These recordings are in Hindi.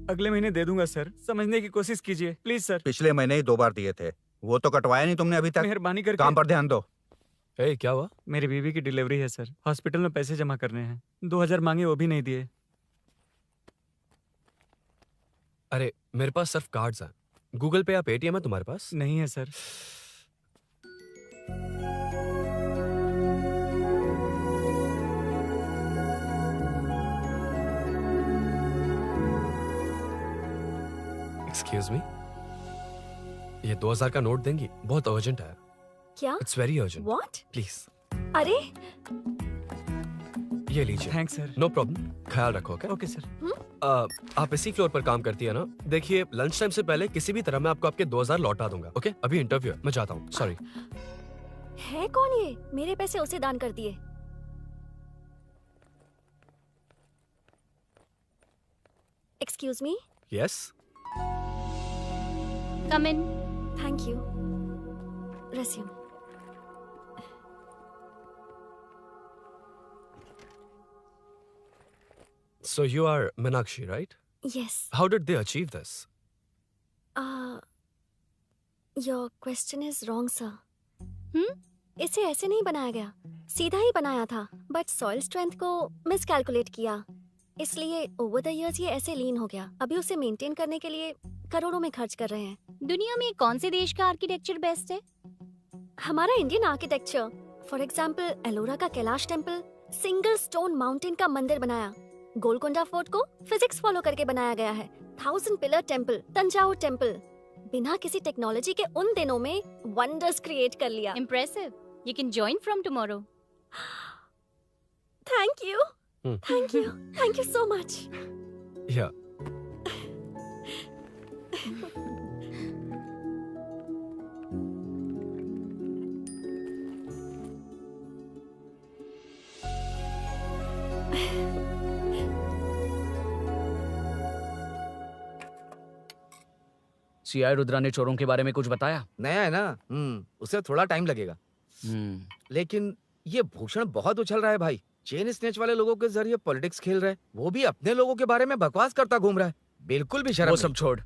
अगले महीने दे दूंगा सर, समझने की कोशिश कीजिए प्लीज सर। पिछले महीने ही 2 बार दिए थे, वो तो कटवाया नहीं तुमने अभी तक। मेहरबानी करके। काम पर ध्यान दो। ए, क्या हुआ? मेरी बीवी की डिलीवरी है सर, हॉस्पिटल में पैसे जमा करने हैं। 2000 मांगे, वो भी नहीं दिए। अरे मेरे पास सिर्फ कार्ड्स हैं। गूगल पे या पेटीएम है तुम्हारे पास? नहीं है सर। एक्सक्यूज मी, ये 2000 का नोट देंगी? बहुत अर्जेंट है। क्या? It's very urgent. What? Please अरे ये लीजिए। Thanks sir. नो प्रॉब्लम, ख्याल रखो। Okay okay sir. आप इसी फ्लोर पर काम करती है ना? देखिए लंच टाइम से पहले किसी भी तरह मैं आपको आपके 2000 लौटा दूंगा। ओके अभी इंटरव्यू है, मैं जाता हूँ। सॉरी। है कौन ये? मेरे पैसे उसे दान कर दिए। Excuse me. Yes. Come in. Thank you. Resume. So you are Meenakshi, right? Yes. How did they achieve this? Your question is wrong, sir. इसे ऐसे नहीं बनाया गया, सीधा ही बनाया था, बट सॉइल स्ट्रेंथ को मिसकैलकुलेट किया, इसलिए ओवर द इयर्स ये ऐसे लीन हो गया। अभी उसे मेंटेन करने के लिए करोड़ों में खर्च कर रहे हैं। दुनिया में कौन से देश का आर्किटेक्चर बेस्ट है? हमारा Indian architecture. For example Ellora का Kailash temple, single stone mountain का मंदिर बनाया। गोलकोंडा फोर्ट को फिजिक्स फॉलो करके बनाया गया है। 1000 पिलर टेम्पल, तंजावुर टेम्पल, बिना किसी टेक्नोलॉजी के उन दिनों में वंडर्स क्रिएट कर लिया। Impressive. You can join from tomorrow. Thank you, thank you, thank you so much. Yeah. CI Rudra ने चोरों के बारे में कुछ बताया? नया है ना, उसे थोड़ा टाइम लगेगा। लेकिन ये भूषण बहुत उछल रहा है भाई। चेन स्नेच वाले लोगों के जरिए पॉलिटिक्स खेल रहा है, वो भी अपने लोगों के बारे में बकवास करता घूम रहा है। बिल्कुल भी शर्म वो नहीं। सब छोड़,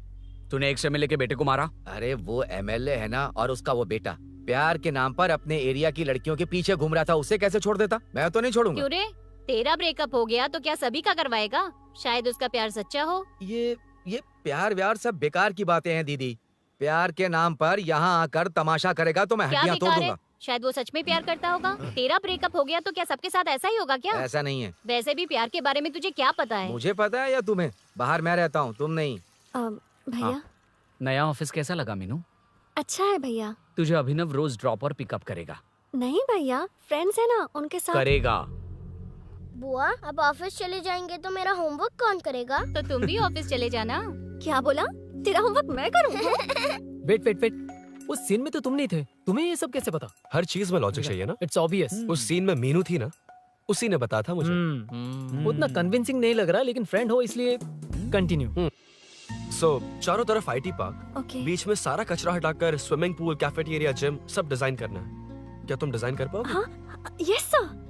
तूने एक एमएलए के बेटे को मारा। अरे वो एमएलए है ना, और उसका वो बेटा प्यार के नाम पर अपने एरिया की लड़कियों के पीछे घूम रहा था, उसे कैसे छोड़ देता? मैं तो नहीं छोड़ूंगा। क्यों रे? तेरा ब्रेकअप हो गया तो क्या सभी का करवाएगा? शायद उसका प्यार सच्चा हो। ये प्यार व्यार सब बेकार की बातें हैं दीदी। प्यार के नाम पर यहाँ आकर तमाशा करेगा तो मैं क्या हड्डियां तोड़ बेकार है? दूंगा। शायद वो सच में प्यार करता होगा। तेरा ब्रेकअप हो गया तो क्या सबके साथ ऐसा ही होगा क्या? ऐसा नहीं है। वैसे भी प्यार के बारे में तुझे क्या पता है? मुझे पता है या तुम्हें? बाहर मैं रहता हूँ, तुम नहीं। भैया नया ऑफिस कैसा लगा मीनू? अच्छा है भैया। तुझे अभिनव रोज ड्रॉप और पिकअप करेगा। नहीं भैया, फ्रेंड्स है ना, उनके साथ करेगा। बुआ अब ऑफिस चले जाएंगे तो मेरा होमवर्क कौन करेगा? तो तुम भी ऑफिस चले जाना। क्या बोला? तेरा होमवर्क मैं करूँ? वेट वेट वेट, उस सीन में तो तुम नहीं थे, तुम्हें ये सब कैसे पता? हर चीज में लॉजिक चाहिए ना। It's obvious. उस सीन में मीनू थी ना, उसी ने बताया था मुझे। उतना कन्विंसिंग नहीं लग रहा, लेकिन फ्रेंड हो इसलिए कंटिन्यू। सो चारों तरफ आईटी पार्क, ओके। बीच में सारा कचरा हटाकर स्विमिंग पूल, कैफेटेरिया, जिम सब डिजाइन करना है। क्या तुम डिजाइन कर पाओगे? हाँ, यस सर।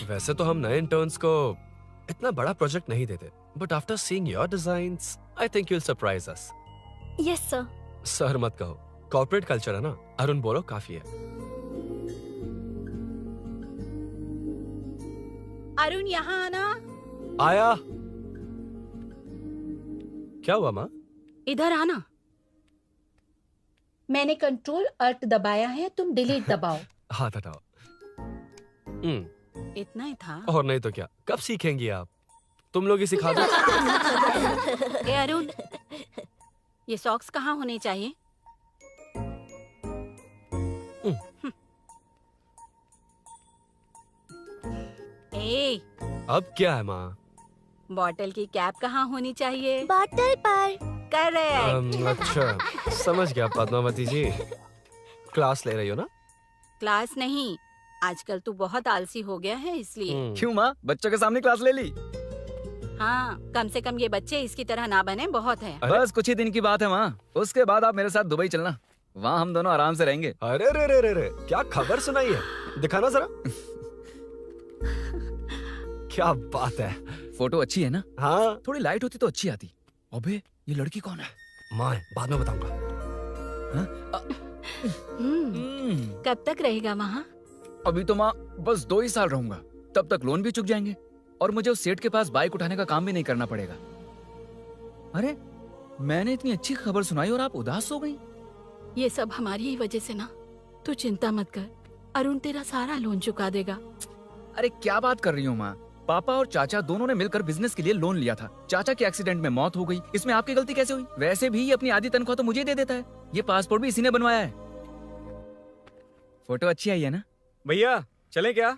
वैसे तो हम नए इंटर्न्स को इतना बड़ा प्रोजेक्ट नहीं देते, but after seeing your designs I think you will surprise us. Yes sir. Sir मत कहो, कॉर्पोरेट कल्चर है ना। अरुण बोलो, काफी है। अरुण यहाँ आना। आया। क्या हुआ माँ? इधर आना। मैंने कंट्रोल अल्ट दबाया है, तुम डिलीट दबाओ। हाथ हटाओ। इतना ही था। और नहीं तो क्या, कब सीखेंगी आप? तुम लोग ही सिखा दो। ए अरुण, ये सॉक्स कहाँ होने चाहिए? ए, अब क्या है माँ? बॉटल की कैप कहाँ होनी चाहिए? बॉटल पर। करेक्ट। अच्छा, समझ गया पद्मावती जी। क्लास ले रही हो ना? क्लास नहीं, आजकल तू बहुत आलसी हो गया है इसलिए। क्यों माँ, बच्चों के सामने क्लास ले ली? हाँ, कम से कम ये बच्चे इसकी तरह ना बने, बहुत है। बस कुछ ही दिन की बात है माँ, उसके बाद आप मेरे साथ दुबई चलना, वहाँ हम दोनों आराम से रहेंगे। अरे रे रे रे रे, क्या खबर सुनाई है? दिखाना जरा। क्या बात है। फोटो अच्छी है ना? हाँ, थोड़ी लाइट होती तो अच्छी आती। अबे ये लड़की कौन है? माँ है, बाद में बताऊंगा। कब तक रहेगा वहाँ? अभी तो माँ बस 2 ही साल रहूंगा, तब तक लोन भी चुक जाएंगे और मुझे उस सेठ के पास बाइक उठाने का काम भी नहीं करना पड़ेगा। अरे मैंने इतनी अच्छी खबर सुनाई और आप उदास हो गई। ये सब हमारी ही वजह से ना। तू चिंता मत कर, अरुण तेरा सारा लोन चुका देगा। अरे क्या बात कर रही हो माँ? पापा और चाचा दोनों ने मिलकर बिजनेस के लिए लोन लिया था। चाचा के एक्सीडेंट में मौत हो गई, इसमें आपकी गलती कैसे हुई? वैसे भी ये अपनी आधी तनख्वाह तो मुझे दे देता है। ये पासपोर्ट भी इसी ने बनवाया है। फोटो अच्छी आई है ना? भैया चले क्या?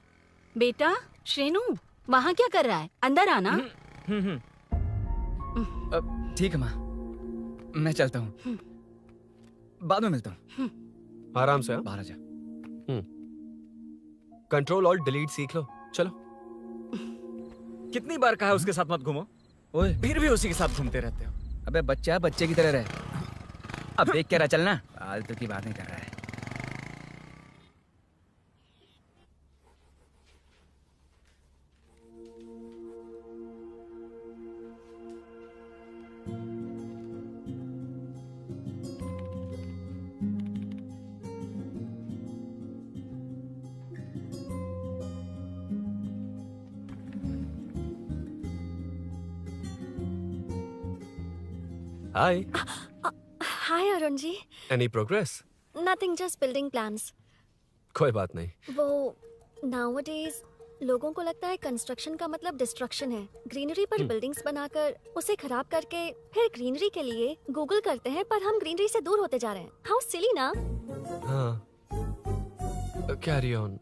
बेटा श्रेनु, वहाँ क्या कर रहा है? अंदर आना। ठीक है माँ, मैं चलता हूँ, बाद में मिलता हूँ। आराम से। बाहर आ जा। कंट्रोल और डिलीट सीख लो। चलो। कितनी बार कहा उसके साथ मत घूमो, ओए फिर भी उसी के साथ घूमते रहते हो। अबे बच्चा बच्चे की तरह रहे। अब देख क्या रहा, चलना। फालतू की बातें कर रहा है। Hi. Hi Arun ji. Any progress? Nothing, just building plans. कोई बात नहीं। वो नाउअडेज लोगों को लगता है कंस्ट्रक्शन का मतलब डिस्ट्रक्शन है। ग्रीनरी पर बिल्डिंग्स बनाकर उसे खराब करके फिर ग्रीनरी के लिए गूगल करते हैं, पर हम ग्रीनरी से दूर होते जा रहे हैं। हाउ सिली ना। हाँ, कैरी ऑन।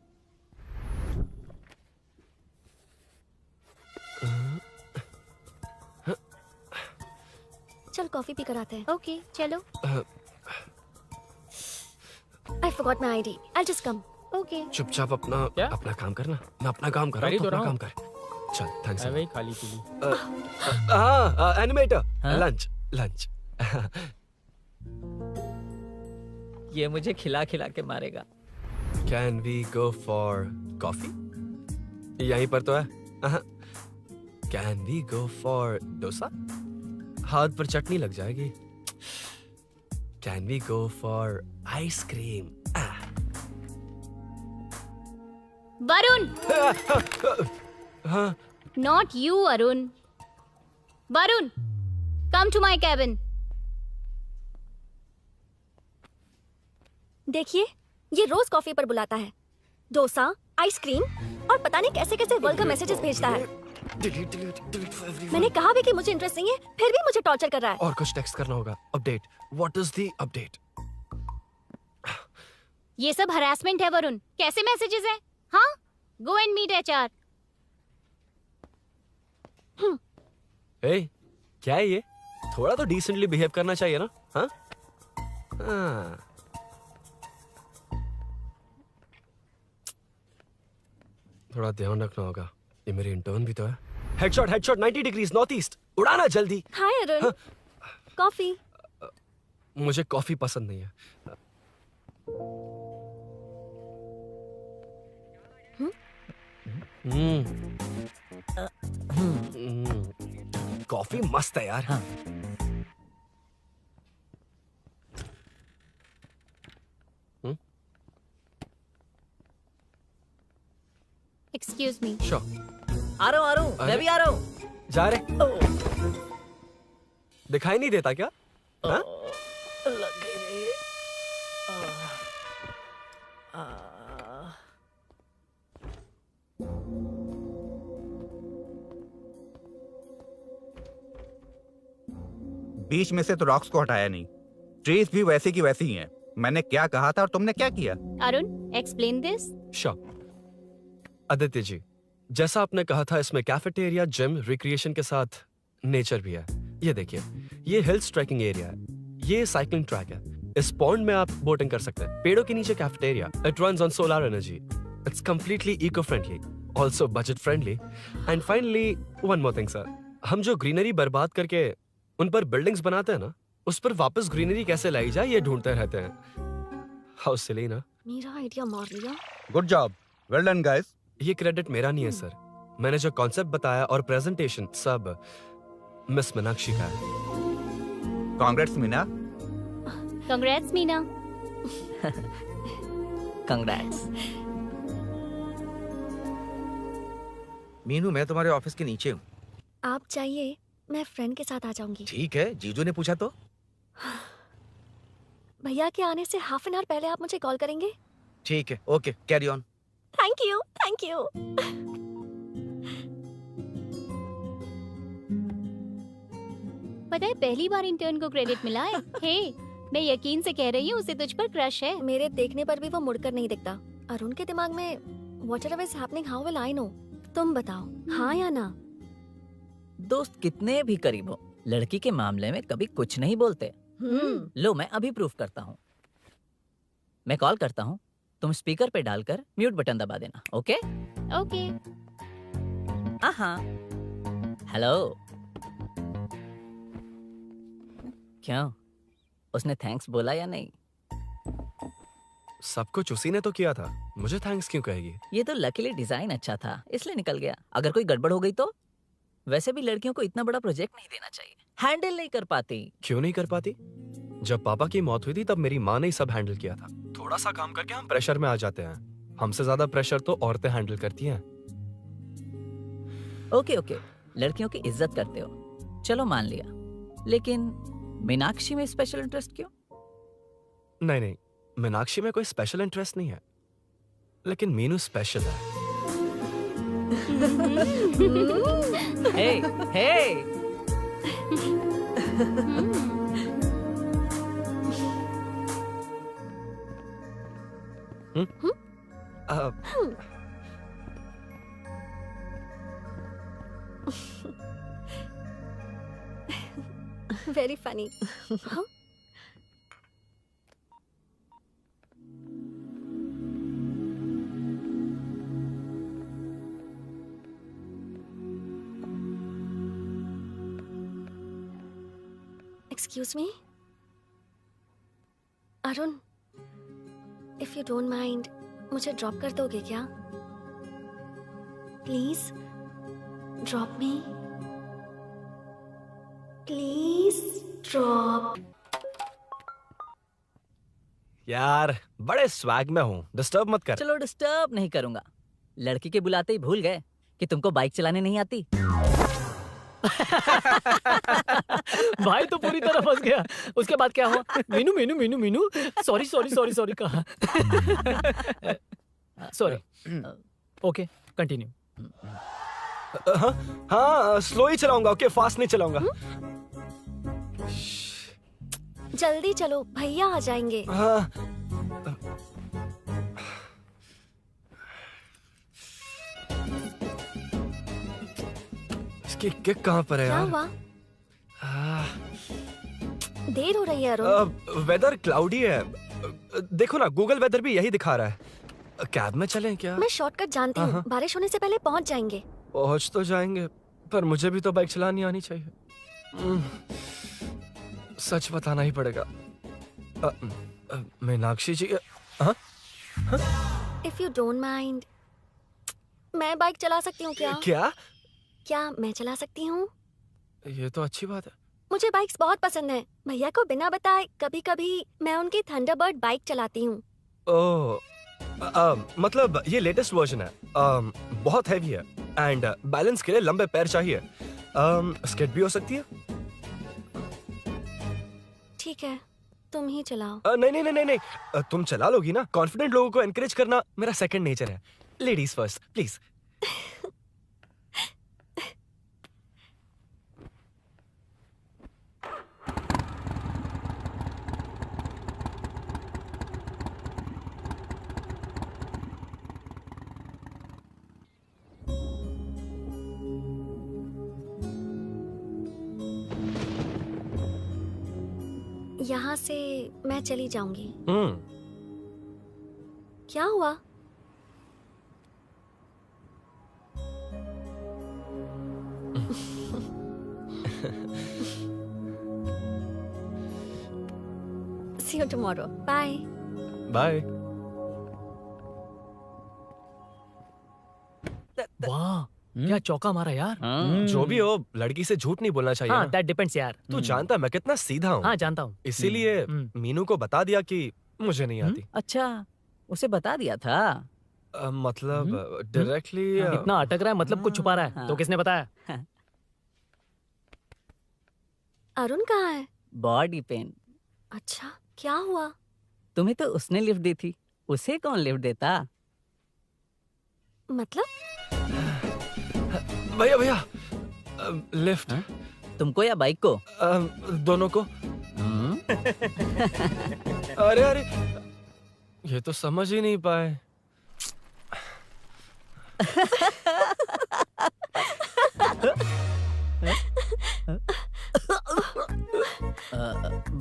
चल कॉफी पी कर आते हैं। ओके चलो। I forgot my ID, I just come. Okay. चुपचाप अपना क्या? अपना काम करना। मैं अपना काम कर रहा कर ही हूँ, तो अपना रहा काम हूँ। कर। चल, थैंक्स। वही खाली पीली। हाँ, एनिमेटर। हाँ? Lunch lunch. ये मुझे खिला खिला के मारेगा। Can we go for coffee? यहीं पर तो है। Can we go for dosa? हाथ पर चटनी लग जाएगी। Can we go for ice cream? Varun, हाँ, not you Arun. Varun, come to my cabin. देखिए, ये रोज कॉफी पर बुलाता है, डोसा, आइसक्रीम और पता नहीं कैसे कैसे वल्गर मैसेजेस भेजता है। Delete for everyone. मैंने कहा भी कि मुझे इंटरेस्ट नहीं है, फिर भी मुझे टॉर्चर कर रहा है। और कुछ टेक्स्ट करना होगा। Update. What is the update? ये सब हरासमेंट है वरुण। कैसे मैसेजेस हैं? हाँ, गो एंड मीट एचआर। ए, क्या है ये? थोड़ा तो डिसेंटली बिहेव करना चाहिए ना? हाँ? हाँ। थोड़ा ध्यान रखना होगा। ये मेरी इंटर्न भी तो है। Headshot 90 degrees north east. उड़ाना जल्दी। हाय अरुण, कॉफी। मुझे कॉफी पसंद नहीं है। कॉफी मस्त है यार। हाँ। Excuse me. श्योर। आ रहा हूँ, मैं भी आ रहा हूँ। जा रहे? दिखाई नहीं देता क्या? हाँ? लग गई रे। बीच में से तो रॉक्स को हटाया नहीं, ट्रीज भी वैसी की वैसी ही हैं। मैंने क्या कहा था और तुमने क्या किया? Arun, explain this. Sure. Aditya ji, जैसा आपने कहा था, इसमें कैफेटेरिया, जिम, रिक्रिएशन के साथ नेचर भी है। ये देखिए, ये हिल्स ट्रैकिंग एरिया है, ये साइकिलिंग ट्रैक है। इस पॉन्ड में आप बोटिंग कर सकते हैं। पेड़ों के नीचे cafeteria. It runs on solar energy. It's completely eco friendly, also budget friendly. And finally one more thing sir, हम जो ग्रीनरी बर्बाद करके उन पर बिल्डिंग्स बनाते हैं ना, उस पर वापस ग्रीनरी कैसे लाई जाए ये ढूंढते रहते हैं। हाउ सिली ना? मेरा आइडिया मार लिया। Good job, well done guys. ये क्रेडिट मेरा नहीं है सर। मैंने जो कॉन्सेप्ट बताया और प्रेजेंटेशन सब मिस मीनाक्षी का है। Congrats Meena. Congrats Meena. Congrats. Meenu मैं तुम्हारे ऑफिस के नीचे हूँ। आप चाहिए मैं फ्रेंड के साथ आ जाऊंगी। ठीक है, जीजू ने पूछा तो। भैया के आने से हाफ एन आवर पहले आप मुझे कॉल करेंगे? ठीक है, okay, carry on. Thank you, thank you. पता है पहली बार इंटर्न को क्रेडिट मिला है। हे, मैं यकीन से कह रही हूँ उसे तुझ पर क्रश है। मेरे देखने पर भी वो मुड़कर नहीं दिखता। अरुण के दिमाग में whatever is happening, how will I know? तुम बताओ, हाँ या ना? दोस्त कितने भी करीब हो, लड़की के मामले में कभी कुछ नहीं बोलते। लो मैं अभी प्रूफ करता हूँ। मैं कॉल करता हूँ, तुम स्पीकर पे डालकर म्यूट बटन दबा देना। ओके? ओके। हाँ। हेलो। क्यों? उसने थैंक्स बोला या नहीं? सब कुछ उसी ने तो किया था, मुझे थैंक्स क्यों कहेगी? ये तो लकीली डिजाइन अच्छा था इसलिए निकल गया। अगर कोई गड़बड़ हो गई तो? वैसे भी लड़कियों को इतना बड़ा प्रोजेक्ट नहीं देना चाहिए, हैंडल नहीं कर पाती। क्यों नहीं कर पाती? जब पापा की मौत हुई थी तब मेरी माँ ने ही सब हैंडल किया था। थोड़ा सा काम करके हम प्रेशर में आ जाते हैं। हमसे ज्यादा प्रेशर तो औरतें हैंडल करती हैं। ओके, लड़कियों की इज्जत करते हो, चलो मान लिया। लेकिन मीनाक्षी में स्पेशल इंटरेस्ट क्यों? नहीं, मीनाक्षी में कोई स्पेशल इंटरेस्ट नहीं है, लेकिन मीनू स्पेशल है। हे। Very funny. Huh? Excuse me? Arun, if you don't mind, मुझे ड्रॉप कर दोगे क्या? Please, drop me. Please drop. यार बड़े स्वैग में हूँ, डिस्टर्ब मत कर। चलो डिस्टर्ब नहीं करूंगा। लड़की के बुलाते ही भूल गए कि तुमको बाइक चलाने नहीं आती। भाई तो पूरी तरह फंस गया। उसके बाद क्या हुआ? मीनू सॉरी कहा। सॉरी। Okay, continue. हाँ, स्लो ही चलाऊंगा। ओके, फास्ट नहीं चलाऊंगा। जल्दी चलो, भैया आ जाएंगे। हाँ। इसकी किक कहाँ पर है क्या यार? हुआ? देर हो रही है अरुण। वेदर क्लाउडी है। देखो ना, गूगल वेदर भी यही दिखा रहा है। कैब में चलें क्या? मैं शॉर्टकट जानती हूँ, बारिश होने से पहले पहुँच जाएंगे। पहुंच तो जाएंगे, पर मुझे भी तो बाइक चलानी आनी चाहिए। सच बताना ही पड़ेगा। मीनाक्षी जी। If you don't mind, मैं बाइक चला सकती हूँ क्या? क्या मैं चला सकती हूँ? ये तो अच्छी बात है। मुझे बाइक्स बहुत पसंद है। भैया को बिना बताए कभी कभी मैं उनकी थंडरबर्ड बाइक चलाती हूँ। मतलब ये लेटेस्ट वर्जन है। बहुत हैवी है एंड बैलेंस के लिए लंबे पैर चाहिए। स्केट भी हो सकती है। ठीक है, तुम ही चलाओ। नहीं, तुम चला लोगी ना। कॉन्फिडेंट लोगों को एनकरेज करना मेरा सेकंड नेचर है। Ladies first please. यहाँ से मैं चली जाऊंगी। क्या हुआ? See you tomorrow. Bye. Bye. वाह, क्या चौका मारा यार। जो भी हो, लड़की से झूठ नहीं बोलना चाहिए हाँ ना। दैट डिपेंड्स यार। तू जानता है मैं कितना सीधा हूँ। हाँ जानता हूँ। इसीलिए मीनू को बता दिया कि मुझे नहीं आती। अच्छा, उसे बता दिया था। मतलब डायरेक्टली इतना अटक रहा है, मतलब कुछ छुपा रहा है। तो किसने बताया? अरुण कहाँ है? Body pain. अच्छा, क्या हुआ? तुम्हें तो उसने लिफ्ट दी थी, उसे कौन लिफ्ट देता? मतलब? भैया भैया लिफ्ट। तुमको या बाइक को? दोनों को। अरे अरे ये तो समझ ही नहीं पाए।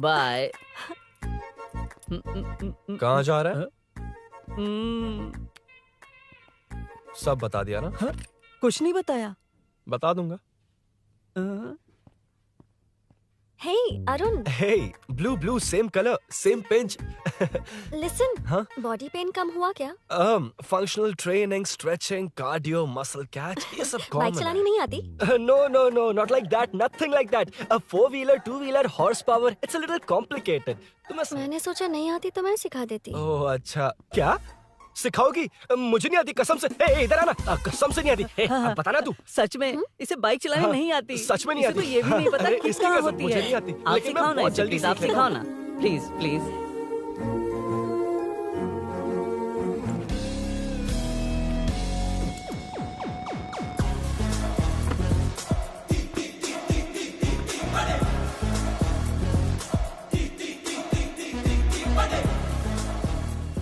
बाय। कहाँ जा रहा है? सब बता दिया ना? कुछ नहीं बताया। बता दूंगा। Hey Arun, Hey, blue, same color, same pinch. Listen. हाँ? बॉडी पेन कम हुआ क्या? Functional training, stretching, cardio, muscle catch, ये सब बाइक common चलानी है। नहीं आती? No, not like that, nothing like that. A 4-wheeler, 2-wheeler, horsepower, it's a little complicated. मैंने सोचा नहीं आती तो मैं सिखा देती। ओह अच्छा, क्या? सिखाओगी? मुझे नहीं आती कसम से। ए, इधर आना, कसम से नहीं आती। ए, बता ना तू। सच में इसे बाइक चलानी हाँ, नहीं आती। सच में नहीं इसे तो आती। ये भी नहीं पता अरे, कि इसकी कहाँ कसम, होती मुझे है। नहीं आती, आप लेकिन मैं सिखाओ ना बहुत इसे, जल्दी प्लीज आप सीख सिखाओ लेता ना, please please.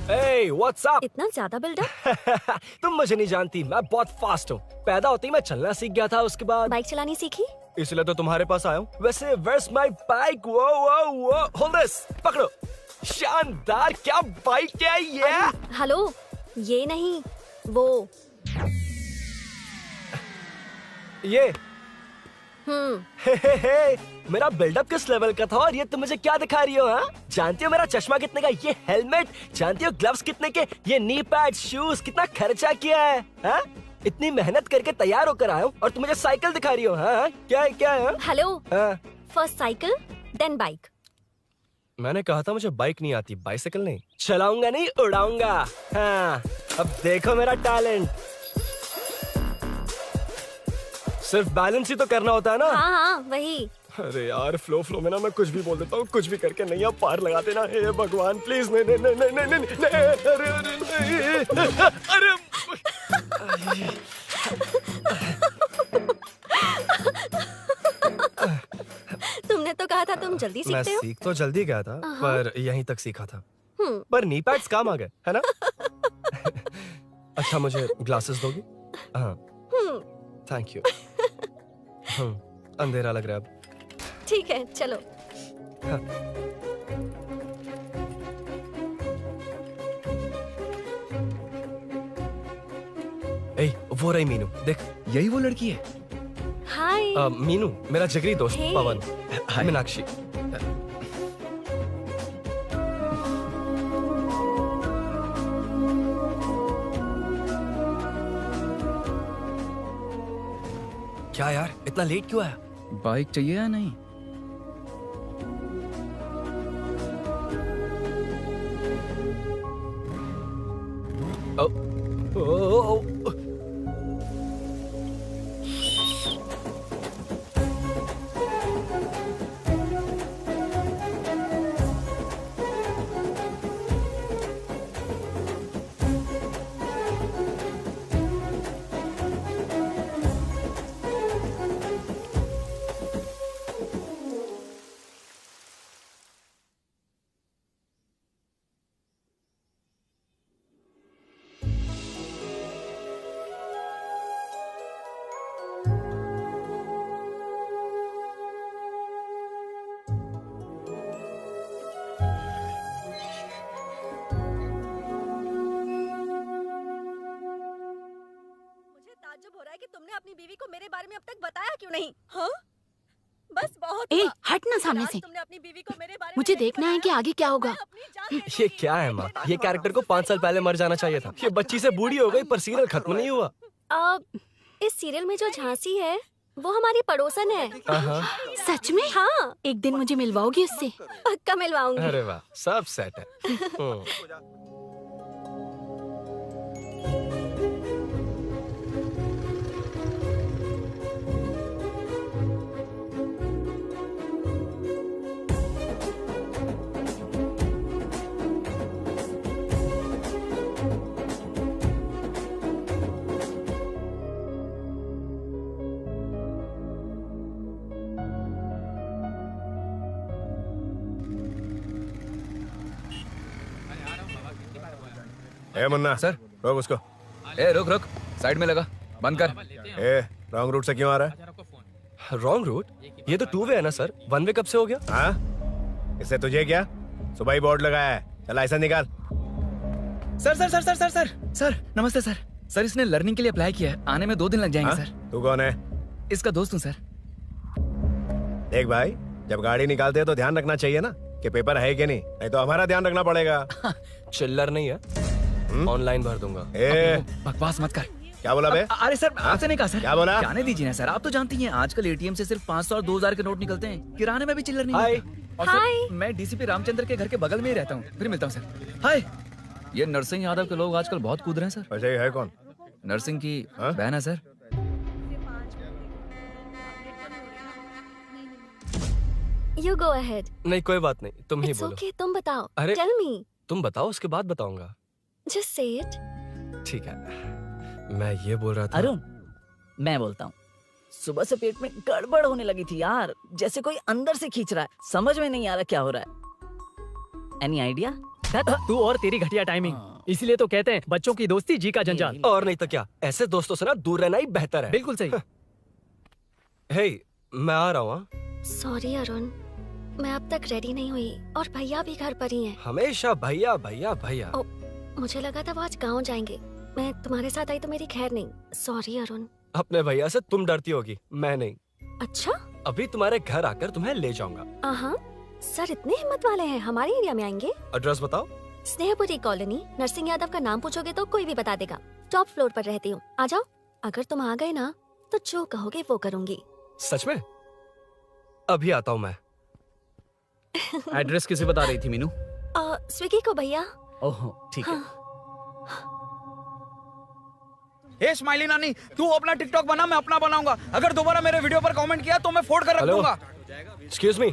Hey, what's up? इतना ज्यादा बिल्डअप? तुम मुझे नहीं जानती, मैं बहुत फास्ट हूँ। पैदा होते ही मैं चलना सीख गया था, उसके बाद बाइक चलानी सीखी? इसलिए तो तुम्हारे पास आया हूँ। वैसे where's my bike? वो hold this, पकड़ो। शानदार, क्या बाइक है ये? हेलो, ये नहीं, वो। ये हम्म। मेरा बिल्डअप किस लेवल का था और ये तुम मुझे क्या दिखा रही हो? हाँ, जानती हो मेरा चश्मा कितने का, ये हेलमेट, जानती हो ग्लव्स कितने के, ये नी पैड, शूज, कितना खर्चा किया है? हाँ? इतनी मेहनत करके तैयार होकर आया हूँ और तुम मुझे साइकिल दिखा रही हो? हाँ? क्या है क्या है? हेलो, हाँ? First cycle then bike. मैंने कहा था मुझे बाइक नहीं आती, बाइसाइकिल नहीं। चलाऊंगा नहीं, उड़ाऊंगा। हाँ, अब देखो मेरा टैलेंट। सिर्फ बैलेंस ही तो करना होता है ना? हाँ हाँ वही। अरे यार, फ्लो में ना मैं कुछ भी बोल देता हूँ, कुछ भी करके नहीं, आप पार लगा देना। हे भगवान प्लीज, नहीं नहीं नहीं नहीं नहीं नहीं, अरे अरे तुमने तो कहा था तुम जल्दी मैं सीखते हो। सीख तो जल्दी गया था, पर यहीं तक सीखा था। हम्म। पर नी पैड्स काम आ गए, है ना? अच्छा, मुझे ग्लासेस दोगी? हाँ, थैंक यू। अंधेरा लग रहा है अब। ठीक है, चलो। हाँ। ए, वो रही मीनू, देख। यही वो लड़की है? हाय। मीनू, मेरा जिगरी दोस्त Hey. पवन। मीनाक्षी। क्या यार, इतना लेट क्यों आया? बाइक चाहिए या नहीं? ओ, मुझे ताज्जुब हो रहा है कि तुमने अपनी बीवी को मेरे बारे में अब तक बताया क्यों नहीं? हाँ? बस बहुत ए, हुआ। हट ना सामने आज से। तुमने अपनी बीवी को मेरे बारे में मुझे नहीं देखना है कि बताया। आगे क्या होगा। मैं अपनी जान देने ये की- क्या है माँ? ये कैरेक्टर को 5 साल पहले मर जाना चाहिए था। ये बच्ची से बूढ़ी हो गई पर सीरियल खत्म नहीं हुआ। इस सीरियल में जो झांसी है वो हमारी पड़ोसन है। सच में? हाँ, एक दिन मुझे मिलवाओगी उससे? पक्का मिलवाऊंगी। अरे वाह, सब सेट है। ए मुन्ना सर। रोक उसको। ए रुक रुक, साइड में लगा, बंद कर। ए रॉन्ग रूट से क्यों आ रहा है? Wrong route? ये तो 2 वे है ना सर, 1 वे कब से हो गया? हाँ, इससे तुझे क्या? सुबह ही बोर्ड लगाया है, चल लाइसेंस निकाल। Sir sir sir sir sir sir sir नमस्ते सर। सर इसने लर्निंग के लिए अप्लाई किया है, आने में 2 दिन लग जाएंगे। हाँ? सर तू कौन है? इसका दोस्त हूँ सर। देख भाई, जब गाड़ी निकालते हैं तो ध्यान रखना चाहिए ना कि पेपर है कि नहीं तो हमारा ध्यान रखना पड़ेगा। चिल्लर नहीं है, ऑनलाइन भर दूंगा। ए बकवास मत कर। क्या बोला बे? अरे सर आपसे नहीं कहा सर। क्या बोला? जाने दीजिए ना सर, आप तो जानती हैं आजकल एटीएम से सिर्फ 500 और 2000 के नोट निकलते हैं, किराने में भी चिल्लर नहीं मिलता। और सर, मैं डीसीपी रामचंद्र के घर के बगल में ही रहता हूँ। फिर मिलता हूँ सर। हाय, ये नरसिंह यादव के लोग आजकल बहुत कूद रहे हैं सर। अच्छा, ये है कौन? नरसिंह की बहन है सर। You go ahead. नहीं कोई बात नहीं, तुम ही It's बोलो। okay, तुम बताओ। अरे Tell me. तुम बताओ, उसके बाद बताऊंगा। Just say it. ठीक है, मैं ये बोल रहा था। अरुण, मैं बोलता हूँ। सुबह से पेट में गड़बड़ होने लगी थी यार, जैसे कोई अंदर से खींच रहा है। समझ में नहीं आ रहा क्या हो रहा है। Any idea? तू और तेरी घटिया टाइमिंग, इसलिए तो कहते हैं बच्चों की दोस्ती जी का जंजाल। और नहीं तो क्या, ऐसे दोस्तों से ना दूर रहना ही बेहतर है। बिल्कुल सही। हे, मैं आ रहा हूँ। Sorry अरुण, मैं अब तक रेडी नहीं हुई और भैया भी घर पर ही हैं। हमेशा भैया भैया भैया। मुझे लगा था वो आज गाँव जाएंगे। मैं तुम्हारे साथ आई तो मेरी खैर नहीं। सॉरी अरुण। अपने भैया से तुम डरती होगी, मैं नहीं। अच्छा? अभी तुम्हारे घर आकर तुम्हें ले जाऊंगा। हाँ, सर इतने हिम्मत वाले हैं, हमारे एरिया में आएंगे। एड्रेस बताओ। स्नेहपुरी कॉलोनी, नरसिंह यादव का नाम पूछोगे तो कोई भी बता देगा। टॉप फ्लोर पर रहती हूँ, आ जाओ। अगर तुम आ गए ना तो जो कहोगे वो करूँगी। सच में? अभी आता हूँ मैं। एड्रेस किसे बता रही थी मीनू? स्विगी को भैया। ओह ठीक है। ए स्माइली नानी, तू अपना टिकटॉक बना, मैं अपना बनाऊंगा। अगर दोबारा मेरे वीडियो पर कमेंट किया तो मैं फोड़ कर रख दूंगा। एक्सक्यूज मी,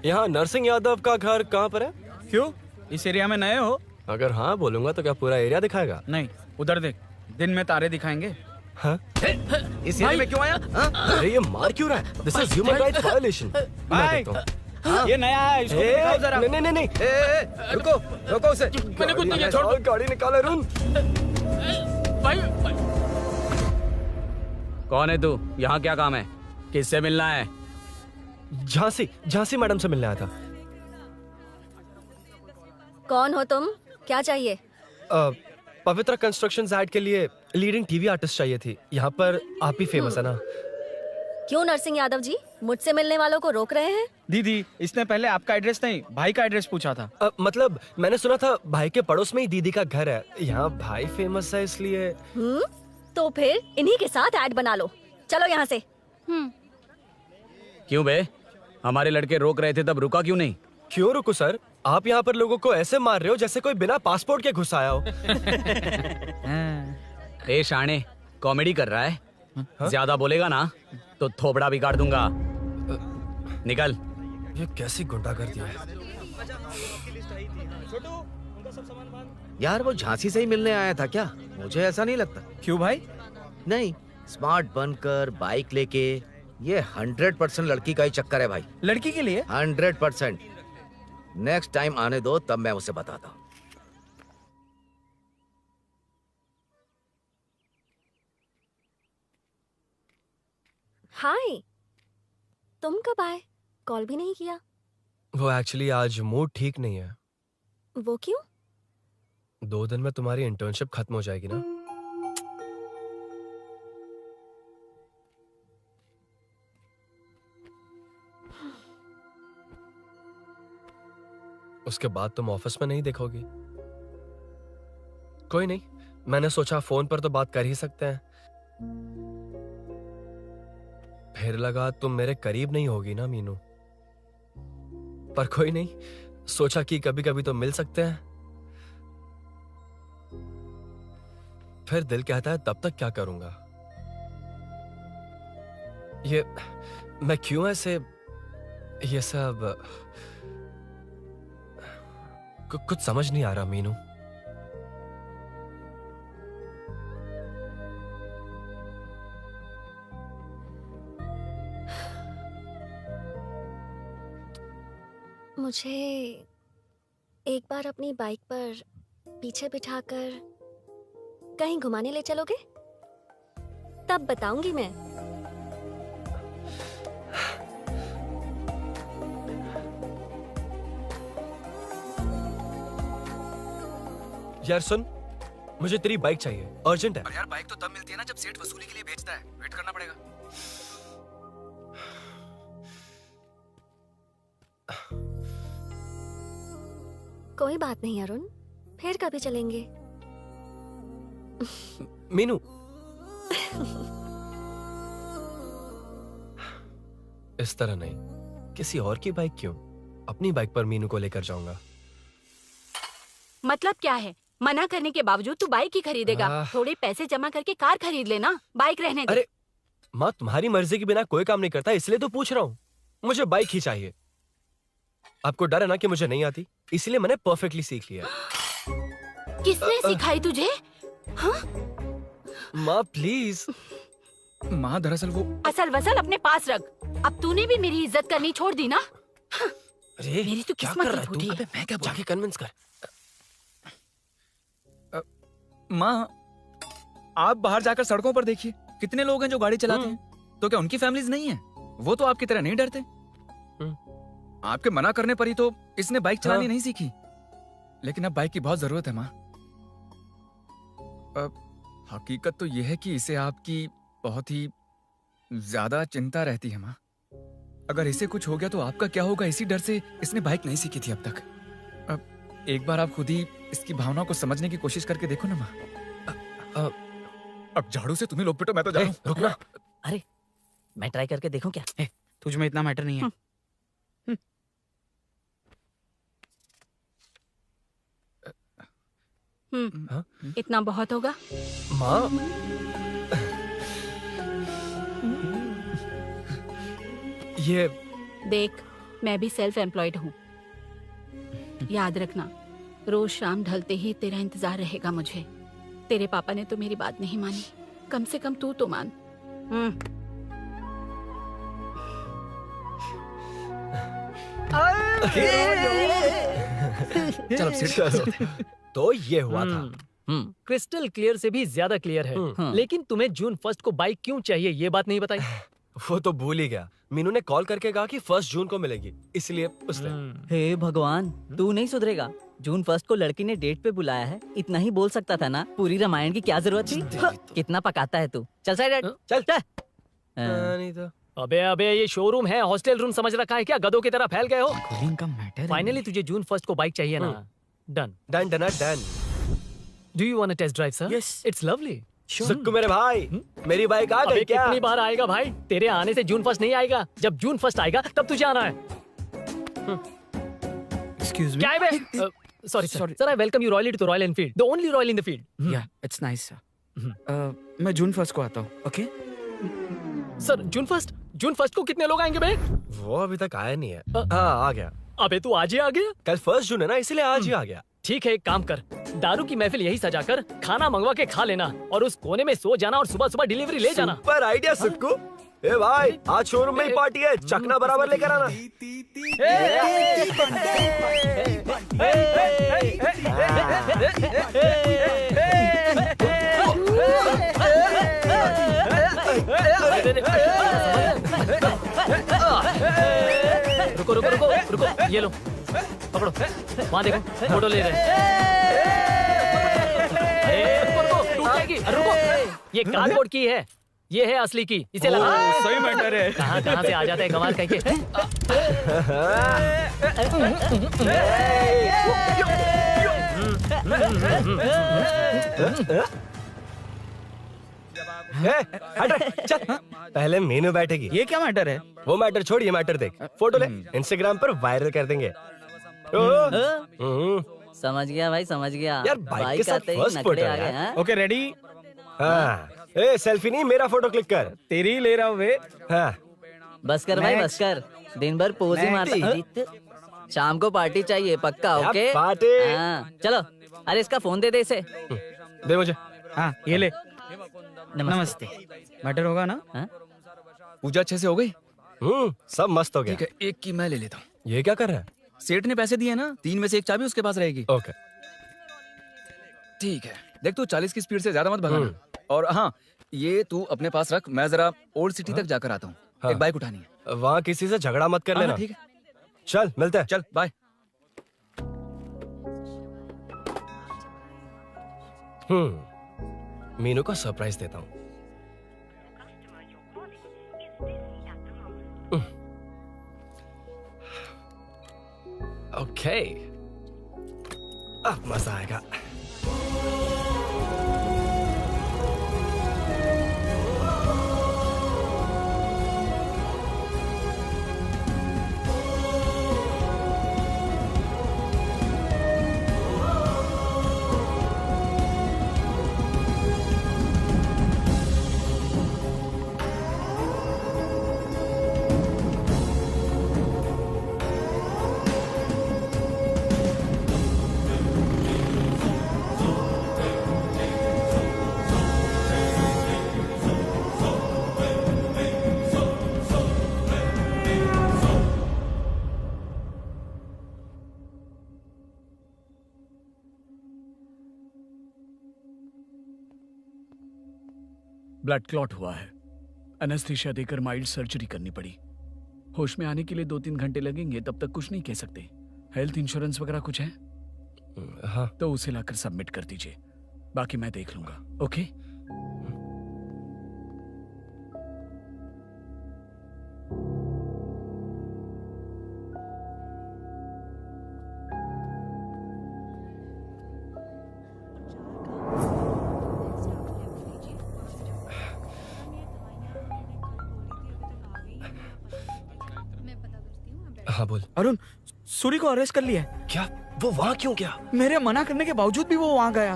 यहाँ नरसिंह यादव का घर कहाँ पर है? क्यों, इस एरिया में नए हो? अगर हाँ बोलूंगा तो क्या पूरा एरिया दिखाएगा? नहीं, उधर देख, दिन में तारे दिखाएंगे। हाँ? इस एरिया में क्यों आया? अरे ये मार क्यों रहा है? This is human rights violation. ये नया है, इसको दिखाओ जरा। नहीं नहीं नहीं, रुको रुको उसे। मैंने कुछ नहीं किया, छोड़। गाड़ी निकाल अरुण। कौन है तू? यहाँ क्या काम है? किससे मिलना है? झांसी मैडम से मिलने आया था। कौन हो तुम? क्या चाहिए? पवित्रा कंस्ट्रक्शंस ऐड के लिए लीडिंग टीवी आर्टिस्ट चाहिए थी। यहाँ पर आप ही फेमस है ना। क्यों नरसिंह यादव जी मुझसे मिलने वालों को रोक रहे हैं? दीदी, इसने पहले आपका एड्रेस नहीं, भाई का एड्रेस पूछा था। मतलब मैंने सुना था भाई के पड़ोस में ही दीदी का घर है। यहाँ भाई फेमस है इसलिए। तो फिर इन्हीं के साथ ऐड बना लो। चलो यहाँ से। क्यों बे? हमारे लड़के रोक रहे थे तब रुका क्यों नहीं? क्यों रुको सर? आप यहाँ पर लोगों को ऐसे मार रहे हो जैसे कोई बिना पासपोर्ट के घुस आया हो। ए शाणे, कॉमेडी कर रहा है? ज्यादा बोलेगा ना तो थोबड़ा भी काट दूंगा। निकल। ये कैसी गुंडागर्दी है? यार वो झांसी से ही मिलने आया था क्या? मुझे ऐसा नहीं लगता। क्यों भाई? नहीं, स्मार्ट बनकर बाइक लेके, ये 100% लड़की का ही चक्कर है भाई। लड़की के लिए? 100%। नेक्स्ट टाइम आने दो, तब मैं उसे बताता हूँ। हाय, तुम कब आए? कॉल भी नहीं किया। वो एक्चुअली आज मूड ठीक नहीं है। वो क्यों? 2 दिन में तुम्हारी इंटर्नशिप खत्म हो जाएगी ना। उसके बाद तुम ऑफिस में नहीं देखोगी। कोई नहीं, मैंने सोचा फोन पर तो बात कर ही सकते हैं। फिर लगा तुम मेरे करीब नहीं होगी ना मीनू, पर कोई नहीं, सोचा कि कभी कभी तो मिल सकते हैं। फिर दिल कहता है तब तक क्या करूंगा। ये मैं क्यों ऐसे ये सब कुछ समझ नहीं आ रहा मीनू। मुझे एक बार अपनी बाइक पर पीछे बिठाकर कहीं घुमाने ले चलोगे? तब बताऊंगी मैं। यार सुन, मुझे तेरी बाइक चाहिए, अर्जेंट है। और यार बाइक तो तब मिलती है ना जब सेठ वसूली के लिए भेजता है, वेट करना पड़ेगा। कोई बात नहीं अरुण, फिर कभी चलेंगे। मीनू इस तरह नहीं, किसी और की बाइक क्यों, अपनी बाइक पर मीनू को लेकर जाऊंगा। मतलब क्या है? मना करने के बावजूद तू बाइक ही खरीदेगा? थोड़े पैसे जमा करके कार खरीद लेना, बाइक रहने दे। अरे माँ, तुम्हारी मर्जी के बिना कोई काम नहीं करता, इसलिए तो पूछ रहा हूँ। मुझे बाइक ही चाहिए। आपको डर है ना कि मुझे नहीं आती, इसलिए मैंने परफेक्टली सीख लिया। किसने सिखाई तुझे? हाँ? माँ प्लीज। माँ दरअसल वो असल वसल अपने पास रख। अब तूने भी मेरी इज्जत करनी छोड़ दी ना। अरे मेरी तो क्या किस्मत कर ही रहा है फूटी तू? है। अबे मैं क्या बोलूं? जाके कन्विंस कर। माँ आप बाहर जाकर सड़कों पर देखिए, कितने लोग हैं जो गाड़ी चलाते हैं। तो क्या उनकी फैमिलीज नहीं है? वो तो आपकी तरह नहीं डरते। आपके मना करने पर ही तो इसने बाइक चलानी नहीं सीखी। लेकिन अब बाइक की बहुत जरूरत है माँ। हकीकत तो यह है कि इसे आपकी बहुत ही ज्यादा चिंता रहती है माँ। अगर इसे कुछ हो गया तो आपका क्या होगा, इसी डर से इसने बाइक नहीं सीखी थी अब तक। अब एक बार आप खुद ही इसकी भावना को समझने की कोशिश करके देखो ना माँ। अब झाड़ू से तुम्हें लोग पिटो, मैं तो जा रहा हूं। रुकना। अरे मैं ट्राई करके देखूं क्या? तुझ में इतना मैटर नहीं है। इतना बहुत होगा। माँ ये देख, मैं भी सेल्फ एम्प्लॉयड हूँ। याद रखना, रोज शाम ढलते ही तेरा इंतजार रहेगा मुझे। तेरे पापा ने तो मेरी बात नहीं मानी, कम से कम तू तो मान। चल अब सीट तो ये हुआ था। क्रिस्टल क्लियर से भी ज्यादा क्लियर है। लेकिन तुम्हें जून 1 को बाइक क्यों चाहिए, ये बात नहीं बताई। वो तो भूल ही गया। मीनू ने कॉल करके कहा कि 1 जून को मिलेगी, इसलिए उसने। हे भगवान, तू नहीं सुधरेगा। जून 1 को लड़की ने डेट पे बुलाया है, इतना ही बोल सकता था ना। पूरी रामायण की क्या जरूरत थी? कितना पकाता है तू। चल साइड चल चल। नहीं तो अबे ये शोरूम है, हॉस्टल रूम समझ रखा है क्या? गधों की तरह फैल गए हो। का मैटर फाइनली तुझे जून 1 को बाइक चाहिए ना? Done done done done. Do you want to test drive sir? Yes. It's lovely. Sukku मेरे भाई, मेरी बाइक आ गई क्या? कितनी बार आएगा भाई? तेरे आने से जून 1 नहीं आएगा। जब जून 1 आएगा तब तुझे आना है। Excuse me. क्या है बे? Sorry sir, I welcome you royally to Royal Enfield, the only Royal in the field. Yeah, it's nice sir. मैं जून 1 को आता हूँ, ओके? सर जून 1 को कितने लोग आएंगे बे? वो अभी तक आया नहीं है। हाँ आ गया। अबे तू आज ही आ गया? कल 1 जून है ना, इसलिए आज ही आ गया। ठीक है, एक काम कर, दारू की महफिल यही सजाकर खाना मंगवा के खा लेना और उस कोने में सो जाना और सुबह सुबह डिलीवरी ले जाना। Super idea Sukhu. ए भाई, आज शोरूम में ही पार्टी है, चकना बराबर लेकर आना। रुको रुको रुको रुको, ये लो पकड़ो, वहाँ देखो फोटो ले रहे हैं। रुको रुको, टूट जाएगी। रुको, ये कार्डबोर्ड की है, ये है असली की, इसे लगा। सही मैटर है। कहाँ से आ जाते हैं कमाल कहीं के। चल पहले मीनू बैठेगी। ये क्या मैटर है? वो मैटर छोड़, ये मैटर देख। फोटो ले, इंस्टाग्राम पर वायरल कर देंगे। समझ गया भाई, समझ गया। यार बाइक के साथ फर्स्ट फोटो है। Okay ready? हाँ, ए सेल्फी नहीं, मेरा फोटो क्लिक कर। तेरी ले रहा हूँ वे। हाँ, बस कर भाई, बस कर। दिन भर पोज ही मारता। शाम को पार्टी चाहिए पक्का। Okay party. हाँ चलो। अरे इसका फोन दे दे इसे। दे मुझे। हाँ ये ले। नमस्ते। मैटर होगा ना? हाँ? पूजा अच्छे से हो गई? सब मस्त हो गया। ठीक है, एक की मैं ले लेता हूँ। ये क्या कर रहा है? सेठ ने पैसे दिए ना, 3 में से 1 चाबी उसके पास रहेगी। ओके ठीक है, देख तू 40 की स्पीड से ज्यादा मत भगाना। और हाँ, ये तू अपने पास रख, मैं जरा ओल्ड सिटी तक जाकर आता हूँ। हाँ। एक बाइक उठानी है। वहाँ किसी से झगड़ा मत कर लेना। ठीक है, चल मिलते हैं। चल बाय। मीनू को सरप्राइज देता हूँ। ओके, अब मजा आएगा। ब्लड क्लॉट हुआ है। एनेस्थीसिया देकर माइल्ड सर्जरी करनी पड़ी। होश में आने के लिए 2-3 घंटे लगेंगे, तब तक कुछ नहीं कह सकते। हेल्थ इंश्योरेंस वगैरह कुछ है? हाँ। तो उसे लाकर सबमिट कर दीजिए, बाकी मैं देख लूंगा। ओके? हाँ बोल। अरुण, सूरी को अरेस्ट कर लिया है। क्या? वो वहाँ क्यों गया? मेरे मना करने के बावजूद भी वो वहाँ गया।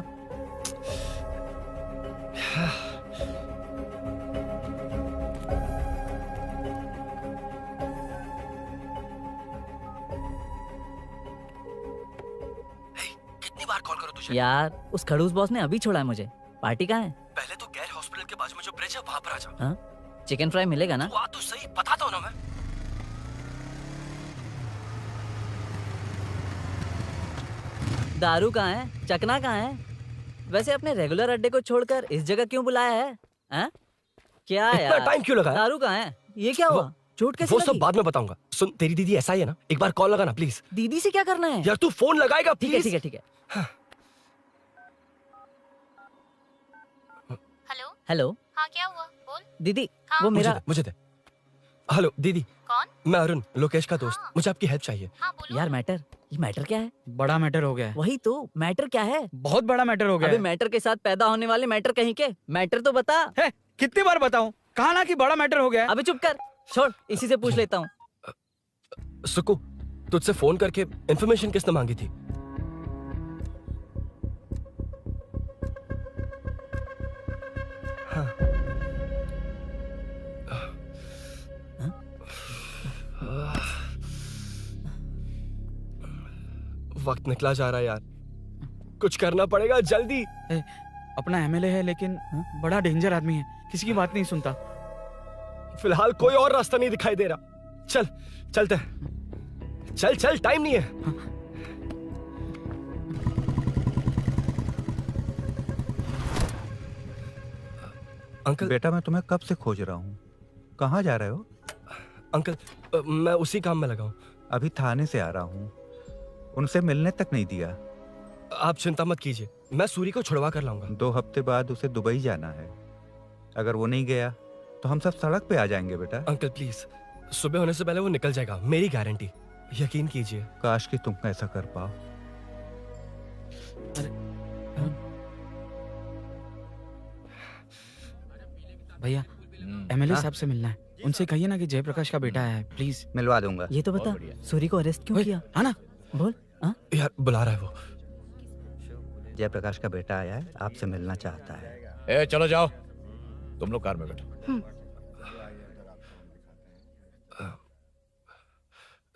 कितनी बार कॉल करो तुझे? यार उस खड़ूस बॉस ने अभी छोड़ा है मुझे। पार्टी कहाँ है? पहले तो गैर हॉस्पिटल के बाजू में जो ब्रिज है वहाँ पर आ जा। हाँ? चिकन फ्राई मिलेगा ना? वहाँ तो सही बताता हूँ ना मैं। दारू कहाँ है? चकना कहाँ है? वैसे अपने रेगुलर अड्डे को छोड़कर इस जगह क्यों बुलाया है? हैं? क्या इतना यार? टाइम क्यों लगा? दारू कहाँ है? ये क्या हुआ? चोट कैसे वो सब लगी? बाद में बताऊंगा। सुन, तेरी दीदी ऐसा ही है ना, एक बार कॉल लगाना प्लीज। दीदी से क्या करना है? यार तू फोन लगाएगा ठीक है प्लीज। ठीक है ठीक है। Hello hello. हाँ क्या हुआ बोल। दीदी हाँ? वो मेरा मुझे दे। हेलो दीदी। कौन? मैं अरुण, लोकेश का दोस्त। मुझे आपकी हेल्प चाहिए। हाँ बोलो। यार मैटर, ये मैटर क्या है? बड़ा मैटर हो गया है। वही तो, मैटर क्या है? बहुत बड़ा मैटर हो गया अबे है। मैटर के साथ पैदा होने वाले मैटर कहीं के। मैटर तो बता। है, कितनी बार बताऊं? कहा ना कि बड़ा मैटर हो गया है। अबे चुप कर, छोड़, इसी से पूछ लेता हूँ। सुकू, तुझसे फोन करके इन्फॉर्मेशन किसने मांगी थी? हाँ। वक्त निकला जा रहा है यार, कुछ करना पड़ेगा जल्दी। अपना एमएलए है लेकिन बड़ा डेंजर आदमी है, किसी की बात नहीं सुनता। फिलहाल कोई और रास्ता नहीं दिखाई दे रहा। चल चलते हैं। चल चल, टाइम नहीं है। अंकल। बेटा मैं तुम्हें कब से खोज रहा हूँ, कहाँ जा रहे हो? अंकल मैं उसी काम में लगा हूँ। अभी थाने से आ रहा हूँ, उनसे मिलने तक नहीं दिया। आप चिंता मत कीजिए, मैं सूरी को छुड़वा कर लाऊंगा। 2 हफ्ते बाद उसे दुबई जाना है। अगर वो नहीं गया तो हम सब सड़क पे आ जाएंगे बेटा। अंकल प्लीज, सुबह होने से पहले वो निकल जाएगा, मेरी गारंटी, यकीन कीजिए। काश कि तुम ऐसा कर पाओ। भैया एमएलए हाँ? साहब से मिलना है, उनसे कहिए ना कि जयप्रकाश का बेटा है, प्लीज। मिलवा दूंगा। ये तो बता, सूरी को अरेस्ट क्यों किया? हाँ ना, बोल। यार बुला रहा है वो। जयप्रकाश का बेटा आया है, आपसे मिलना चाहता है। ए चलो जाओ, तुम लोग कार में बैठो।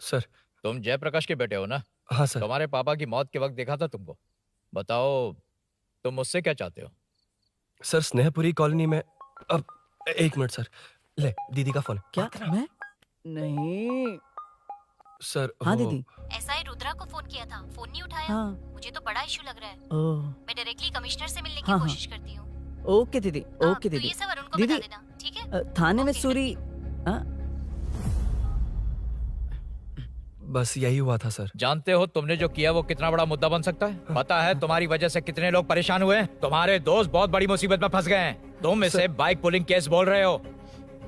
सर तुम जयप्रकाश के बेटे हो ना? हाँ सर। तुम्हारे पापा की मौत के वक्त देखा था तुमको। बताओ तुम मुझसे क्या चाहते हो? सर स्नेहपुरी कॉलोनी में अब 1 मिनट सर, ले दीदी का फोन। क्या मैं नहीं सर हाँ वो- दीदी। एसआई रुद्रा को फोन किया था, फोन नहीं उठाया। हाँ। मुझे तो बड़ा इशू लग रहा है। ओह मैं डायरेक्टली कमिश्नर से मिलने की हाँ, हाँ। कोशिश करती हूँ। ओके दीदी, ओके तो दीदी। ये सब अरुण को दीदी बता देना, ठीक है? थाने में सूरी बस यही हुआ था सर। जानते हो तुमने जो किया वो कितना बड़ा मुद्दा बन सकता है? पता है तुम्हारी वजह से कितने लोग परेशान हुए हैं? तुम्हारे दोस्त बहुत बड़ी मुसीबत में फंस गए हैं। तुम इसे बाइक पुलिंग केस बोल रहे हो,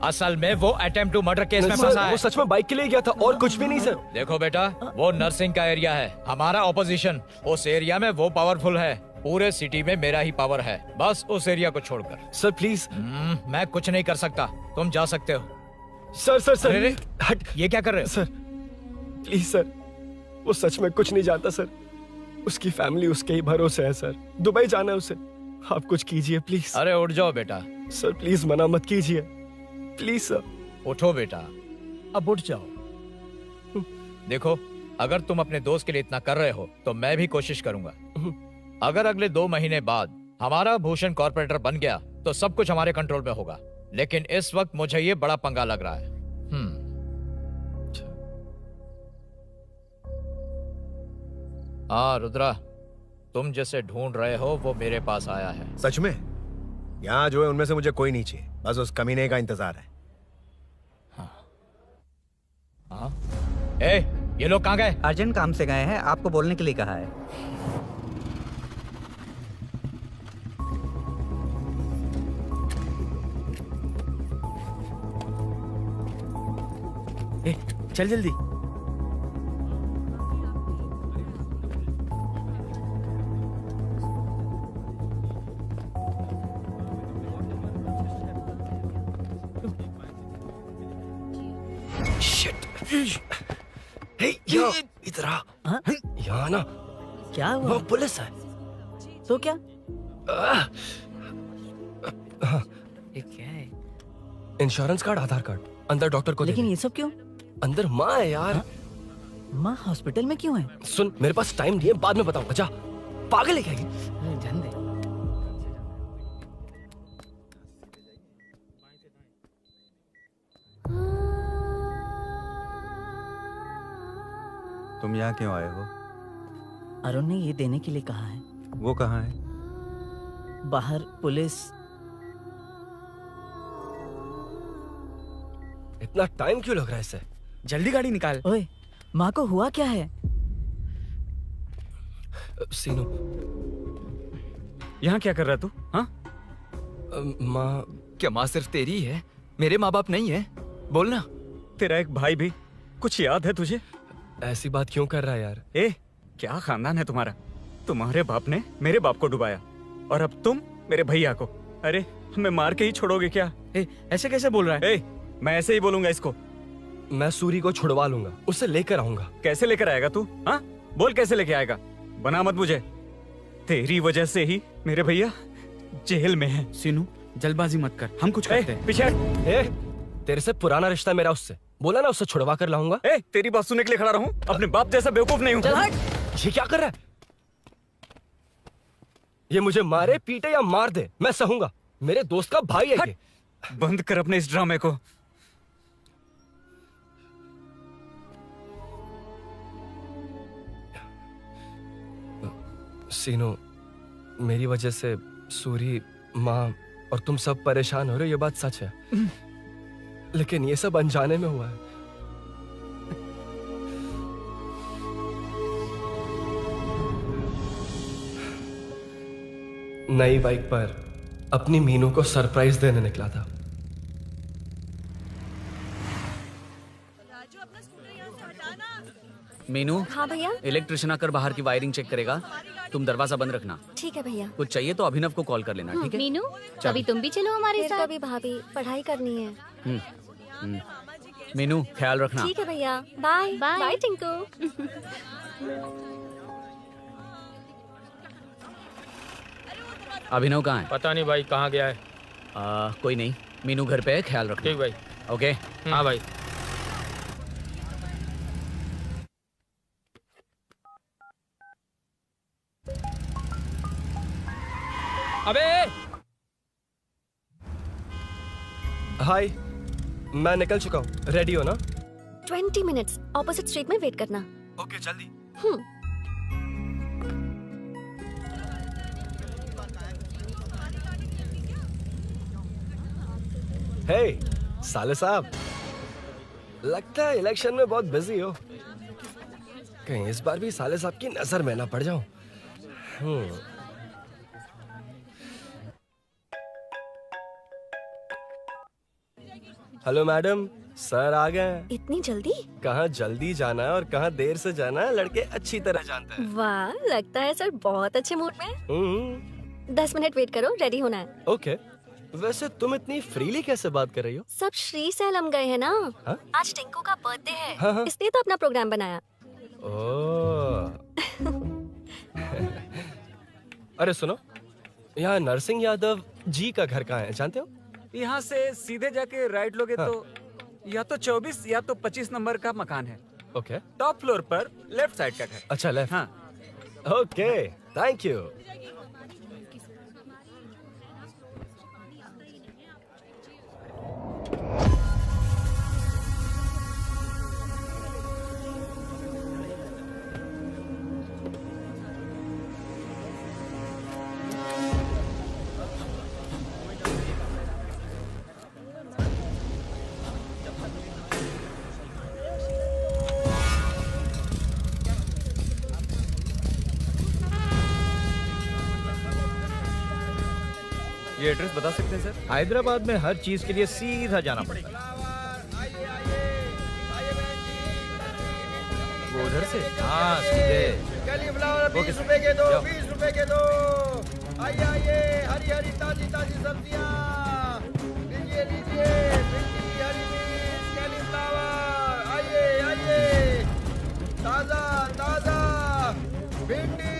असल में वो अटेम्प्ट टू मर्डर केस में सर, फंसा है। वो सच में बाइक के लिए गया था और कुछ भी नहीं सर। देखो बेटा, वो नर्सिंग का एरिया है, हमारा ऑपोजिशन। उस एरिया में वो पावरफुल है, पूरे सिटी में मेरा ही पावर है, बस उस एरिया को छोड़कर। Sir please. मैं कुछ नहीं कर सकता, तुम जा सकते हो। सर सर सर अरे, हट, ये क्या कर रहे हो? सर प्लीज सर, वो सच में कुछ नहीं जानता सर। उसकी फैमिली उसके ही भरोसे है सर। दुबई जाना है उसे, आप कुछ कीजिए प्लीज। अरे उठ जाओ बेटा। सर प्लीज मना मत कीजिए, प्लीज सर। उठो बेटा, अब उठ जाओ। देखो, अगर तुम अपने दोस्त के लिए इतना कर रहे हो तो मैं भी कोशिश करूंगा। अगर अगले 2 महीने बाद हमारा भूषण कॉर्पोरेटर बन गया तो सब कुछ हमारे कंट्रोल में होगा, लेकिन इस वक्त मुझे ये बड़ा पंगा लग रहा है। हाँ रुद्रा, तुम जिसे ढूंढ रहे हो वो मेरे पास आया है। सच में? यहाँ जो है उनमें से मुझे कोई नहीं चाहिए, बस उस कमीने का इंतजार है। हाँ? ए, ये लोग कहाँ गए? अर्जेंट काम से गए हैं, आपको बोलने के लिए कहा है। ए, चल जल्दी। हे यो, इधर आ। यहाँ ना क्या हुआ? वो पुलिस है। तो क्या? ये क्या है? इंश्योरेंस कार्ड, आधार कार्ड, अंदर डॉक्टर को लेकिन ये सब क्यों? अंदर माँ है यार। माँ हॉस्पिटल में क्यों है? सुन, मेरे पास टाइम नहीं है, बाद में बताऊंगा। जा, पागल है क्या ये? जान दे। तुम यहाँ क्यों आए हो? अरुण ने ये देने के लिए कहा है। वो कहाँ है? बाहर पुलिस। इतना टाइम क्यों लग रहा है इसे? जल्दी गाड़ी निकाल। ओए, माँ को हुआ क्या है? सीनू, यहाँ क्या कर रहा तू? हाँ? माँ। क्या माँ सिर्फ तेरी है? मेरे माँ बाप नहीं है? बोलना। तेरा एक भाई भी, कुछ याद है तुझे? ऐसी बात क्यों कर रहा है यार? ए, क्या खानदान है तुम्हारा? तुम्हारे बाप ने मेरे बाप को डुबाया और अब तुम मेरे भैया को। अरे हमें मार के ही छोड़ोगे क्या? ऐसे कैसे बोल रहा है? मैं ऐसे ही बोलूंगा इसको। मैं सूरी को छुड़वा लूंगा, उसे लेकर आऊंगा। कैसे लेकर आएगा तू? हाँ, बोल कैसे लेके आएगा? बना मत मुझे। तेरी वजह से ही मेरे भैया जेल में है। सीनू, जल्दबाजी मत कर, हम कुछ करते हैं। पीछे। तेरे से पुराना रिश्ता मेरा उससे, बोला ना उससे छुड़वा कर लाऊंगा। तेरी बात सुनने के लिए खड़ा रहूं? अपने बाप जैसा बेवकूफ नहीं हूं। चल हट। ये क्या कर रहा है? ये मुझे मारे, पीटे या मार दे, मैं सहूंगा। मेरे दोस्त का भाई है ये। बंद कर अपने इस ड्रामे को। सीनो, मेरी वजह से सूरी, माँ और तुम सब परेशान हो रहे हो, ये बात सच है। लेकिन ये सब अनजाने में हुआ है। नई बाइक पर अपनी मीनू को सरप्राइज देने निकला था। मीनू, हाँ भैया। इलेक्ट्रिशियन आकर बाहर की वायरिंग चेक करेगा, तुम दरवाजा बंद रखना। ठीक है भैया। कुछ चाहिए तो अभिनव को कॉल कर लेना, ठीक है? मीनू, अभी तुम भी चलो हमारे फिर साथ। कभी भाभी, पढ़ाई करनी है। मीनू, ख्याल रखना। ठीक है भैया, बाय बाय। बाय टिंकू। अभिनव कहाँ है? पता नहीं भाई कहाँ गया है। कोई नहीं, मीनू घर पे है, ख्याल रखना। ठीक भाई। ओके। हाँ भाई। अबे हाय, मैं निकल चुका हूँ, रेडी हो ना? 20 मिनट्स ऑपोजिट स्ट्रीट में वेट करना। ओके, जल्दी। हे साले साहब, लगता है इलेक्शन में बहुत बिजी हो। कहीं इस बार भी साले साहब की नजर में ना पड़ जाऊं। हेलो मैडम, सर आ गए हैं। इतनी जल्दी? कहाँ जल्दी जाना है और कहाँ देर से जाना है लड़के अच्छी तरह जानते हैं। वाह, लगता है सर बहुत अच्छे मूड में हैं। 10 मिनट वेट करो, रेडी होना है। ओके, वैसे तुम इतनी फ्रीली कैसे बात कर रही हो? सब श्री सैलम गए हैं ना। हाँ? आज टिंकू का बर्थडे है, हाँ, हाँ। इसलिए तो अपना प्रोग्राम बनाया। ओह। अरे सुनो, यहाँ नरसिंह यादव जी का घर कहाँ है जानते हो? यहाँ से सीधे जाके राइट लोगे तो या तो 24 या तो 25 नंबर का मकान है। ओके। टॉप फ्लोर पर लेफ्ट साइड का घर। अच्छा, लेफ्ट। हाँ। Okay, thank you. ये एड्रेस बता सकते हैं सर? हैदराबाद में हर चीज के लिए सीधा जाना पड़ता है। वो उधर से? हाँ, सीधे। कैलीफ्लावर 20 रुपए के दो, 20 रुपए के दो। आइए आइए, हरी हरी ताजी ताजी सब्जियाँ लीजिए लीजिए। भिंडी, हरी मिर्च, कैलीफ्लावर, आइए आइए। ताजा ताजा भिंडी,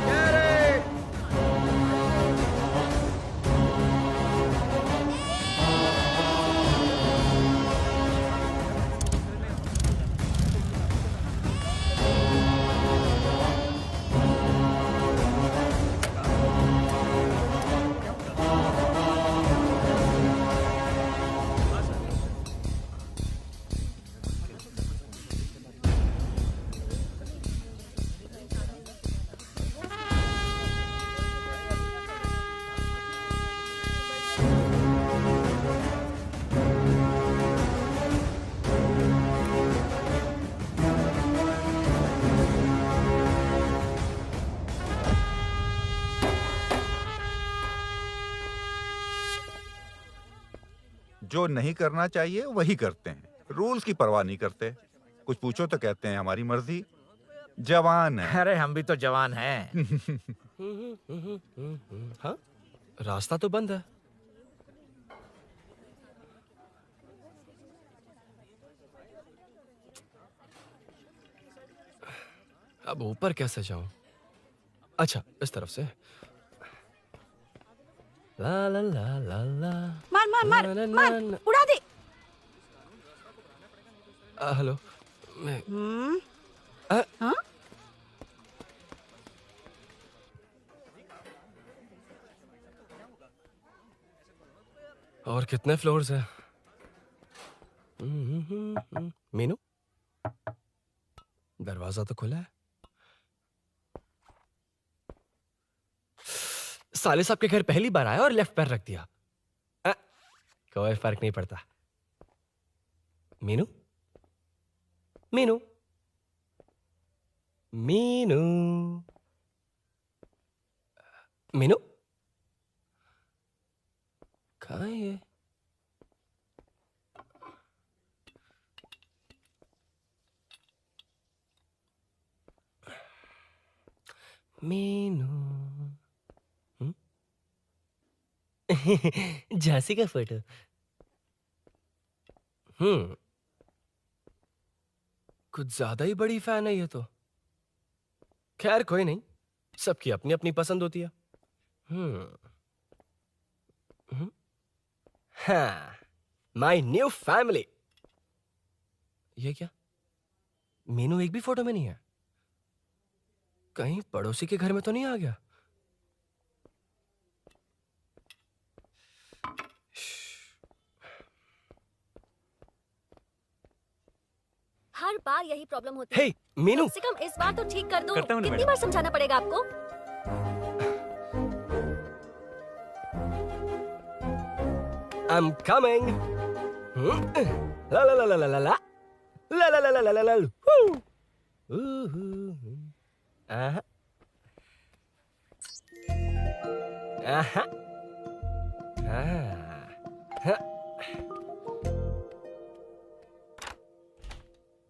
कैरेट। जो नहीं करना चाहिए वही करते हैं, रूल्स की परवाह नहीं करते। कुछ पूछो तो कहते हैं हमारी मर्जी। जवान है। अरे हम भी तो जवान हैं। हाँ, रास्ता तो बंद है। अब ऊपर कैसे जाऊं? अच्छा, इस तरफ से। ला ला ला ला ला। मार मार मार ना, ना, मार, ना, ना। उड़ा दे। हेलो, मैं हाँ? और कितने फ्लोर्स हैं? मीनू, दरवाजा तो खुला है। साले साहब के घर पहली बार आया और लेफ्ट पैर रख दिया। कोई फर्क नहीं पड़ता। मीनू, मीनू, मीनू, मीनू, कहाँ है ये? मीनू झांसी का फोटो। कुछ ज्यादा ही बड़ी फैन है ये तो। खैर कोई नहीं, सबकी अपनी अपनी पसंद होती है। हाँ, माय न्यू फैमिली। ये क्या? मीनू एक भी फोटो में नहीं है। कहीं पड़ोसी के घर में तो नहीं आ गया? हर बार यही प्रॉब्लम होती है। हे मीनू, कम से कम इस बार तो ठीक कर दो। करता हूँ ना कितनी मैडम। बार समझाना पड़ेगा आपको? I'm coming. La la la la la la la. La la la la la la la. Woo. Aha. Aha. Ah.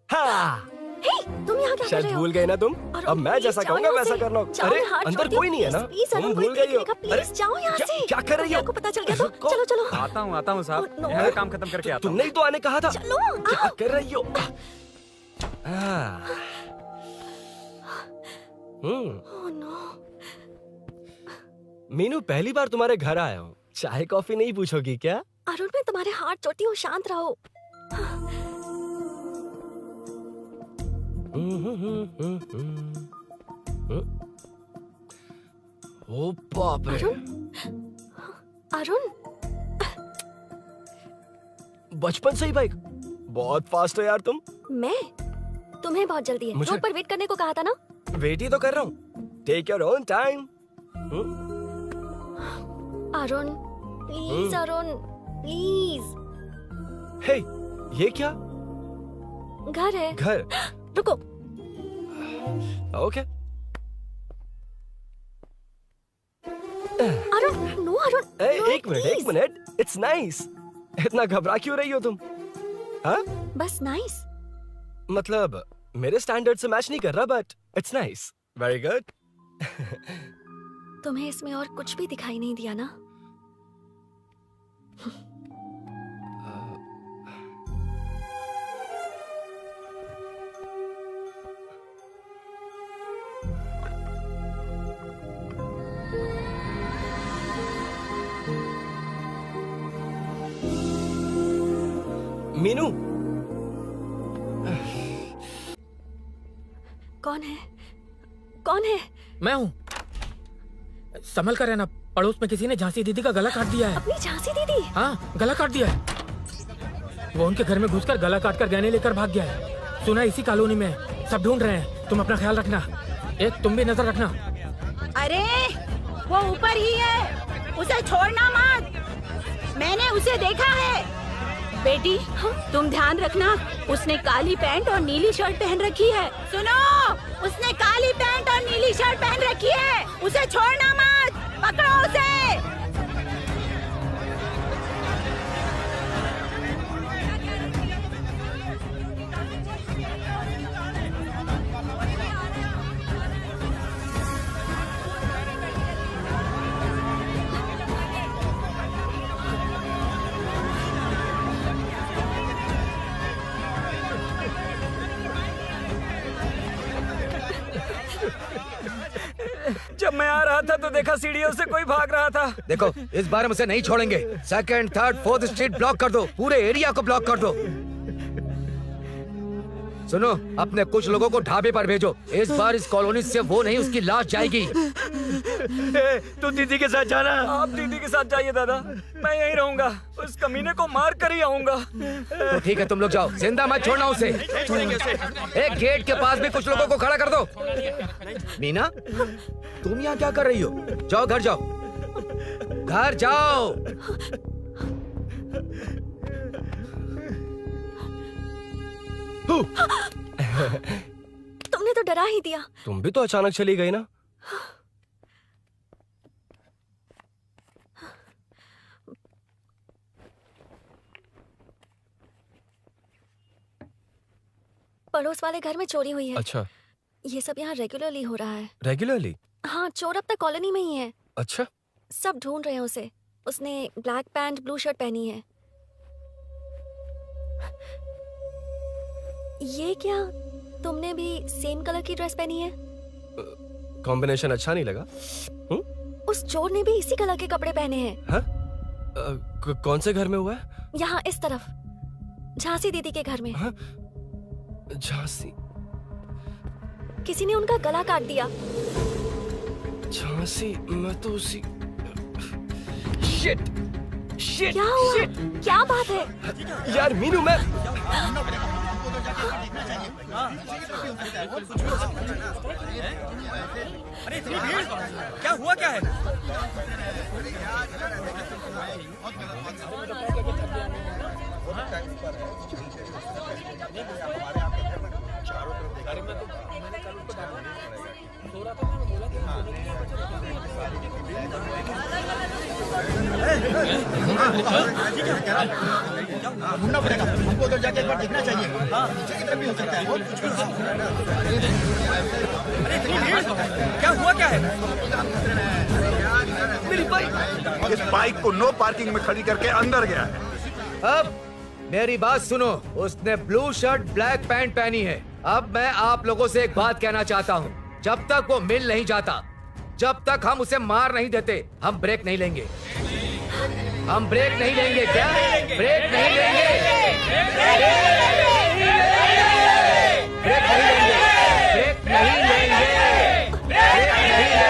हाँ। हे, तुम यहाँ क्या कर शायद रहे हो? भूल गए ना तुम। अरुण, अब मैं please जैसा जाओ कहूंगा यहाँ वैसा से। करना। जाओ, अरे मैं हाथ अंदर जोड़ती कोई हूँ, नहीं है ना? please, तुम अरुण, भूल कोई गई हो। देखेगा, please, जाओ यहाँ से। क्या कर रही हो? आपको पता चल गया तो चलो चलो। आता हूँ साहब। no. यहाँ काम खत्म करके आता हूँ। तुमने ही तो आने कहा था। चलो, क्या कर रही हो? Oh no. मीनू, पहली बार तुम्हारे घर आया हूँ। चाय कॉफी नहीं पूछोगी क्या? अरुण, मैं तुम्हारे हाथ जोड़ती हूँ, शांत रहो। ओ बाप रे। अरुण, बचपन से ही बाइक। बहुत फास्ट है यार तुम। मैं? तुम्हें बहुत जल्दी है। मुझे- रोड पर वेट करने को कहा था ना? वेट ही तो कर रहा हूँ। Take your own time. Arun, please Arun, please. Hey, ये क्या? घर है। घर? रुको। Okay. Arun, no Arun. no, एक मिनट, please. एक मिनट। It's nice. इतना घबरा क्यों रही हो तुम? हाँ? बस नाइस। मतलब मेरे स्टैंडर्ड से मैच नहीं कर रहा, but it's nice. Very good. तुम्हें इसमें और कुछ भी दिखाई नहीं दिया ना? मीनू, कौन है? कौन है? मैं हूँ। संभल कर रहना, पड़ोस में किसी ने झांसी दीदी का गला काट दिया है। अपनी झांसी दीदी? हाँ, गला काट दिया है। वो उनके घर में घुसकर गला काट कर गहने लेकर भाग गया है। सुना इसी कॉलोनी में है। सब ढूंढ रहे हैं। तुम अपना ख्याल रखना। एक तुम भी नजर रखना। अरे वो ऊपर ही है, उसे छोड़ना मत। मैंने उसे देखा है। बेटी, तुम ध्यान रखना, उसने काली पैंट और नीली शर्ट पहन रखी है। सुनो, उसने काली पैंट और नीली शर्ट पहन रखी है। उसे छोड़ना मत, पकड़ो उसे। जब मैं आ रहा था तो देखा सीढ़ियों से कोई भाग रहा था। देखो, इस बार हम उसे नहीं छोड़ेंगे। Second, third, fourth street block कर दो। पूरे एरिया को ब्लॉक कर दो। सुनो, अपने कुछ लोगों को ढाबे पर भेजो। इस बार इस कॉलोनी से वो नहीं, उसकी लाश जाएगी। तू दीदी के साथ जाना। आप दीदी के साथ जाइए दादा, मैं यहीं रहूंगा। उस कमीने को मार कर ही आऊंगा। तो ठीक है, तुम लोग जाओ। जिंदा मत छोड़ना उसे। एक गेट के पास भी कुछ लोगों को खड़ा कर दो। मीना, तुम यहाँ क्या कर रही हो? जाओ घर जाओ, घर जाओ। तुमने तो डरा ही दिया। तुम भी तो अचानक चली गई ना। पड़ोस वाले घर में चोरी हुई है। अच्छा, ये सब यहाँ रेगुलरली हो रहा है। रेगुलरली? हाँ, चोर अब तक कॉलोनी में ही है। अच्छा। सब ढूंढ रहे हैं उसे। उसने ब्लैक पैंट ब्लू शर्ट पहनी है। ये क्या, तुमने भी सेम कलर की ड्रेस पहनी है? कॉम्बिनेशन अच्छा नहीं लगा? उस चोर ने भी इसी कलर के कपड़े पहने हैं। हाँ? कौन से घर में हुआ है? यहाँ इस तरफ, झांसी दीदी के घर में। हाँ? झांसी? किसी ने उनका गला काट दिया। झांसी? मैं तो उसी शिट क्या हुआ? क्या बात है? यार मीनू, मैं क्या हुआ, क्या है? ढूंढना पड़ेगा हमको, उधर जाके एक बार देखना चाहिए। हाँ, पीछे की तरफ भी हो सकता है। क्या हुआ, क्या है? मेरी बाइक, इस बाइक को नो पार्किंग में खड़ी करके अंदर गया है। अब मेरी बात सुनो, उसने ब्लू शर्ट ब्लैक पैंट पहनी है। अब मैं आप लोगों से एक बात कहना चाहता हूँ, जब तक वो मिल नहीं जाता, जब तक हम उसे मार नहीं देते, हम ब्रेक नहीं लेंगे। हम ब्रेक नहीं लेंगे। क्या ब्रेक नहीं लेंगे? ब्रेक नहीं लेंगे। ब्रेक नहीं लेंगे। ब्रेक नहीं लेंगे।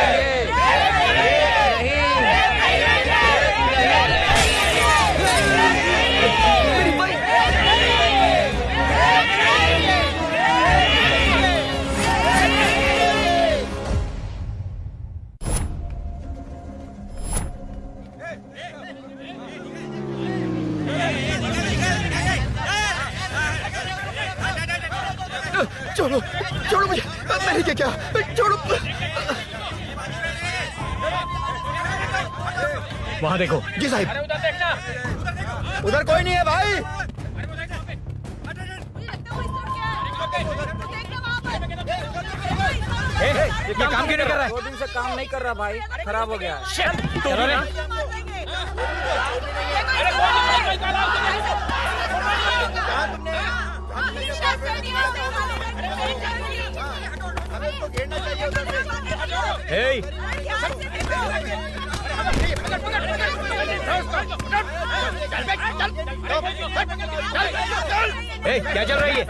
मेरी बाइक। छोड़ो, छोड़ो मुझे, मैंने क्या किया? छोड़ो। वहाँ देखो। जी साहब। उधर कोई नहीं है भाई। ये काम क्यों नहीं कर रहा है? 2 दिन से काम नहीं कर रहा भाई, खराब हो गया। क्या चल रही है?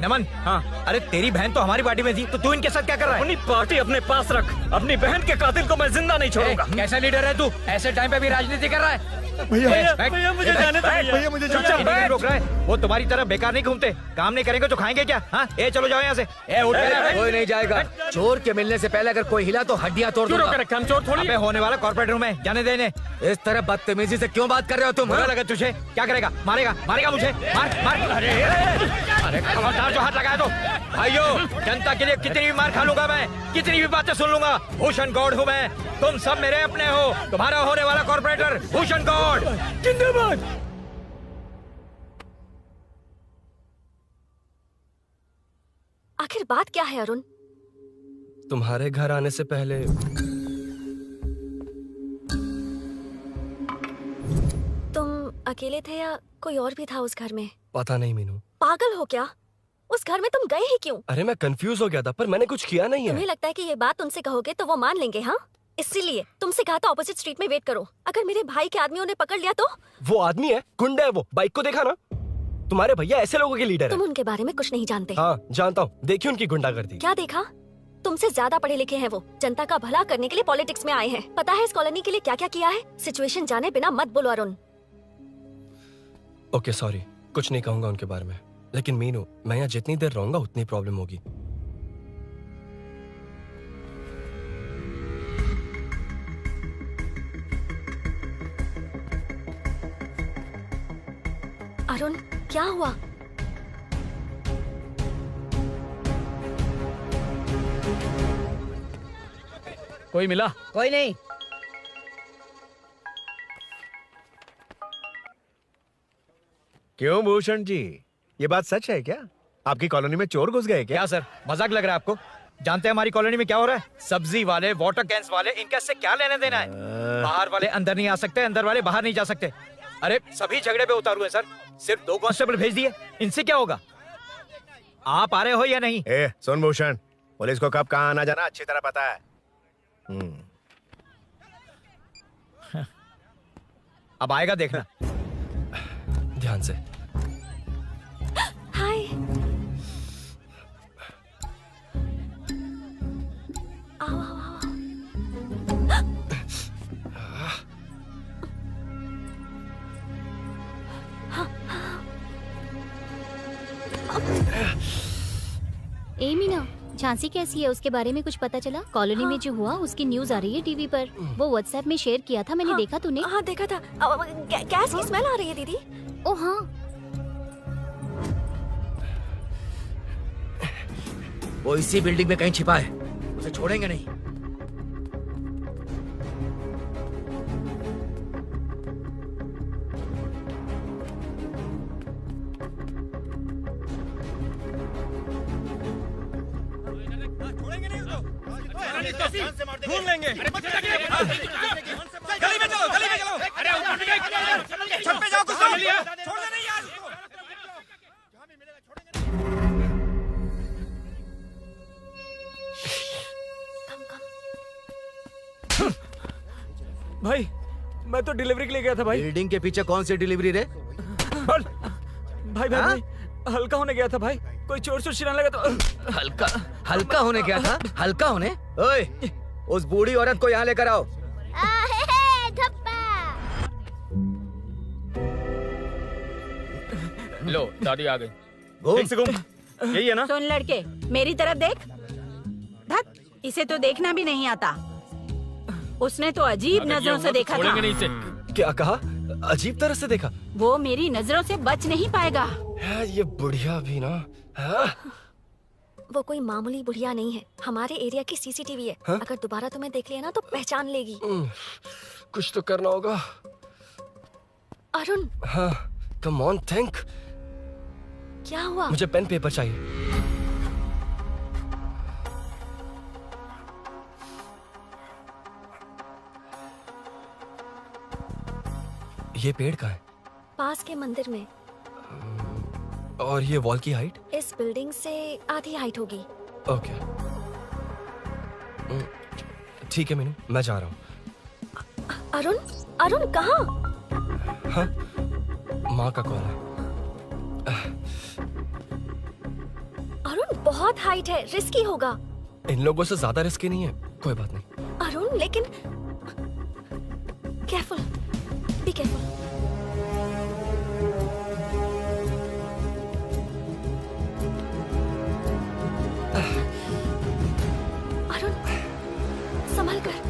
नमन। हाँ, अरे तेरी बहन तो हमारी पार्टी में थी, तो तू इनके साथ क्या कर रहा है? अपनी पार्टी अपने पास रख। अपनी बहन के कातिल को मैं जिंदा नहीं छोड़ूंगा। कैसा लीडर है तू? ऐसे टाइम पे भी राजनीति कर रहा है? भैया मुझे जाने दो। भैया मुझे चुपचाप रोक रहा है। वो तुम्हारी तरह बेकार नहीं घूमते, काम नहीं करेंगे तो खाएंगे क्या? हाँ, ए चलो जाओ यहाँ से। ए उठ के। कोई नहीं जाएगा। चोर के मिलने से पहले अगर कोई हिला तो हड्डियां तोड़ दूंगा। हम चोर थोड़ी। अबे होने वाला कॉर्पोरेट रूम है, जाने देने। इस तरह बदतमीजी से क्यों बात कर रहे हो तुम? बुरा लगा तुझे? क्या करेगा? मारेगा? मारेगा मुझे? मार मार। अरे खबरदार जो हाथ लगाया तो। भाइयों, जनता के लिए कितनी भी मार खा लूंगा मैं, कितनी भी बातें सुन लूंगा। भूषण गौड़ हूँ मैं, तुम सब मेरे अपने हो। तुम्हारा होने वाला कॉर्पोरेटर भूषण गौड़ जिंदाबाद। आखिर बात क्या है अरुण? तुम्हारे घर आने से पहले तुम अकेले थे या कोई और भी था उस घर में? पता नहीं मीनू। पागल हो क्या? उस घर में तुम गए ही क्यों? अरे मैं कंफ्यूज हो गया था, पर मैंने कुछ किया नहीं है। तुम्हें लगता है कि ये बात उनसे कहोगे तो वो मान लेंगे? हाँ, इसीलिए तुमसे कहा था ऑपोजिट स्ट्रीट में वेट करो। अगर मेरे भाई के आदमियों ने पकड़ लिया तो? वो आदमी है, गुंडा है वो। बाइक को देखा ना? तुम्हारे भैया ऐसे लोगों के लीडर तुम है। उनके बारे में कुछ नहीं जानते। हाँ जानता हूँ, देखी उनकी गुंडागर्दी। क्या देखा? तुमसे ज्यादा पढ़े लिखे हैं वो। जनता का भला करने के लिए पॉलिटिक्स में आए हैं। पता है इस कॉलोनी के लिए क्या क्या किया है? सिचुएशन जाने बिना मत बोलो अरुण। ओके सॉरी, कुछ नहीं कहूंगा उनके बारे में। लेकिन मीनू, मैं यहाँ जितनी देर रहूंगा उतनी प्रॉब्लम होगी। अरुण, क्या हुआ? कोई मिला? कोई नहीं। क्यों भूषण जी, ये बात सच है क्या? आपकी कॉलोनी में चोर घुस गए क्या? क्या सर, मजाक लग रहा है आपको? जानते हैं हमारी कॉलोनी में क्या हो रहा है? सब्जी वाले, वाटर कैंस वाले, इनका इससे क्या लेना देना है? बाहर वाले अंदर नहीं आ सकते, अंदर वाले बाहर नहीं जा सकते। अरे सभी झगड़े पे उतारू है सर। सिर्फ 2 कांस्टेबल भेज दिए, इनसे क्या होगा? आप आ रहे हो या नहीं? ए सुन भूषण, पुलिस को कब कहाँ आना जाना अच्छी तरह पता है। अब आएगा देखना। ध्यान से। हाय। आओ आओ आओ। ए मीना, झांसी कैसी है, उसके बारे में कुछ पता चला? कॉलोनी में जो हुआ उसकी न्यूज आ रही है टीवी पर। वो व्हाट्सएप में शेयर किया था, मैंने देखा तूने? हाँ देखा था। गैस की स्मेल आ रही है दीदी। ओ हाँ, वो इसी बिल्डिंग में कहीं छिपा है, उसे छोड़ेंगे नहीं। ढूंढ लेंगे। गली में चलो, गली में चलो। अरे छत पे जाओ, कुछ छोड़ देना यार। भाई मैं तो डिलीवरी के लिए गया था भाई। बिल्डिंग के पीछे कौन सी डिलीवरी रे? भाई भाई भाई हल्का होने गया था भाई, कोई चोर चोर चिल्लाने लगा तो। हल्का हल्का होने गया था? हल्का होने? ओए, उस बूढ़ी औरत को यहाँ लेकर आओ। लो दादी आ गई। ठीक से घूम, यही है ना? सुन लड़के, मेरी तरफ देख। धत, इसे तो देखना भी नहीं आता। उसने तो अजीब नजरों से देखा था। नहीं इसे। क्या कहा? अजीब तरह से देखा? वो मेरी नजरों से बच नहीं पाएगा। ये बुढ़िया भी ना। वो कोई मामूली बुढ़िया नहीं है, हमारे एरिया की सीसीटीवी है। हाँ? अगर दोबारा तुम्हें देख लिया ना तो पहचान लेगी। कुछ तो करना होगा। अरुण। हाँ, कम ऑन थिंक। क्या हुआ? मुझे पेन पेपर चाहिए। ये पेड़ का है? पास के मंदिर में। और ये वॉल की हाइट? इस बिल्डिंग से आधी हाइट होगी। ओके, ठीक है मीनू, मैं जा रहा हूँ। अरुण, अरुण कहाँ? हाँ, माँ का कॉल है। अरुण बहुत हाइट है, रिस्की होगा। इन लोगों से ज्यादा रिस्की नहीं है, कोई बात नहीं। अरुण लेकिन केयरफुल, बी केयरफुल। अरुण संभल कर।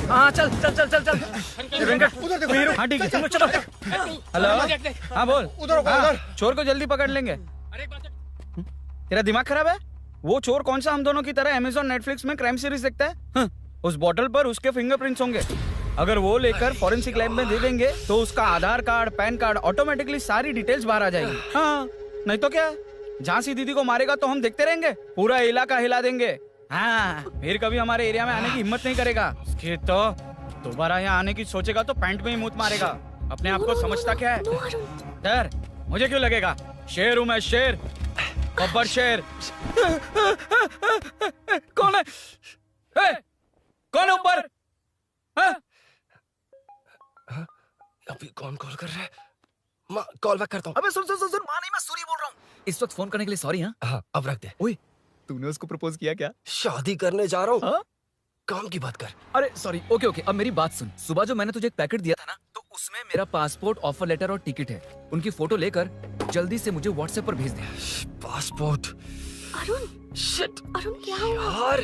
हाँ चल चल चल चल चल। वेंकट उधर देखो। हाँ ठीक है, तुम लोग चलो। हेलो, हाँ बोल। उधर उधर। चोर को जल्दी पकड़ लेंगे। तेरा दिमाग खराब है? वो चोर कौन सा हम दोनों की तरह अमेज़न नेटफ्लिक्स में क्राइम सीरीज देखता है? उस बॉटल पर उसके फिंगरप्रिंट्स होंगे। अगर वो लेकर फॉरेंसिक लैब में दे देंगे तो उसका आधार कार्ड, पैन कार्ड, ऑटोमेटिकली सारी डिटेल्स बाहर आ जाएगी। हाँ, नहीं तो क्या, झांसी दीदी को मारेगा तो हम देखते रहेंगे, पूरा इलाका हिला देंगे। हाँ, फिर कभी हमारे एरिया में आने की हिम्मत नहीं करेगा। उसके तो दोबारा यहाँ आने की सोचेगा तो पैंट में ही मूत मारेगा। अपने आप को समझता क्या है? डर मुझे क्यों लगेगा? शेर हूँ मैं, शेर, गब्बर शेर। कौन है? कौन है ऊपर? अभी कौन कॉल कर रहा है? माँ, कॉल बैक करता हूँ। अबे सुन सुन सुन, माँ नहीं, मैं सूरी बोल रहा हूँ। इस वक्त फोन करने के लिए सॉरी। हाँ, अब रख दे। ओए, तूने उसको प्रपोज किया क्या? शादी करने जा रहा हूँ। काम की बात कर। अरे सॉरी, ओके ओके, अब मेरी बात सुन। सुबह जो मैंने तुझे एक पैकेट दिया था ना, तो उसमें मेरा पासपोर्ट, ऑफर लेटर और टिकट है। उनकी फोटो लेकर जल्दी से मुझे व्हाट्सएप पर भेज दे। पासपोर्ट? अरुण, शिट, अरुण क्या हुआ? यार,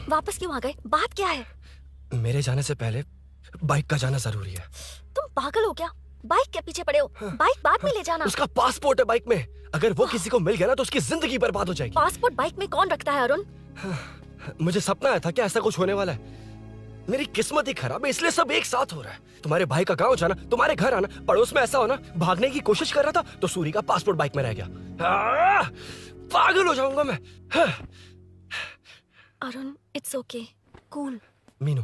वापस क्यों आ गए? बात क्या है? मेरे जाने से पहले बाइक का जाना जरूरी है। तुम पागल हो क्या? बाइक के पीछे पड़े हो? बाइक बाद में ले जाना। उसका पासपोर्ट है बाइक में, अगर वो किसी को मिल गया ना तो उसकी जिंदगी बर्बाद हो जाएगी। पासपोर्ट बाइक में कौन रखता है अरुण? मुझे सपना आया था कि ऐसा कुछ होने वाला है। मेरी किस्मत ही खराब है, इसलिए सब एक साथ हो रहा है। तुम्हारे भाई का गांव जाना, तुम्हारे घर आना, पड़ोस में ऐसा होना। भागने की कोशिश कर रहा था तो सूरी का पासपोर्ट बाइक में रह गया। पागल हो जाऊंगा मैं। Arun, it's okay, cool. Meenu,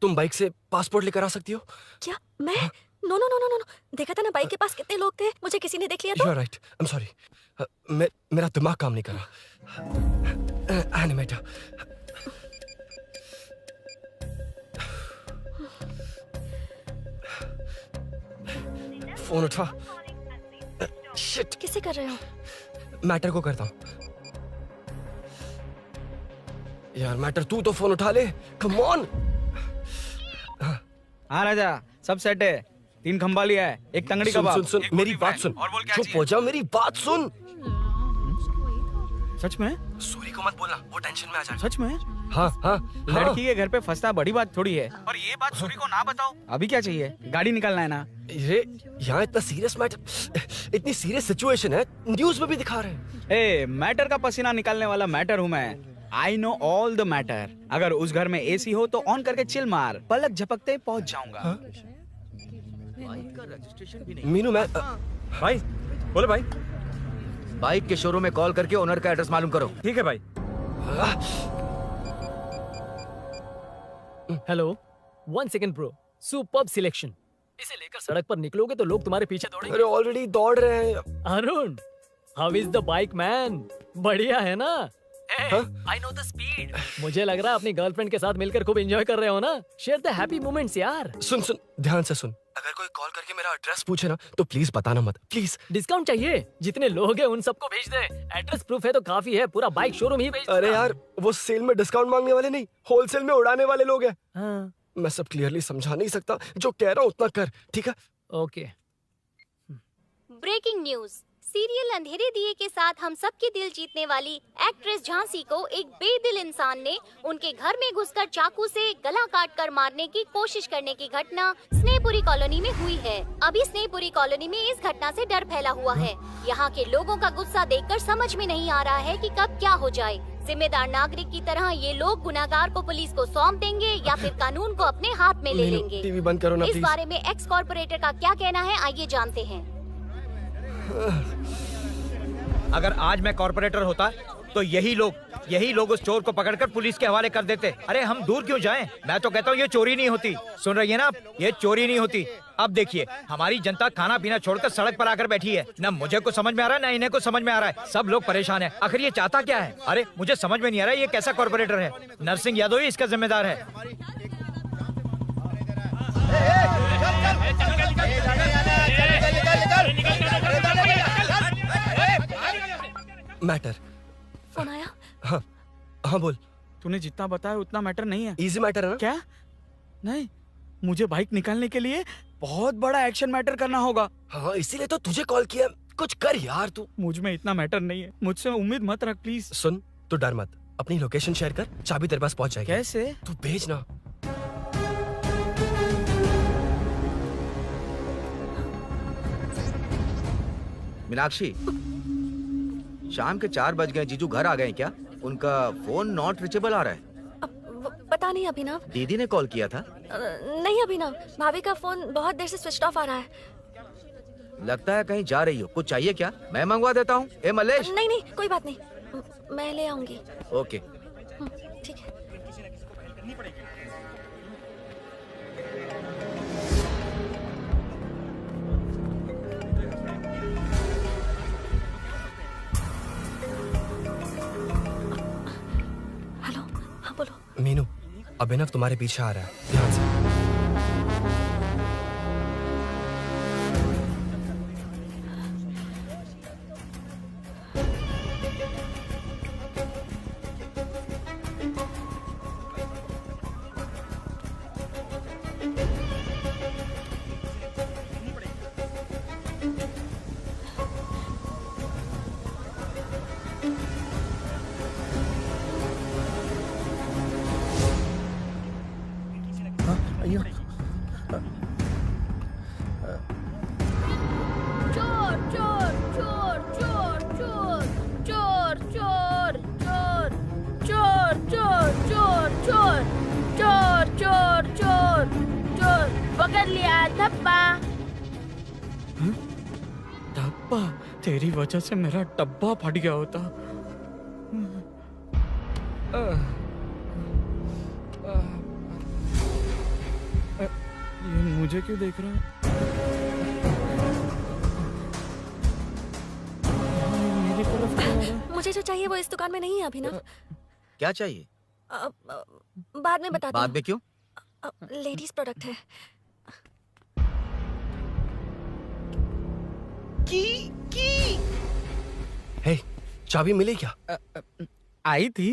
तुम बाइक से पासपोर्ट लेकर आ सकती हो? क्या मैं? No no no no no, देखा था ना बाइक के पास कितने लोग थे, मुझे किसी ने देख लिया तो। You're right. I'm sorry. मेरा दिमाग काम नहीं कर रहा। एनिमेटर। फोन उठा। शिट। किसे कर रहे हो? मैटर को करता हूँ। यार मैटर, तू तो फोन उठा ले। Come on. हाँ राजा, सब सेट है। 3 खंबा लिया है, एक तंगड़ी सुन, कबाब। सुन सुन मेरी बात सुन। चुप हो जा, मेरी बात सुन। सच में? सूरी को मत बोलना, वो टेंशन में आ जाएगा। सच में? हाँ हाँ। लड़की के घर पे फंसना बड़ी बात थोड़ी है। और ये बात सूरी को ना बताओ। अभी क्या चाहिए? गाड़ी निकालना है ना? ये यहाँ इतना सीरियस मैटर, इतनी सीरियस सिचुएशन है, न्यूज में भी दिखा रहे हैं। ए, मैटर का पसीना निकालने वाला मैटर हूँ मैं। I know all the matter. अगर उस घर में एसी हो तो ऑन करके चिल मार, पलक झपकते ही पहुंच जाऊंगा। मीनू, मैं भाई बोलो भाई। बाइक के शोरूम में कॉल करके ओनर का एड्रेस मालूम करो। ठीक है भाई। Hello, 1 second bro, superb selection. इसे लेकर सड़क पर निकलोगे तो लोग तुम्हारे पीछे दौड़ेंगे। अरे ऑलरेडी दौड़ रहे हैं। Arun, how is the bike man? बढ़िया है ना? I know the speed. मुझे लग रहा है अपनी गर्लफ्रेंड के साथ मिलकर खूब एंजॉय कर रहे हो ना? शेयर द हैप्पी मोमेंट्स यार। सुन सुन, ध्यान से सुन। अगर कोई कॉल करके मेरा एड्रेस पूछे ना तो प्लीज बताना मत, प्लीज। डिस्काउंट चाहिए? जितने लोग हैं उन सबको भेज दे। एड्रेस प्रूफ है तो काफी है, पूरा बाइक शोरूम ही भेज। अरे यार, वो सेल में डिस्काउंट मांगने वाले नहीं, होलसेल में उड़ाने वाले लोग हैं। हाँ। मैं सब क्लियरली समझा नहीं सकता, जो कह रहा हूँ उतना कर, ठीक है? ओके। Breaking news. सीरियल अंधेरे दिए के साथ हम सबके दिल जीतने वाली एक्ट्रेस झांसी को एक बेदिल इंसान ने उनके घर में घुसकर चाकू से गला काटकर मारने की कोशिश करने की घटना स्नेहपुरी कॉलोनी में हुई है। अभी स्नेहपुरी कॉलोनी में इस घटना से डर फैला हुआ है। यहाँ के लोगों का गुस्सा देखकर समझ में नहीं आ रहा है कि कब क्या हो जाए। जिम्मेदार नागरिक की तरह ये लोग गुनाहगार को पुलिस को सौंप देंगे या फिर कानून को अपने हाथ में ले लेंगे। टीवी बंद करो ना इस प्लीज। बारे में एक्स कॉर्पोरेटर का क्या कहना है, आइए जानते हैं। अगर आज मैं कॉर्पोरेटर होता तो यही लोग उस चोर को पकड़कर पुलिस के हवाले कर देते। अरे हम दूर क्यों जाएं? मैं तो कहता हूँ ये चोरी नहीं होती। सुन रही है ना आप? ये चोरी नहीं होती। अब देखिए, हमारी जनता खाना पीना छोड़कर सड़क पर आकर बैठी है। ना मुझे कुछ समझ में आ रहा है, ना इन्हें कुछ समझ में आ रहा है। सब लोग परेशान हैं। आखिर ये चाहता क्या है? अरे मुझे समझ में नहीं आ रहा है, ये कैसा कॉर्पोरेटर है? नरसिंह यादव ही इसका जिम्मेदार है। मैटर। फोन आया? हाँ हाँ बोल। तूने जितना बताया उतना मैटर नहीं है। इजी मैटर है ना? क्या? नहीं, मुझे बाइक निकालने के लिए बहुत बड़ा एक्शन मैटर करना होगा। हाँ, इसीलिए तो तुझे कॉल किया। कुछ कर यार तू। मुझ में इतना मैटर नहीं है, मुझसे उम्मीद मत रख प्लीज। सुन, तू डर मत, अपनी लोकेशन शेयर कर, चाबी तेरे पास पहुंच जाएगी। कैसे? तू भेज ना। मीनाक्षी, शाम के 4 बज गए, जीजू घर आ गए क्या? उनका फोन नॉट रीचेबल आ रहा है। पता नहीं अभिनव। दीदी ने कॉल किया था? नहीं अभिनव, भाभी का फोन बहुत देर से स्विच ऑफ आ रहा है। लगता है कहीं जा रही हो। कुछ चाहिए क्या? मैं मंगवा देता हूँ। ए मलेश। नहीं नहीं, कोई बात नहीं, मैं ले आऊंगी। ओके ठीक है। हेलो, हाँ बोलो। मीनू, अभिनव तुम्हारे पीछे आ रहा है, ध्यान से। अयो चोर चोर चोर चोर चोर चोर चोर चोर चोर चोर चोर चोर चोर चोर चोर चोर पकड़ लिया धप्पा। डब्बा, तेरी वजह से मेरा डब्बा फट गया होता। ये मुझे क्यों देख रहा है? मेरी तरफ क्यों आ रहा है? मुझे जो चाहिए वो इस दुकान में नहीं है अभिनव। क्या चाहिए? बाद में बताती बाद में क्यों? हूँ। लेडीज प्रोडक्ट है। हे, चाबी मिली क्या? आई थी,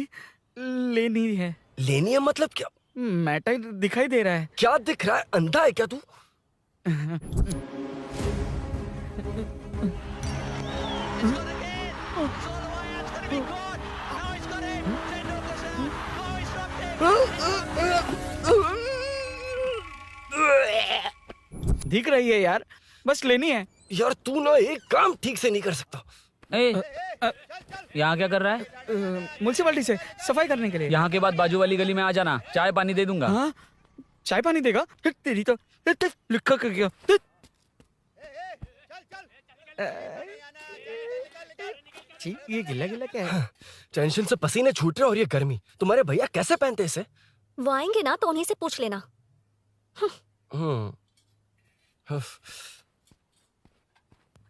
लेनी है। लेनी है मतलब क्या? मैटर दिखाई दे रहा है। क्या दिख रहा है? अंधा है क्या तू? दिख रही है यार, बस लेनी है। यार तू ना एक काम ठीक से नहीं कर सकता। यहाँ क्या कर रहा है? म्युनिसिपैलिटी से सफाई करने के लिए। यहाँ के बाद बाजू वाली गली में आ जाना, चाय पानी दे दूंगा। हाँ? चाय पानी देगा? तेरी तो लिखा कर गया। ये गिला गिला क्या है? टेंशन से पसीने छूट रहे और ये गर्मी। तुम्हारे भैया कैसे पहनते इसे? वो आएंगे ना तो उन्हीं से पूछ लेना।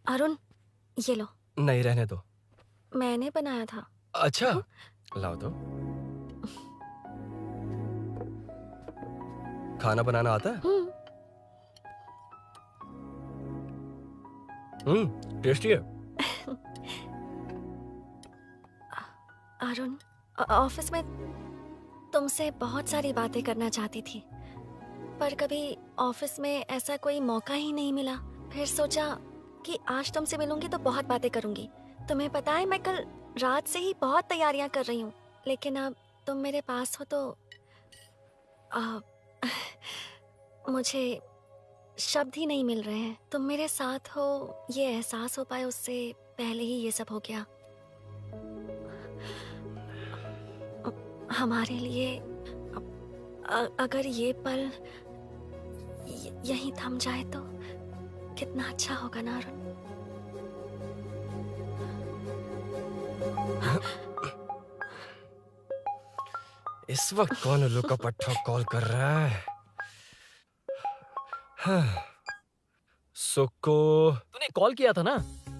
अरुण, ये लो। नहीं, रहने दो। मैंने बनाया था। अच्छा, लाओ दो। खाना बनाना आता है? टेस्टी है। अरुण, ऑफिस में तुमसे बहुत सारी बातें करना चाहती थी, पर कभी ऑफिस में ऐसा कोई मौका ही नहीं मिला। फिर सोचा कि आज तुमसे मिलूंगी तो बहुत बातें करूंगी। तुम्हें पता है मैं कल रात से ही बहुत तैयारियां कर रही हूँ, लेकिन अब तुम मेरे पास हो तो मुझे शब्द ही नहीं मिल रहे हैं। तुम मेरे साथ हो ये एहसास हो पाए उससे पहले ही ये सब हो गया। हमारे लिए अगर ये पल यहीं थम जाए तो कितना अच्छा होगा ना अरुण। इस वक्त कौन उल्लू का पट्टा कॉल कर रहा है? सुक्को, तूने कॉल किया था ना?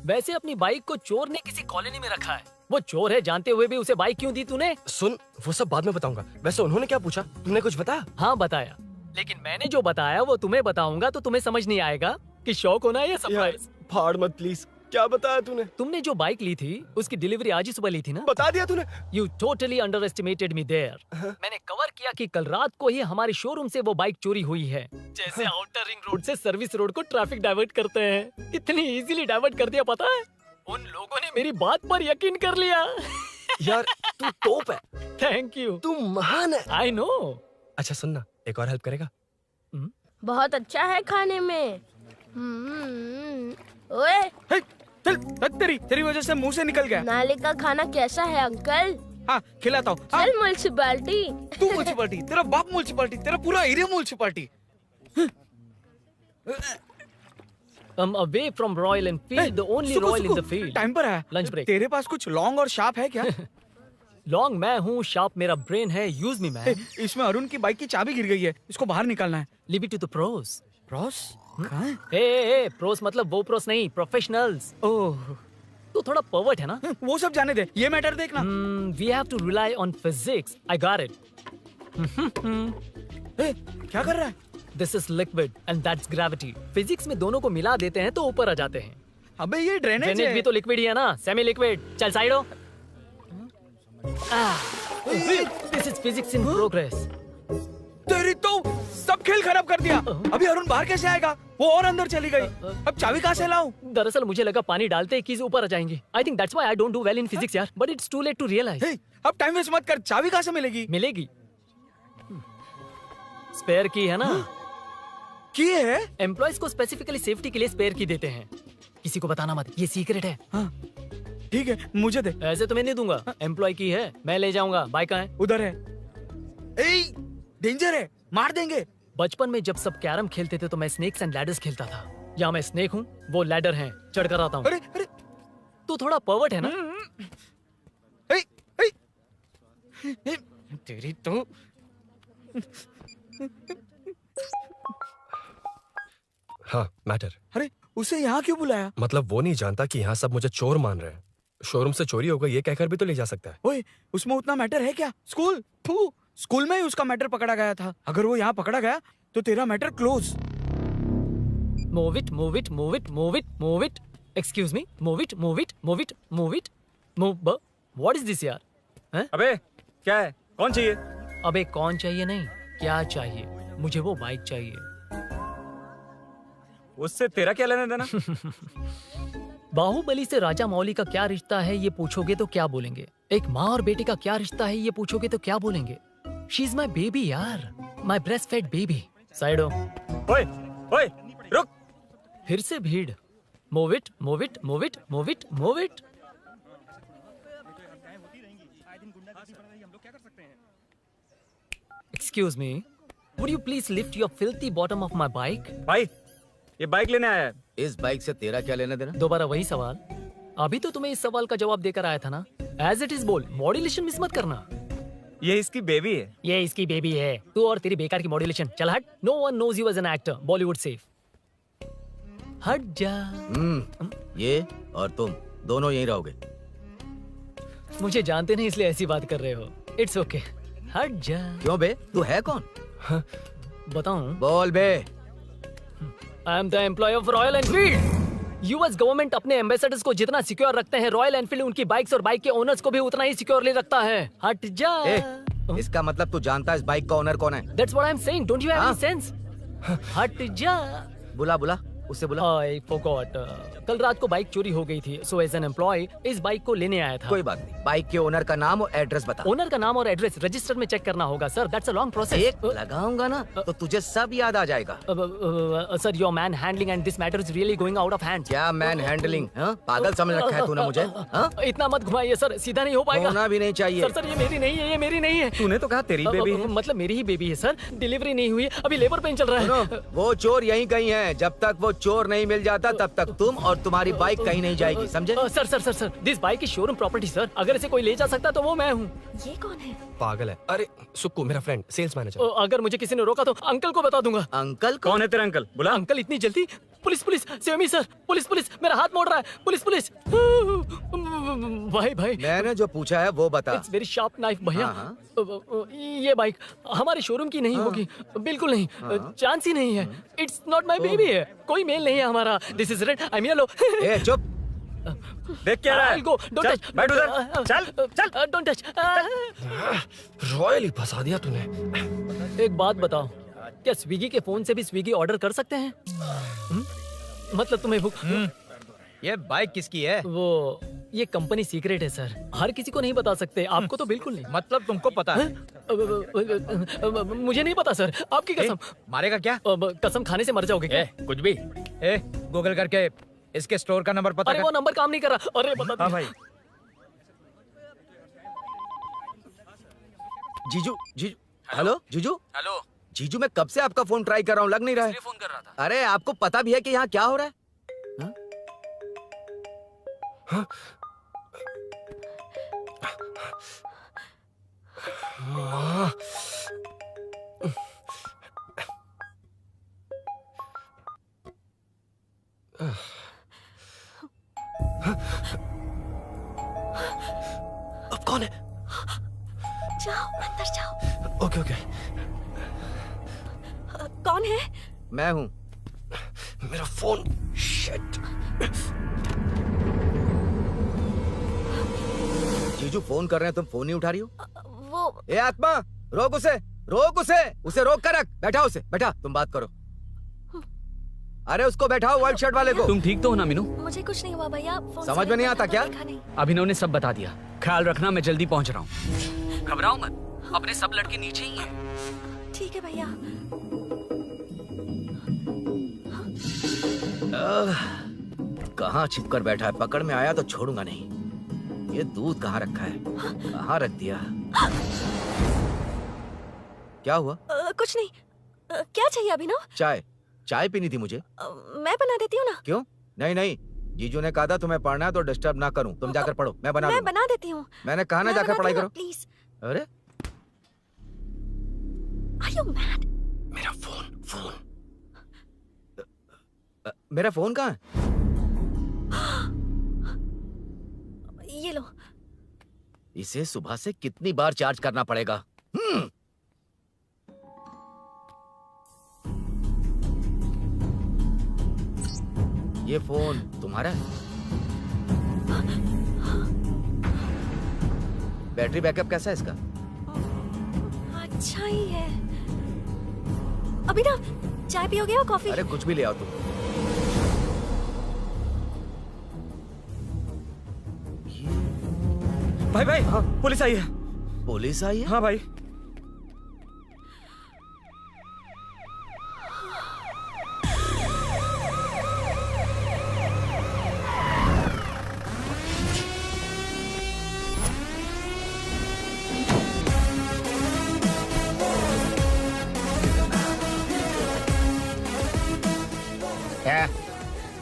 वैसे अपनी बाइक को चोर ने किसी कॉलोनी में रखा है। वो चोर है जानते हुए भी उसे बाइक क्यों दी तूने? सुन, वो सब बाद में बताऊंगा। वैसे उन्होंने क्या पूछा? तुमने कुछ बताया? हाँ बताया, लेकिन मैंने जो बताया वो तुम्हें बताऊंगा तो तुम्हें समझ नहीं आएगा कि शौक होना है या सरप्राइज। फाड़ मत प्लीज। क्या बताया तूने? तुमने जो बाइक ली थी उसकी डिलीवरी आज ही सुबह ली थी ना? बता दिया तूने? You totally underestimated me there. मैंने कवर किया कि कल रात को ही हमारे शोरूम से वो बाइक चोरी हुई है। जैसे आउटर रिंग रोड से सर्विस रोड को ट्रैफिक डाइवर्ट करते हैं, इतनी इजीली डाइवर्ट कर दिया। पता है, उन लोगों ने मेरी बात पर यकीन कर लिया। यार तू टॉप है। Thank you. तू महान है। I know. अच्छा सुनना, एक और हेल्प करेगा? बहुत अच्छा है खाने में। ओए, तेरी वजह से मुंह से निकल गया। नाले का खाना कैसा है अंकल? हाँ, खिलाता हूँ। चल म्युनिसिपैलिटी। तू म्युनिसिपैलिटी, तेरा बाप म्युनिसिपैलिटी, तेरा पूरा area municipality. Come away from Royal Enfield, the only Royal in the field. Time पर है। Lunch break. तेरे पास कुछ लॉन्ग और शार्प है क्या? लॉन्ग मैं हूँ, शार्प मेरा ब्रेन है। Use me man. इसमें अरुण की बाइक की चाबी गिर गई है, इसको बाहर निकालना है। Leave it to the pros. Pros? कहाँ है? ए, प्रोस मतलब वो प्रोस नहीं, प्रोफेशनल्स। ओह, तू थोड़ा पर्वर्ट है ना? वो सब जाने दे, ये मैटर देखना। We have to rely on physics. I got it. क्या कर रहा है? This is liquid and that's gravity. Physics में दोनों को मिला देते हैं तो ऊपर आ जाते हैं। अबे ये ड्रेनेज है। भी तो लिक्विड ही है ना, सेमी लिक्विड। चल साइड हो। This is physics in progress. तेरी तो सब खेल खराब कर दिया। अभी अरुण बाहर कैसे आएगा? वो और अंदर चली गई। अब चाबी कहाँ से लाऊं? दरअसल मुझे लगा पानी डालते ही कीज ऊपर आ जाएंगी। I think that's why I don't do well in physics यार। But it's too late to realize. अब टाइम वेस्ट मत कर, चाबी कहाँ से मिलेगी? मिलेगी। स्पेयर की है ना? की है? एम्प्लॉयज को स्पेसिफिकली सेफ्टी के लिए स्पेयर की देते हैं। किसी को बताना मत, ये सीक्रेट है। ठीक है, मुझे दे। ऐसे तो मैं नहीं दूंगा। एम्प्लॉय की है, मैं ले जाऊंगा। बाइक कहाँ है? उधर है। ए, डेंजर है, मार देंगे। बचपन में जब सब कैरम खेलते थे तो मैं स्नेक्स एंड लैडर्स खेलता था। यहाँ मैं स्नेक हूँ, वो लैडर है। चढ़ कर आता हूँ। अरे अरे, तू थोड़ा पर्वर्ट है ना? तेरी तो हाँ, मैटर। अरे उसे यहाँ क्यों बुलाया? मतलब वो नहीं जानता कि यहाँ सब मुझे चोर मान रहे हैं। शोरूम से चोरी होगा ये कहकर भी तो ले जा सकता है। ओए, उसमें उतना मैटर है क्या? स्कूल में ही उसका मैटर पकड़ा गया था। अगर वो यहाँ पकड़ा गया तो तेरा matter close. Move it, move it, move it, move it, move it. Excuse me, move it, move it, move it, move it, move. What is this यार? हैं? अबे क्या है? कौन चाहिए? अबे कौन चाहिए नहीं, क्या चाहिए? मुझे वो बाइक चाहिए। उससे तेरा क्या लेना देना? बाहुबली से राजा मौली का क्या रिश्ता है ये पूछोगे तो क्या बोलेंगे? एक माँ और बेटे का क्या रिश्ता है ये पूछोगे तो क्या बोलेंगे? शी इज माई बेबी यार, my breast fed baby. Side हो। ओए, ओए, रुक। फिर से भीड़। Move it, move it, move it, move it, move it. Excuse me, would you please lift your filthy bottom of my bike? भाई, ये बाइक लेने आया है। इस बाइक से तेरा क्या लेना देना? दोबारा वही सवाल। अभी तो तुम्हें इस सवाल का जवाब देकर आया था ना। एज इट इज बोल, मॉड्यूलेशन मिस मत करना। ये इसकी बेबी है। ये इसकी बेबी है। तू और तेरी बेकार की मॉड्यूलेशन। चल हट। No one knows you as an actor. Bollywood safe. हट जा। ये और तुम दोनों यहीं रहोगे। मुझे जानते नहीं इसलिए ऐसी बात कर रहे हो। It's okay. हट जा। क्यों बे? तू है कौन? बताऊं? बोल बे। I am the employee of Royal Enfield. US government अपने एम्बेसडर्स को जितना सिक्योर रखते हैं, रॉयल एनफील्ड उनकी बाइक्स और बाइक के ओनर्स को भी उतना ही सिक्योरली रखता है। हट जा। इसका मतलब तू जानता है इस बाइक का ओनर कौन है? That's what I'm saying. Don't you have any sense? हट जा। बुला बुला, उससे बुला। I forgot. कल रात को बाइक चोरी हो गई थी, so as an employee इस बाइक को लेने आया था। कोई बात नहीं, बाइक के ओनर का नाम और एड्रेस बता। ओनर का नाम और एड्रेस रजिस्टर में चेक करना होगा sir. That's a long process. एक लगाऊंगा ना तो तुझे सब याद आ जाएगा। Sir your man handling and this matter is really going out of hand. क्या मैन हैंडलिंग? पागल समझ रखा है तूने मुझे? इतना मत घुमाइए सर, सीधा नहीं हो पाएगा। होना भी नहीं चाहिए। सर ये मेरी नहीं है, ये मेरी नहीं है। तूने तो कहा तेरी बेबी है। मतलब मेरी ही बेबी है सर। डिलीवरी नहीं हुई, अभी लेबर पेन चल रहा है। वो चोर यहीं कहीं है। जब तक वो चोर नहीं मिल जाता तब तक तुम और तुम्हारी बाइक कहीं नहीं जाएगी, समझे? Sir sir sir sir, this bike is showroom property sir. अगर इसे कोई ले जा सकता तो वो मैं हूँ। ये कौन है? पागल है। अरे सुक्कू, मेरा फ्रेंड, सेल्स मैनेजर। अगर मुझे किसी ने रोका तो अंकल को बता दूंगा। अंकल कौन है तेरा अंकल? बुला। अंकल इतनी जल्दी? Police police, save me sir. Police police, मेरा हाथ मोड़ रहा है। Police police. भाई भाई, मैंने जो पूछा है वो बता। इट्स वेरी शार्प नाइफ भैया। ये बाइक हमारे शोरूम की नहीं होगी, बिल्कुल नहीं। चांस ही नहीं है। इट्स नॉट माय बेबी है, कोई मेल नहीं है हमारा। This is red, I am yellow. ए चुप। देख क्या रहा है? Go, don't touch. बैठ उधर। चल चल, डोंट टच। रॉयल ही फंसा दिया तूने। एक बात बताओ, क्या स्विगी के फोन से भी स्विगी ऑर्डर कर सकते हैं? मतलब तुम्हें भूख? ये बाइक किसकी है? वो ये कंपनी सीक्रेट है सर, हर किसी को नहीं बता सकते। आपको तो बिल्कुल नहीं। मतलब तुमको पता है? मुझे नहीं पता सर, आपकी कसम। मारेगा क्या? कसम खाने से मर जाओगे क्या? कुछ भी। गूगल करके इसके स्टोर का नंबर पता अरे कर। वो नंबर काम नहीं कर रहा। अरे बता। हाँ भाई। जीजू जीजू, हेलो जीजू। हेलो जीजू, मैं कब से आपका फोन ट्राई कर रहा हूँ, लग नहीं रहा है। फोन कर रहा था। अरे आपको पता भी है कि यहाँ क्या हो रहा है? अब कौन है? जाओ अंदर जाओ। Okay okay. कौन है? मैं हूँ। मेरा फोन। शिट। जीजू फोन कर रहे हैं, तुम फोन नहीं उठा रही हो? वो ए आत्मा, रोक उसे, रोक उसे रोक कर रख। बैठा उसे, बैठा, तुम बात करो। अरे उसको बैठाओ, व्हाइट शर्ट वाले को। तुम ठीक तो हो ना मीनू? मुझे कुछ नहीं हुआ भैया। समझ में नहीं आता क्या? अभिनव ने सब बता दिया। ख्याल रखना, मैं जल्दी पहुंच रहा हूँ। घबराओ मत, अपने सब लड़के नीचे ही हैं। ठीक है भैया। कहाँ छिप कर बैठा है? पकड़ में आया तो छोड़ूंगा नहीं। ये दूध कहाँ रखा है? कहाँ रख दिया? क्या हुआ? कुछ नहीं। क्या चाहिए अभिनव? चाय। चाय पीनी थी मुझे। मैं बना देती हूँ ना। क्यों? नहीं नहीं, जीजू ने कहा था तुम्हें पढ़ना है तो डिस्टर्ब ना करूं। तुम जाकर पढ़ो, मैं बना दूंगा। बना देती हूँ। मैंने कहा ना जाकर पढ़ाई करो। प्लीज। अरे Are you mad? मेरा फोन मेरा फोन कहाँ है? ये लो। इसे सुबह से कितनी बार चार्ज करना पड़ेगा? ये फोन तुम्हारा है? बैटरी बैकअप कैसा है इसका? अच्छा ही है। अभिनव, चाय पियोगे या कॉफी? अरे कुछ भी ले आओ तुम। भाई भाई, हाँ, पुलिस आई है। पुलिस आई है? हाँ भाई।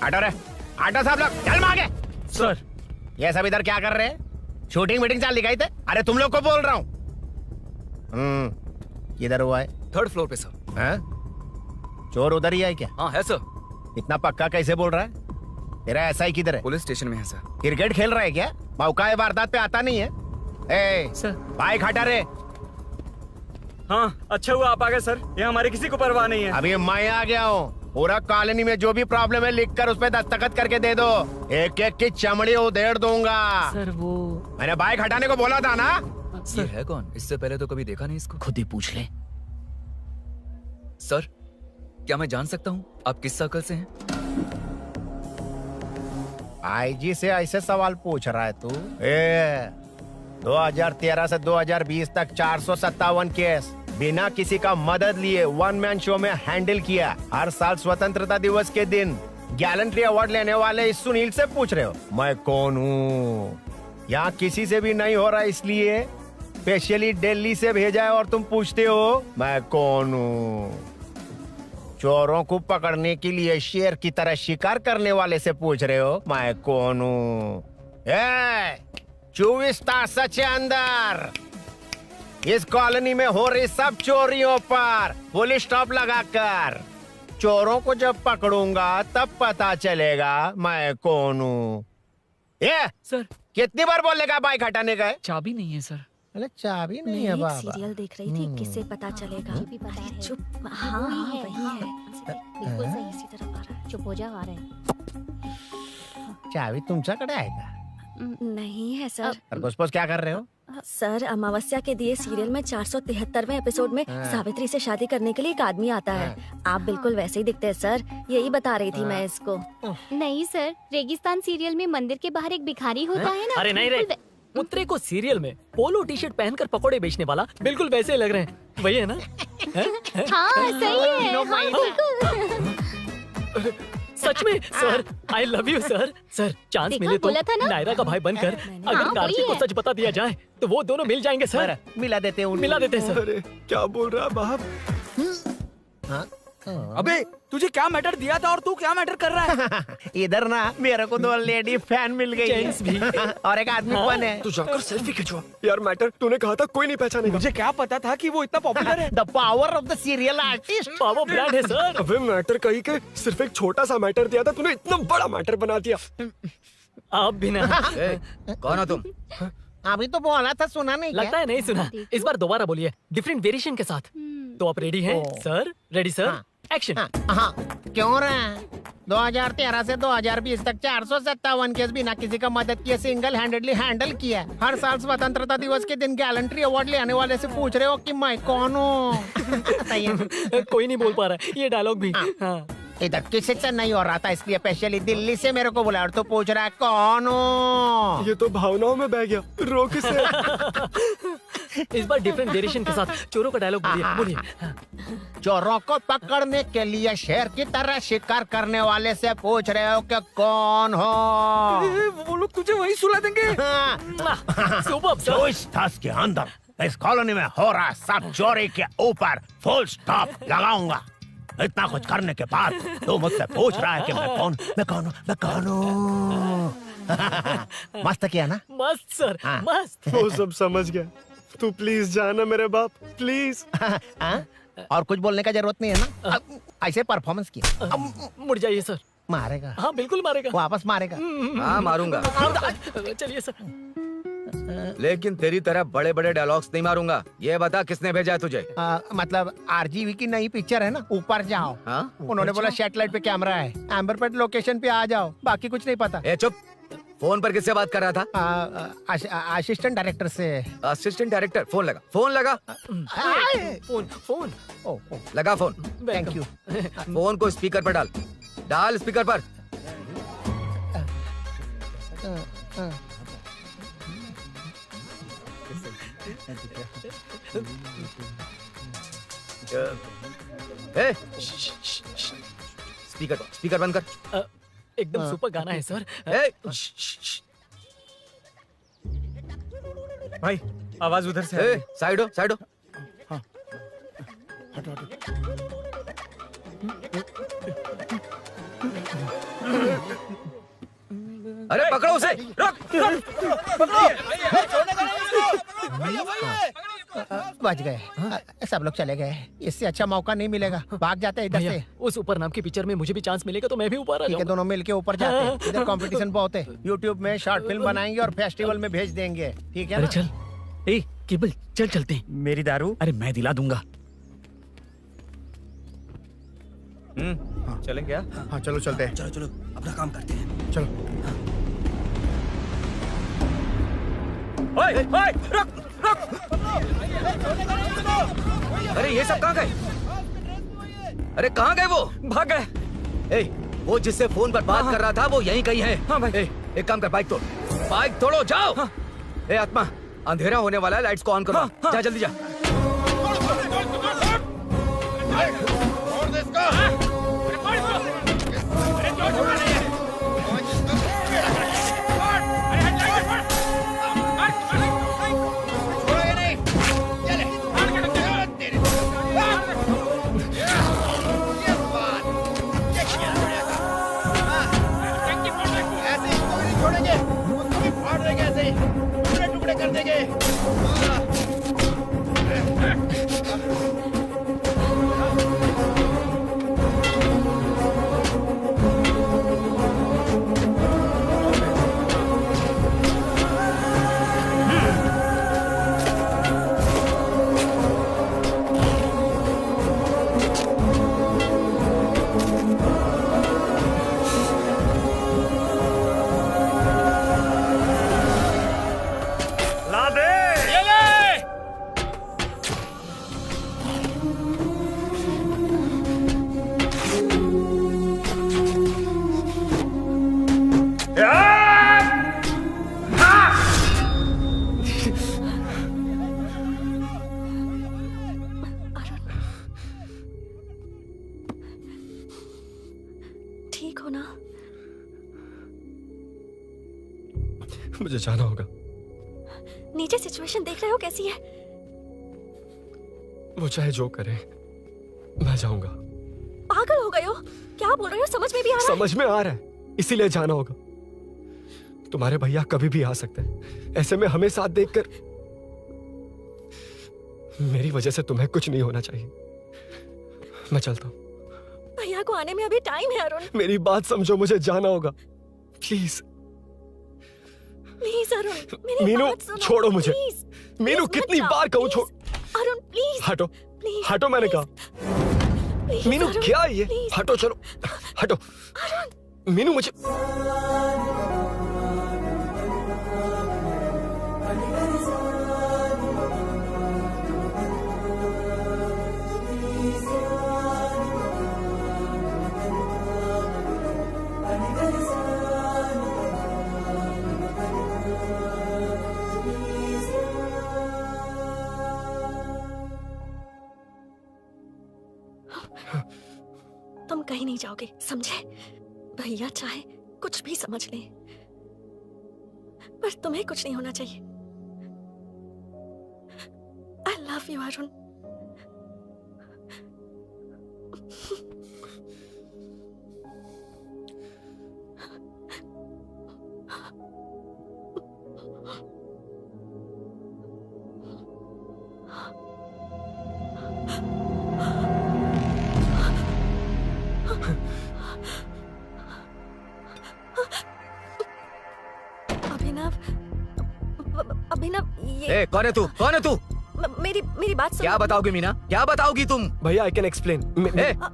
ऑटो रे, ऑटो साहब लोग चल आगे। सर, ये सब इधर क्या कर रहे हैं? शूटिंग मीटिंग चाल दिखाई थे? अरे तुम लोग को बोल रहा हूँ। किधर हुआ है? 3rd फ्लोर पे सर। हैं? चोर उधर ही है क्या? हाँ है सर। इतना पक्का कैसे बोल रहा है? तेरा एसआई किधर है? पुलिस स्टेशन में है सर। क्रिकेट खेल रहा है क्या? मौका है वारदात पे आता नहीं है? ए सर, बाइक हटा रे। हाँ, अच्छा हुआ आप आ गए सर। ये हमारे किसी को परवाह नहीं है। अभी मैं आ गया हूँ। पूरा कॉलोनी में जो भी प्रॉब्लम है लिख कर उस पर दस्तखत करके दे दो। एक एक की चमड़ी उधेड़ दूंगा। सर वो मैंने बाइक हटाने को बोला था ना? ये है कौन? इससे पहले तो कभी देखा नहीं इसको। खुद ही पूछ ले। सर, क्या मैं जान सकता हूँ आप किस सर्कल से हैं? आईजी से ऐसे सवाल पूछ रहा है तू? 2013 से 2020 तक 457 केस बिना किसी का मदद लिए 1 मैन शो में हैंडल किया। हर साल स्वतंत्रता दिवस के दिन गैलेंट्री अवार्ड लेने वाले इस सुनील से पूछ रहे हो मैं कौन हूँ? यहाँ किसी से भी नहीं हो रहा, इसलिए स्पेशली दिल्ली से भेजा है और तुम पूछते हो मैं कौन हूँ? चोरों को पकड़ने के लिए शेर की तरह शिकार करने वाले से पूछ रहे हो मैं कौन हूँ? 24 तास से अंदर इस कॉलोनी में हो रही सब चोरियों पर पुलिस स्टॉप लगाकर चोरों को जब पकड़ूंगा तब पता चलेगा मैं कौन हूँ। ये सर, कितनी बार बोलेगा बाइक हटाने का है? चाबी नहीं है सर। अरे चाबी मैं नहीं है एक बाबा। सीरियल देख रही थी, किससे पता चलेगा? अरे चुप। हाँ वही है। बिल्कुल सही। इसी तरफ आ रहा है। चुप हो जा, आ रहे हैं। चाबी तुमच्याकडे आहे का? नहीं है सर। और घुसपौस क्या कर रहे हो? सर, अमावस्या के दिए सीरियल में 473वें एपिसोड में सावित्री से शादी करने के लिए एक आदमी आता है। आप बिल्कुल वैसे ही दिखते हैं सर। यही बता रही थी मैं इसको। नहीं सर, रेगिस्तान सीरियल में मंदिर के बाहर एक भिखारी होता है ना। अरे नहीं रे, पुत्रे को सीरियल में पोलो टी शर्ट पहनकर पकोड़े बेचने वाला बिल्कुल वैसे लग रहे हैं। वही है ना? हाँ सही है। हाँ, बिल्कुल। सच में sir, I love you sir. Sir, chance देखा, मिले तो बोला था ना? नायरा का भाई बनकर अगर हाँ, कार्तिक वही को है। सच बता दिया जाए तो वो दोनों मिल जाएंगे सर। मिला देते हैं मिला देते हैं सर। क्या बोल रहा है बाप? अबे तुझे क्या मैटर दिया था और तू क्या मैटर कर रहा है? इधर ना मेरे को 2 लेडी फैन मिल गई जेंट्स भी। और एक आदमी फन है। तू जाकर सेल्फी खिंचवा। यार मैटर तूने कहा था कोई नहीं पहचानेगा। मुझे क्या पता था कि वो इतना पॉपुलर है। The power of the serial artist. Power brand है सर। अबे मैटर कही के सिर्फ एक छोटा सा मैटर दिया था, तूने इतना बड़ा मैटर बना दिया। आप भी ना। कौन हो तुम? अभी तो बोला था, सुना नहीं लगता है नहीं सुना। इस बार दोबारा बोलिए, डिफरेंट वेरिएशन के साथ। तो आप रेडी हैं सर? Ready sir? एक्शन। हाँ, क्यों रहा? 2013 से 2020 तक 457 केस बिना किसी का मदद किए सिंगल हैंडेडली हैंडल किया। हर साल स्वतंत्रता दिवस के दिन गैलेंट्री अवार्ड लेने वाले से पूछ रहे हो कि मैं कौन हूँ? कोई नहीं बोल पा रहा है ये डायलॉग भी। हाँ। इधर किसी से नहीं हो रहा था, इसलिए स्पेशली दिल्ली से मेरे को बुलाया और तो पूछ रहा है कौन हूँ? ये तो भावनाओं में बह गया। रोक इसे। इस बार डिफरेंट वेरिएशन के साथ चोरों का डायलॉग बोलिए बोलिए। चोरों को पकड़ने के लिए शेर की तरह शिकार करने वाले से पूछ रहे हो कि कौन हो? वो लोग तुझे वही सुला देंगे। जो इस दस के अंदर इस कॉलोनी में हो रहा सब चोरी के ऊपर फुल स्टॉप लगाऊंगा। इतना कुछ करने के बाद तू मुझसे पूछ रहा है कि मैं कौन हूँ? मस्त किया ना? मस्त सर, मस्त। वो सब समझ गया। तू प्लीज जाना मेरे बाप, प्लीज। और कुछ बोलने का जरूरत नहीं है ना? ऐसे परफॉर्मेंस किया। मुड़ जाइए सर। मारेगा? हाँ बिल्कुल मारेगा। वापस मारेगा? हाँ मारूंगा। चलिए सर। लेकिन तेरी तरह बड़े बड़े डायलॉग्स नहीं मारूंगा। ये बता किसने भेजा है तुझे? मतलब आरजीवी की नई पिक्चर है ना, ऊपर जाओ। उन्होंने बोला सैटेलाइट पे कैमरा है, एम्बर पेट लोकेशन पे आ जाओ, बाकी कुछ नहीं पता। ए चुप। फोन पर किससे बात कर रहा था? असिस्टेंट डायरेक्टर से। Assistant director? फोन लगा, फोन लगा। फोन लगा फोन। Thank you. फोन को स्पीकर पर डाल, डाल स्पीकर पर। स्पीकर बंद कर। एकदम सुपर गाना है सर। भाई आवाज उधर से आ रही है। साइड हो, साइड हो। अरे पकड़ो उसे, रुक, बच गए। सब लोग चले गए, इससे अच्छा मौका नहीं मिलेगा। भाग जाते हैं इधर से। उस ऊपर नाम की पिक्चर में मुझे भी चांस मिलेगा तो मैं भी ऊपर आ ठीक है, दोनों मिलके ऊपर जाते हैं। इधर कंपटीशन बहुत है। यूट्यूब में शॉर्ट फिल्म बनाएंगे और फेस्टिवल में भेज देंगे, ठीक है ना? अरे चल, ए केबल चल चलते हैं। मेरी दारू? अरे मैं दिला दूंगा। चलें क्या? हाँ चलो चलते हैं। चलो चलो अपना काम करते हैं। चलो। ओए, ओए, रुक, रुक। अरे ये सब कहाँ गए? अरे कहाँ गए वो? भाग गए। ए, वो जिससे फोन पर बात कर रहा था वो यहीं कहीं है। हाँ भाई। एक काम कर, बाइक तोड़, बाइक तोड़ो, जाओ। ए आत्मा, अंधेरा होने वाला है, लाइट्स को ऑन करो। जा जल्दी जा। टुकड़े कर देंगे। ठीक हो ना? मुझे जाना होगा। नीचे सिचुएशन देख रहे हो कैसी है? वो चाहे जो करे, मैं जाऊंगा। पागल हो गए हो? क्या बोल रहे हो? समझ में भी आ रहा है? समझ में आ रहा है, इसीलिए जाना होगा। तुम्हारे भैया कभी भी आ सकते हैं। ऐसे में हमें साथ देखकर मेरी वजह से तुम्हें कुछ नहीं होना चाहिए। मैं चलता हूँ। भैया को आने में अभी टाइम है अरुण। मेरी बात समझो, मुझे जाना होगा। प्लीज प्लीज अरुण, मेरी मीनू, बात सुनो। छोड़ो मुझे। प्लीज, मीनू, प्लीज कितनी मत बार जाओ, कहूँ छोड़। अरुण प्लीज। हटो, प्लीज, हटो, मैंने कहा। प्लीज, मीनू अरुण, क्या ये? प्लीज। हटो, चलो हटो। मीनू मुझे तुम कहीं नहीं जाओगे, समझे? भैया चाहे कुछ भी समझ लें, पर तुम्हें कुछ नहीं होना चाहिए। I love you, Arun. अभिनव, ये कौन है तू? कौन है तू? मेरी बात सुनो। क्या बताओगी मीना? क्या बताओगी तुम? भैया आई कैन एक्सप्लेन।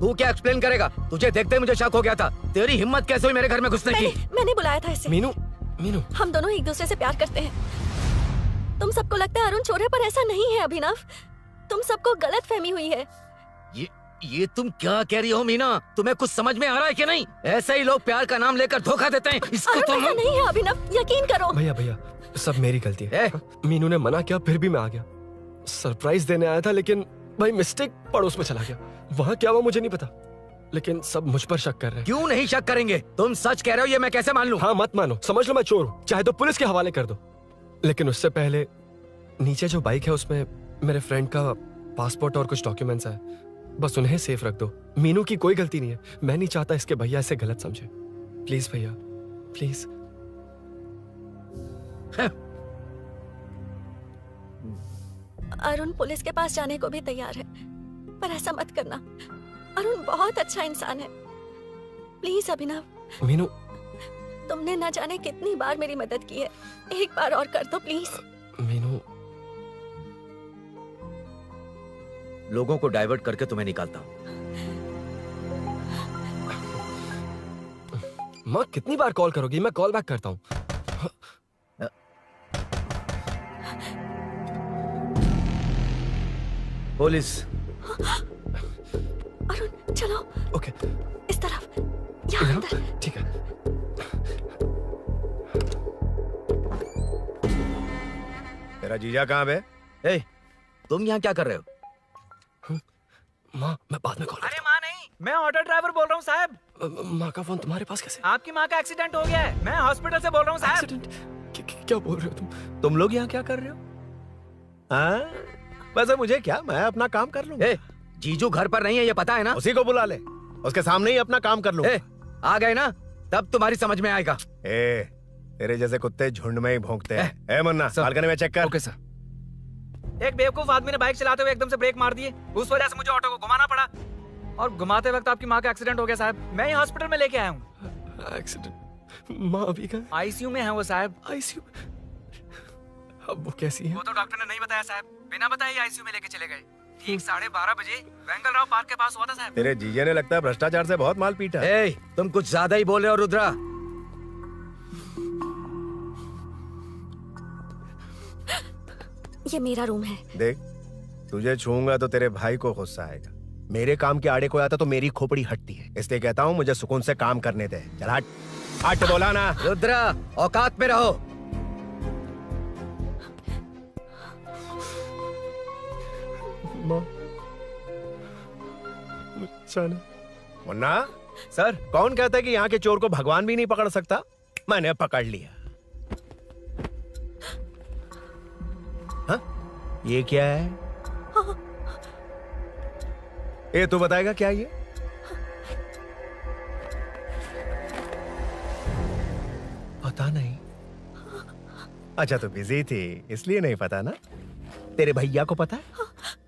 तू क्या एक्सप्लेन करेगा? तुझे देखते ही मुझे शक हो गया था। तेरी हिम्मत कैसे हुई मेरे घर में घुसने की? मैंने बुलाया था इसे। मीनू हम दोनों एक दूसरे से प्यार करते हैं। तुम सबको लगता है अरुण चोर है, पर ऐसा नहीं है अभिनव। तुम सबको गलत फहमी हुई है। ये तुम क्या कह रही हो मीना? तुम्हें कुछ समझ में आ रहा है कि नहीं? ऐसे ही लोग प्यार का नाम लेकर धोखा देते हैं। इसको तुम ऐसा नहीं है अभिनव, यकीन करो। भैया सब मेरी गलती है। मीनू ने मना किया, फिर भी मैं आ गया। सरप्राइज देने आया था, लेकिन भाई मिस्टेक पड़ोस में चला गया। वहाँ क्या हुआ मुझे नहीं पता, लेकिन सब मुझ पर शक कर रहे हैं। क्यों नहीं शक करेंगे? तुम सच कह रहे हो, ये मैं कैसे मान लूं? हाँ मत मानो, समझ लो मैं चोर हूँ, चाहे तो पुलिस के हवाले कर दो। लेकिन उससे पहले नीचे जो बाइक है उसमें मेरे फ्रेंड का पासपोर्ट और कुछ डॉक्यूमेंट्स है, बस उन्हें सेफ रख दो। मीनू की कोई गलती नहीं है। मैं नहीं चाहता इसके भैया इसे गलत समझे। प्लीज भैया, प्लीज। अरुण पुलिस के पास जाने को भी तैयार है, पर ऐसा मत करना। अरुण बहुत अच्छा इंसान है। प्लीज अभिनव। मीनू, तुमने न जाने कितनी बार मेरी मदद की है, एक बार और कर दो प्लीज। मीनू, लोगों को डाइवर्ट करके तुम्हें निकालता हूँ। माँ कितनी बार कॉल करोगी? मैं कॉल बैक करता हूँ। पुलिस। अरुण चलो। ओके। इस तरफ, यहाँ अंदर। ठीक है। तेरा जीजा कहाँ पे? तुम यहाँ क्या कर रहे हो? माँ मैं बाद में कॉल। अरे माँ नहीं, मैं ऑटो ड्राइवर बोल रहा हूँ साहब। माँ का फोन तुम्हारे पास कैसे? आपकी माँ का एक्सीडेंट हो गया है, मैं हॉस्पिटल से बोल रहा हूँ साहब। क्या बोल रहे हो तुम लोग यहाँ क्या कर रहे हो? हाँ वैसे मुझे क्या, मैं अपना काम कर लूँ। जीजू घर पर नहीं है, ये पता है ना? उसी को बुला ले, उसके सामने ही अपना काम कर लूँ। आ गए ना, तब तुम्हारी समझ में आएगा। तेरे जैसे कुत्ते झुंड में ही भौंकते हैं। मुन्ना बालकनी में चेक कर। Okay sir. एक बेवकूफ आदमी ने बाइक चलाते हुए एकदम से ब्रेक मार दिए, उस वजह से मुझे ऑटो को घुमाना पड़ा, और घुमाते वक्त आपकी माँ का एक्सीडेंट हो गया साहब। मैं ही हॉस्पिटल में लेके आया हूँ। एक्सीडेंट? माँ अभी कहाँ? आईसीयू में है वो साहब। आईसीयू? अब वो कैसी है? वो तो डॉक्टर ने नहीं बताया साहब, बिना बताए आईसीयू में लेके चले गए। ठीक 12:30 बजे वेंगल राव पार्क के पास हुआ था साहब। तेरे जीजे ने लगता है भ्रष्टाचार से बहुत माल पीटा। तुम कुछ ज्यादा ही बोल रहे हो रुद्रा। ये मेरा रूम है। देख, तुझे छूऊंगा तो तेरे भाई को गुस्सा आएगा। मेरे काम के आड़े को आता तो मेरी खोपड़ी हटती है, इसलिए कहता हूँ मुझे सुकून से काम करने दे। चल हट, हट बोला ना। रुद्रा औकात में रहो। माँ मुन्ना सर, कौन कहता है कि यहाँ के चोर को भगवान भी नहीं पकड़ सकता? मैंने पकड़ लिया। हाँ? ये क्या है? ये तू बताएगा क्या ये? पता नहीं। अच्छा तो बिजी थी इसलिए नहीं पता ना? तेरे भैया को पता है?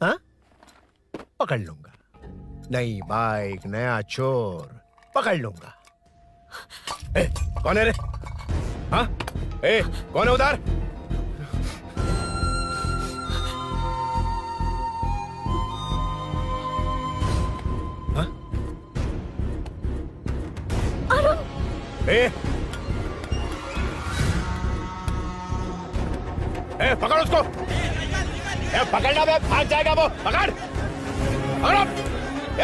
हाँ? पकड़ लूंगा। नई बाइक, नया चोर, पकड़ लूंगा। कौन है रे? हाँ? कौन है उधर? हाँ? पकड़ उसको। पकड़ना बे, भाग जाएगा वो। पकड़, पकड़ो।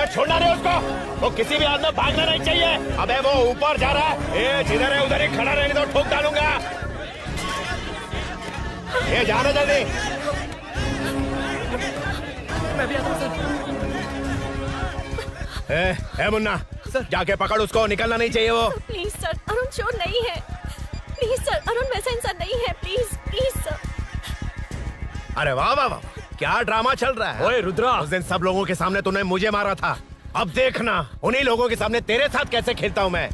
छोड़ना नहीं उसको, वो किसी भी हाल में भागना नहीं चाहिए। अबे वो ऊपर जा रहा है, जिधर है उधर ही खड़ा रहने दो, ठोक डालूंगा। जाना जल्दी। मैं भी आता हूं सर। ए मुन्ना, जाके पकड़ उसको, निकलना नहीं चाहिए वो। प्लीज सर, अरुण चोर नहीं है। प्लीज सर, अरुण वैसा इंसान नहीं है। Please please sir. अरे वाह वाह वाह, क्या ड्रामा चल रहा है। ओए रुद्रा, उस दिन सब लोगों के सामने तूने मुझे मारा था, अब देखना उन्हीं लोगों के सामने तेरे साथ कैसे खेलता हूं मैं।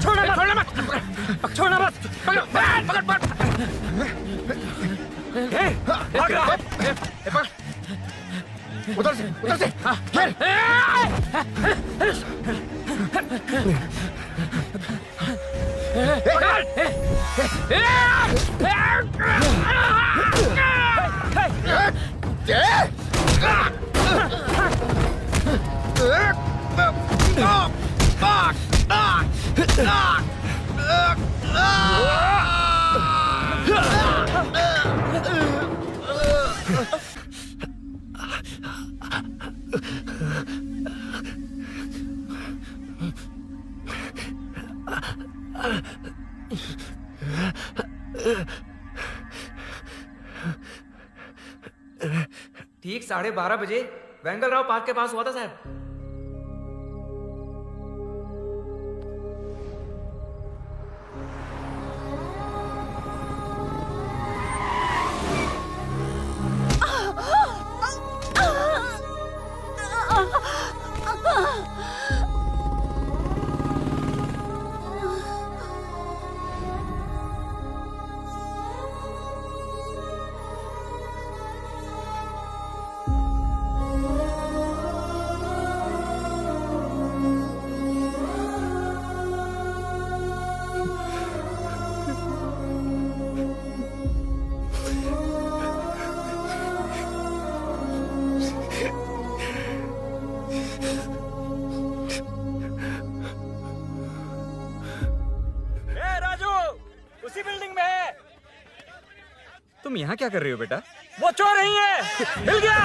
छोड़ना मत, छोड़ना मत, पकड़ पकड़ पकड़। भाग रहा है। उधर से घेर। ठीक 12:30 बजे वेंगल राव पार्क के पास हुआ था साहब। तुम यहाँ क्या कर रही हो बेटा? वो चोर नहीं है, हिल गया।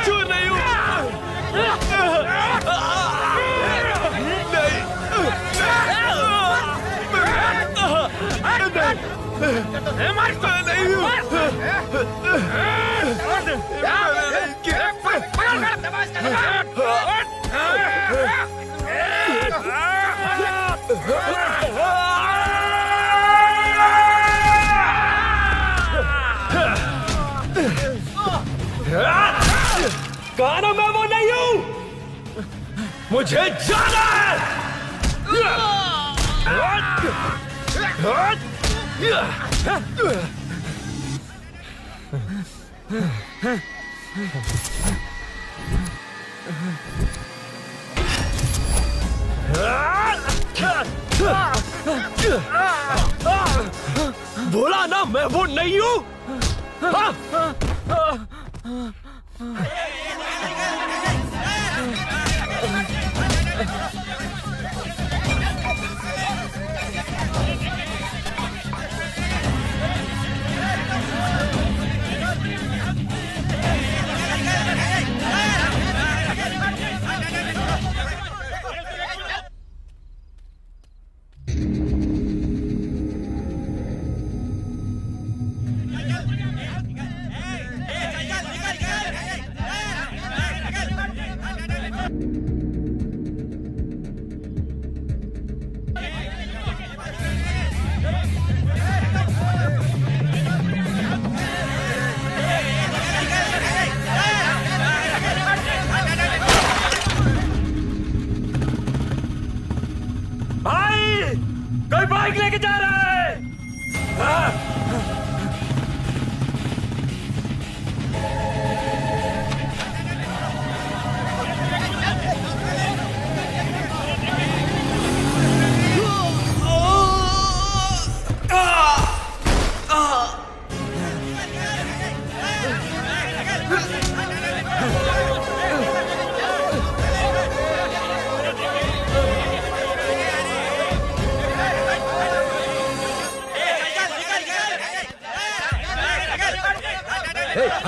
चोर नहीं हूँ। कहा मैं वो नहीं हूँ, मुझे जाना है। बोला ना मैं वो नहीं हूँ।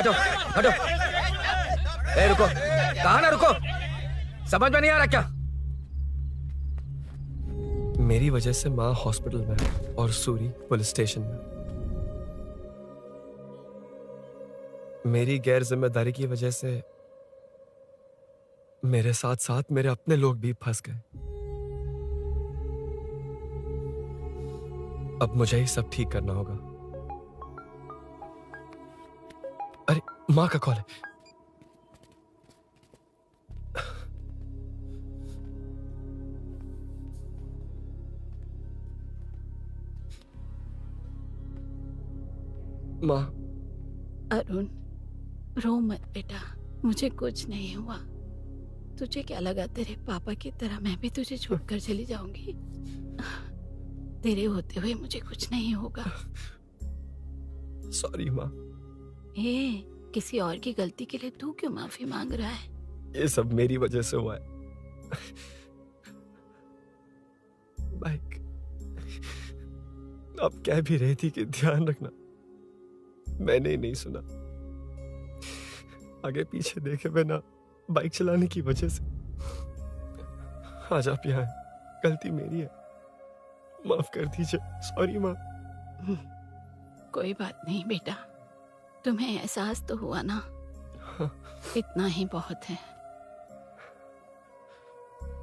हटो हटो। ए रुको, कहाँ ना रुको, समझ में नहीं आ रहा क्या? मेरी वजह से माँ हॉस्पिटल में है और सूरी पुलिस स्टेशन में। मेरी गैर जिम्मेदारी की वजह से मेरे साथ साथ मेरे अपने लोग भी फंस गए। अब मुझे ही सब ठीक करना होगा। अरे माँ का कॉल है। माँ। अरुण, रो मत बेटा, मुझे कुछ नहीं हुआ। तुझे क्या लगा तेरे पापा की तरह मैं भी तुझे छोड़कर चली जाऊंगी? तेरे होते हुए मुझे कुछ नहीं होगा। सॉरी माँ। किसी और की गलती के लिए तू क्यों माफी मांग रहा है? ये सब मेरी वजह से हुआ है। बाइक आप कह भी रही थी कि ध्यान रखना, मैंने ही नहीं सुना। आगे पीछे देखे बिना बाइक चलाने की वजह से आज आप यहाँ हैं। गलती मेरी है, माफ कर दीजिए। सॉरी माँ। कोई बात नहीं बेटा, तुम्हें एहसास तो हुआ ना? इतना ही बहुत है।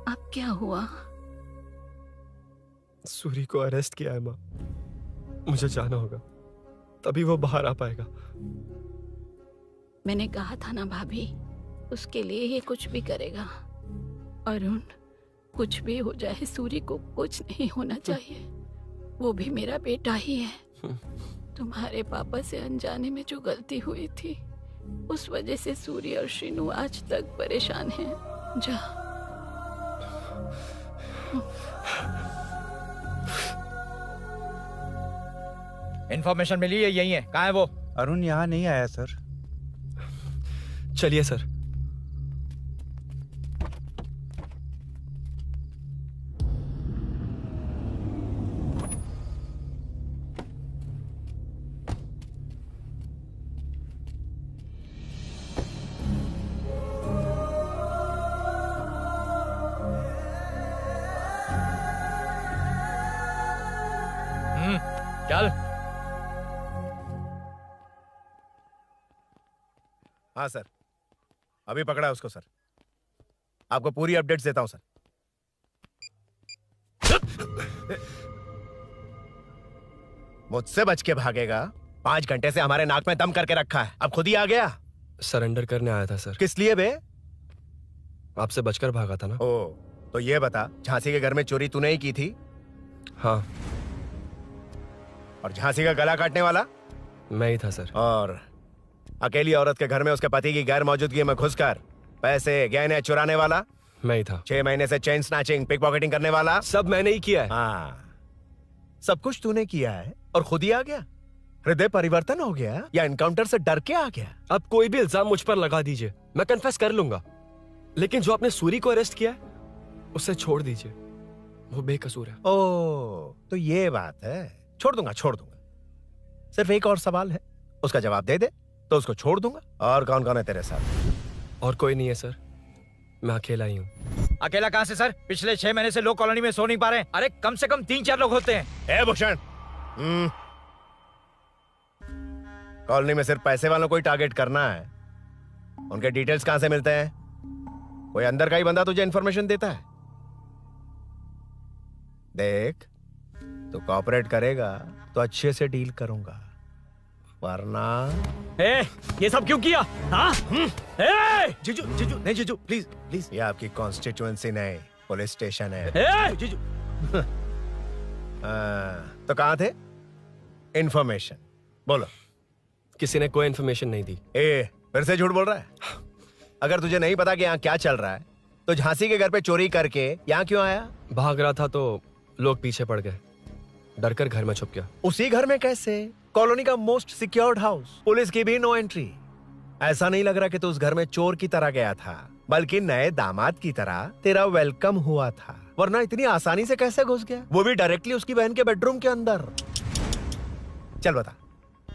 अब क्या हुआ? सूरी को अरेस्ट किया है माँ। मुझे जाना होगा, तभी वो बाहर आ पाएगा। मैंने कहा था ना भाभी, उसके लिए ये कुछ भी करेगा। अरुण, कुछ भी हो जाए सूरी को कुछ नहीं होना चाहिए। वो भी मेरा बेटा ही है। तुम्हारे पापा से अनजाने में जो गलती हुई थी, उस वजह से सूरी और श्रीनू आज तक परेशान हैं। जा। इन्फॉर्मेशन मिली है, यही है। कहाँ है वो? अरुण यहाँ नहीं आया सर। चलिए सर। चल। हाँ सर, अभी पकड़ा उसको सर। आपको पूरी अपडेट्स देता हूं सर। मुझसे बच के भागेगा? 5 घंटे से हमारे नाक में दम करके रखा है, अब खुद ही आ गया। सरेंडर करने आया था सर। किस लिए बे? आपसे बचकर भागा था ना। ओ, तो ये बता, झांसी के घर में चोरी तूने ही की थी? हाँ। और झांसी का गला काटने वाला? मैं ही था सर। और अकेली औरत के घर में उसके पति की गैर मौजूदगी में घुसकर पैसे गहने चुराने वाला? मैं ही था। 6 महीने से चेन स्नैचिंग, पिक पॉकेटिंग करने वाला? सब मैंने ही किया है। हाँ, सब कुछ तूने किया है और खुद ही आ गया? हृदय परिवर्तन हो गया या एनकाउंटर से डर के आ गया? अब कोई भी इल्जाम मुझ पर लगा दीजिए, मैं कन्फेस कर लूंगा। लेकिन जो आपने सूरी को अरेस्ट किया है, उसे छोड़ दीजिए, वो बेकसूर है। ओ, तो ये बात है। छोड़ दूंगा, छोड़ दूंगा। सिर्फ एक और सवाल है, उसका जवाब दे दे तो उसको छोड़ दूंगा। और कौन कौन है तेरे साथ? और कोई नहीं है सर, मैं अकेला ही हूँ। अकेला कहाँ से सर? पिछले 6 महीने से लोग कॉलोनी में सो नहीं पा रहे हैं। अरे कम से कम 3-4 लोग होते हैं। ए भूषण, कॉलोनी में सिर्फ पैसे वालों को ही टारगेट करना है। उनके डिटेल्स कहां से मिलते हैं? कोई अंदर का ही बंदा तुझे इंफॉर्मेशन देता है? देख, तू कोऑपरेट करेगा तो अच्छे से डील करूंगा, वरना ये सब क्यों किया? हाँ? जीजू, जीजू, नहीं जीजू, प्लीज प्लीज। ये आपकी कॉन्स्टिट्यूएंसी नहीं, पुलिस स्टेशन है। जीजू। तो कहाँ थे? इंफॉर्मेशन बोलो। किसी ने कोई इंफॉर्मेशन नहीं दी। फिर से झूठ बोल रहा है? अगर तुझे नहीं पता कि यहाँ क्या चल रहा है, तो झांसी के घर पे चोरी करके यहाँ क्यों आया? भाग रहा था तो लोग पीछे पड़ गए, डरकर घर में छुप गया। उसी घर में कैसे? कॉलोनी का मोस्ट सिक्योर्ड हाउस, पुलिस की भी नो एंट्री। ऐसा नहीं लग रहा कि तू उस घर में चोर की तरह गया था, बल्कि नए दामाद की तरह तेरा वेलकम हुआ था। वरना इतनी आसानी से कैसे घुस गया, वो भी डायरेक्टली उसकी बहन के बेडरूम के अंदर? चल बता,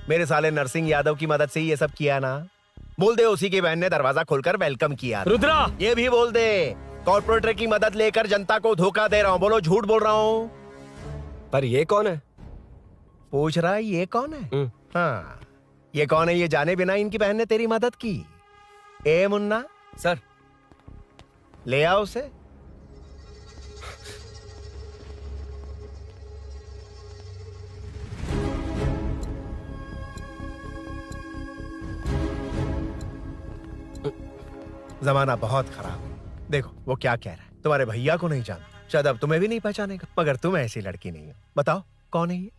मेरे साले नरसिंह यादव की मदद से ही ये सब किया ना। बोल दे उसी की बहन ने दरवाजा खोलकर वेलकम किया। रुद्रा! ये भी बोल दे कॉर्पोरेटर की मदद लेकर जनता को धोखा दे रहा हूँ। बोलो झूठ बोल रहा हूँ। पर ये कौन है? पूछ रहा है ये कौन है? हाँ, ये कौन है ये जाने बिना इनकी बहन ने तेरी मदद की। ए मुन्ना सर, ले आओ उसे। जमाना बहुत खराब है। देखो वो क्या कह रहा है। तुम्हारे भैया को नहीं जानता, शायद अब तुम्हें भी नहीं पहचानेगा, मगर तुम ऐसी लड़की नहीं हो। बताओ कौन है ये?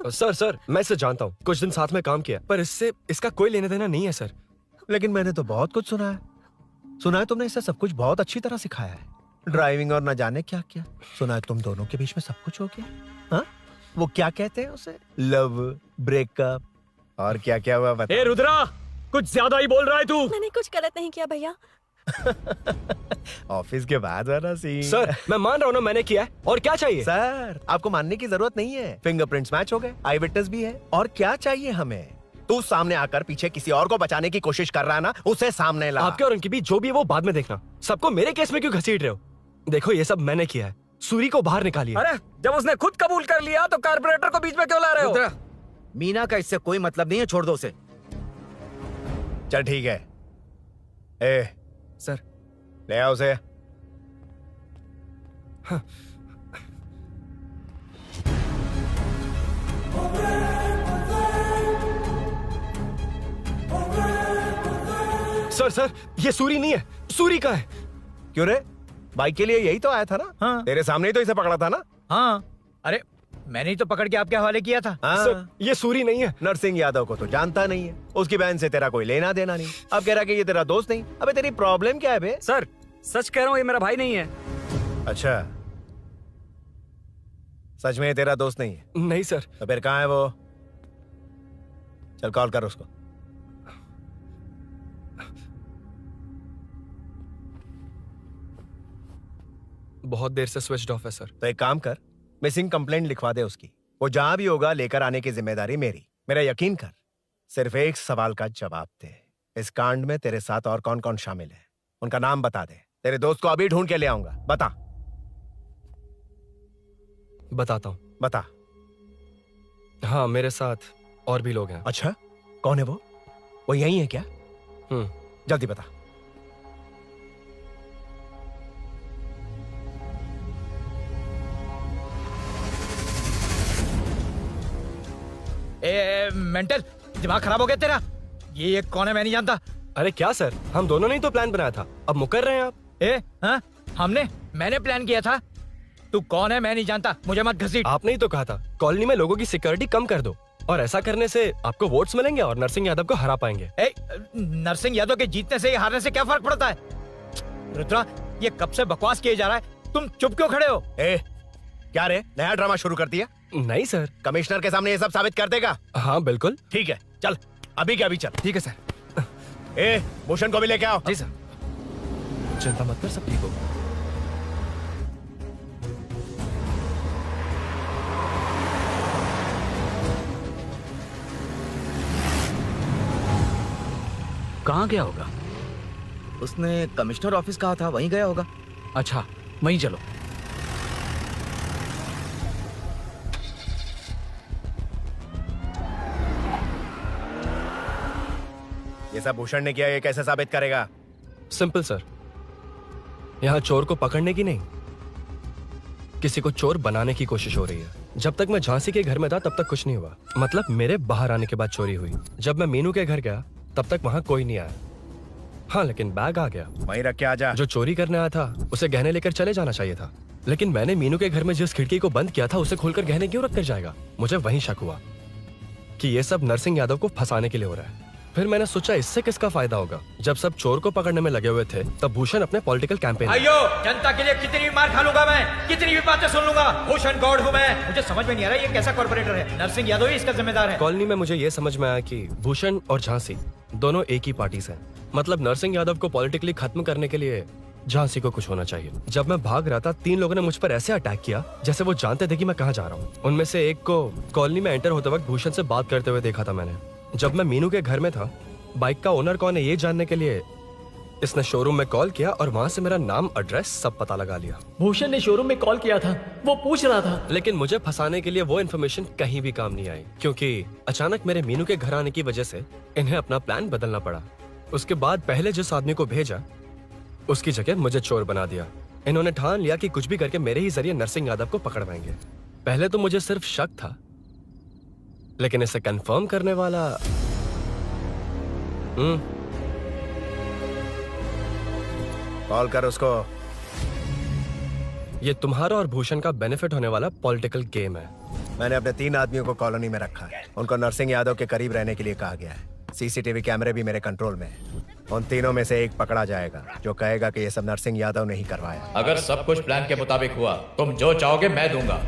सर मैं इसे जानता हूँ, कुछ दिन साथ में काम किया, पर इससे इसका कोई लेना देना नहीं है सर। लेकिन मैंने तो बहुत कुछ सुना है। सुना है तुमने इसे सब कुछ बहुत अच्छी तरह सिखाया है, ड्राइविंग और न जाने क्या क्या। सुना है तुम दोनों के बीच में सब कुछ हो गया। हाँ, वो क्या कहते हैं उसे, लव, ब्रेकअप और क्या क्या हुआ बता। ए रुद्रा, कुछ ज्यादा ही बोल रहा है तू। मैंने कुछ गलत नहीं किया भैया। ऑफिस के बाद वाला सीन। सर मैं मान रहा हूँ ना मैंने किया है, और क्या चाहिए? सर आपको मानने की जरूरत नहीं है, फिंगरप्रिंट्स मैच हो गए, आई विटनेस भी है, और क्या चाहिए हमें? तू सामने आकर पीछे किसी और को बचाने की कोशिश कर रहा है ना, उसे सामने ला। आपके और उनके बीच जो भी है वो बाद में देखना, सबको मेरे केस में क्यों घसीट रहे हो? देखो ये सब मैंने किया है, सूरी को बाहर निकालिए। अरे जब उसने खुद कबूल कर लिया तो कारपोरेटर को बीच में क्यों ला रहे हो? मीना का इससे कोई मतलब नहीं है, छोड़ दो उसे। चल ठीक है। ए सर ले आओ उसे। हाँ। सर ये सूरी नहीं है, सूरी का है। क्यों रे, बाइक के लिए यही तो आया था ना? हाँ। तेरे सामने ही तो इसे पकड़ा था ना? हाँ, अरे मैंने ही तो पकड़ के आपके हवाले किया था। हाँ। सर ये सूरी नहीं है। नरसिंह यादव को तो जानता नहीं है, उसकी बहन से तेरा कोई लेना देना नहीं। अब कह रहा कि ये तेरा दोस्त नहीं। अबे तेरी प्रॉब्लम क्या है बे? सर सच कह रहा हूँ, ये मेरा भाई नहीं है। अच्छा, सच में ये तेरा दोस्त नहीं है? नहीं सर। तो फिर कहाँ है वो? चल कॉल कर उसको। बहुत देर से स्विच ऑफ है सर। तो एक काम कर, मिसिंग कंप्लेंट लिखवा दे उसकी। वो जहां भी होगा लेकर आने की जिम्मेदारी मेरी। मेरा यकीन कर, सिर्फ एक सवाल का जवाब दे। इस कांड में तेरे साथ और कौन कौन शामिल है, उनका नाम बता दे। तेरे दोस्त को अभी ढूंढ के ले आऊंगा। बता। बताता हूँ। बता। हाँ मेरे साथ और भी लोग हैं। अच्छा, कौन है वो? वो यही है क्या? जल्दी बता। मेंटल दिमाग खराब हो गया तेरा? ये कौन है, मैं नहीं जानता। अरे क्या सर, हम दोनों ने ही तो प्लान बनाया था, अब मुकर रहे हैं आप? हाँ? मैंने प्लान किया था। तू कौन है मैं नहीं जानता, मुझे मत घसीट। आपने ही तो कहा था कॉलोनी में लोगों की सिक्योरिटी कम कर दो, और ऐसा करने से आपको वोट्स मिलेंगे और नरसिंह यादव को हरा पाएंगे। नरसिंह यादव के जीतने से हारने से क्या फर्क पड़ता है? रुद्रा, ये कब से बकवास किए जा रहा है, तुम चुप क्यों खड़े हो? क्या रे, नया ड्रामा शुरू कर दिया? नहीं सर। कमिश्नर के सामने ये सब साबित कर देगा? हाँ बिल्कुल। ठीक है, चल अभी क्या अभी चल। ठीक है सर। भूषण को भी लेके आओ। जी सर। चिंता मत कर, सब ठीक होगा। कहाँ गया होगा? उसने कमिश्नर ऑफिस कहा था, वहीं गया होगा। अच्छा वहीं चलो। ये सब भूषण ने किया, ये कैसे साबित करेगा? सिंपल सर, यहाँ चोर को पकड़ने की नहीं, किसी को चोर बनाने की कोशिश हो रही है। जब तक मैं झांसी के घर में था तब तक कुछ नहीं हुआ, मतलब मेरे बाहर आने के बाद चोरी हुई। जब मैं मीनू के घर गया तब तक वहां कोई नहीं आया। हाँ लेकिन बैग आ गया। वहीं रख के आ जा। जो चोरी करने आया था उसे गहने लेकर चले जाना चाहिए था, लेकिन मैंने मीनू के घर में जिस खिड़की को बंद किया था उसे खोलकर गहने क्यों रख कर जाएगा? मुझे वहीं शक हुआ कि ये सब नरसिंह यादव को फंसाने के लिए हो रहा है। फिर मैंने सोचा इससे किसका फायदा होगा। जब सब चोर को पकड़ने में लगे हुए थे तब भूषण अपने पॉलिटिकल कैंपेन। अयो, जनता के लिए कितनी भी मार खा लूंगा मैं, कितनी भी बातें सुन लूंगा। भूषण गॉड हूँ मैं। मुझे समझ में नहीं आ रहा ये कैसा कॉर्पोरेटर है। नरसिंह यादव ही इसका जिम्मेदार है। कॉलोनी में मुझे ये समझ में आया कि भूषण और झांसी दोनों एक ही पार्टी से हैं। मतलब नरसिंह यादव को पॉलिटिकली खत्म करने के लिए झांसी को कुछ होना चाहिए। जब मैं भाग रहा था 3 लोगों ने मुझ पर ऐसे अटैक किया जैसे वो जानते थे कि मैं कहाँ जा रहा हूँ। उनमें से एक को कॉलोनी में एंटर होते वक्त भूषण से बात करते हुए देखा था मैंने। जब मैं मीनू के घर में था, बाइक का ओनर कौन है ये जानने के लिए इसने शोरूम में कॉल किया और वहां से मेरा नाम, एड्रेस सब पता लगा लिया। भूषण ने शोरूम में कॉल किया था, वो पूछ रहा था। लेकिन मुझे फंसाने के लिए वो इन्फॉर्मेशन कहीं भी काम नहीं आई, क्योंकि अचानक मेरे मीनू के घर आने की वजह से इन्हें अपना प्लान बदलना पड़ा। उसके बाद पहले जिस आदमी को भेजा उसकी जगह मुझे चोर बना दिया। इन्होंने ठान लिया कि कुछ भी करके मेरे ही जरिए नरसिंह यादव को पकड़वाएंगे। पहले तो मुझे सिर्फ शक था, लेकिन इसे कंफर्म करने वाला कॉल कर उसको। ये तुम्हारा और भूषण का बेनिफिट होने वाला पॉलिटिकल गेम है। मैंने अपने 3 आदमियों को कॉलोनी में रखा है। उनको नरसिंह यादव के करीब रहने के लिए कहा गया है। सीसीटीवी कैमरे भी मेरे कंट्रोल में है। उन तीनों में से एक पकड़ा जाएगा जो कहेगा कि ये सब नरसिंह यादव ने ही करवाया। अगर सब कुछ प्लान के मुताबिक हुआ, तुम जो चाहोगे मैं दूंगा।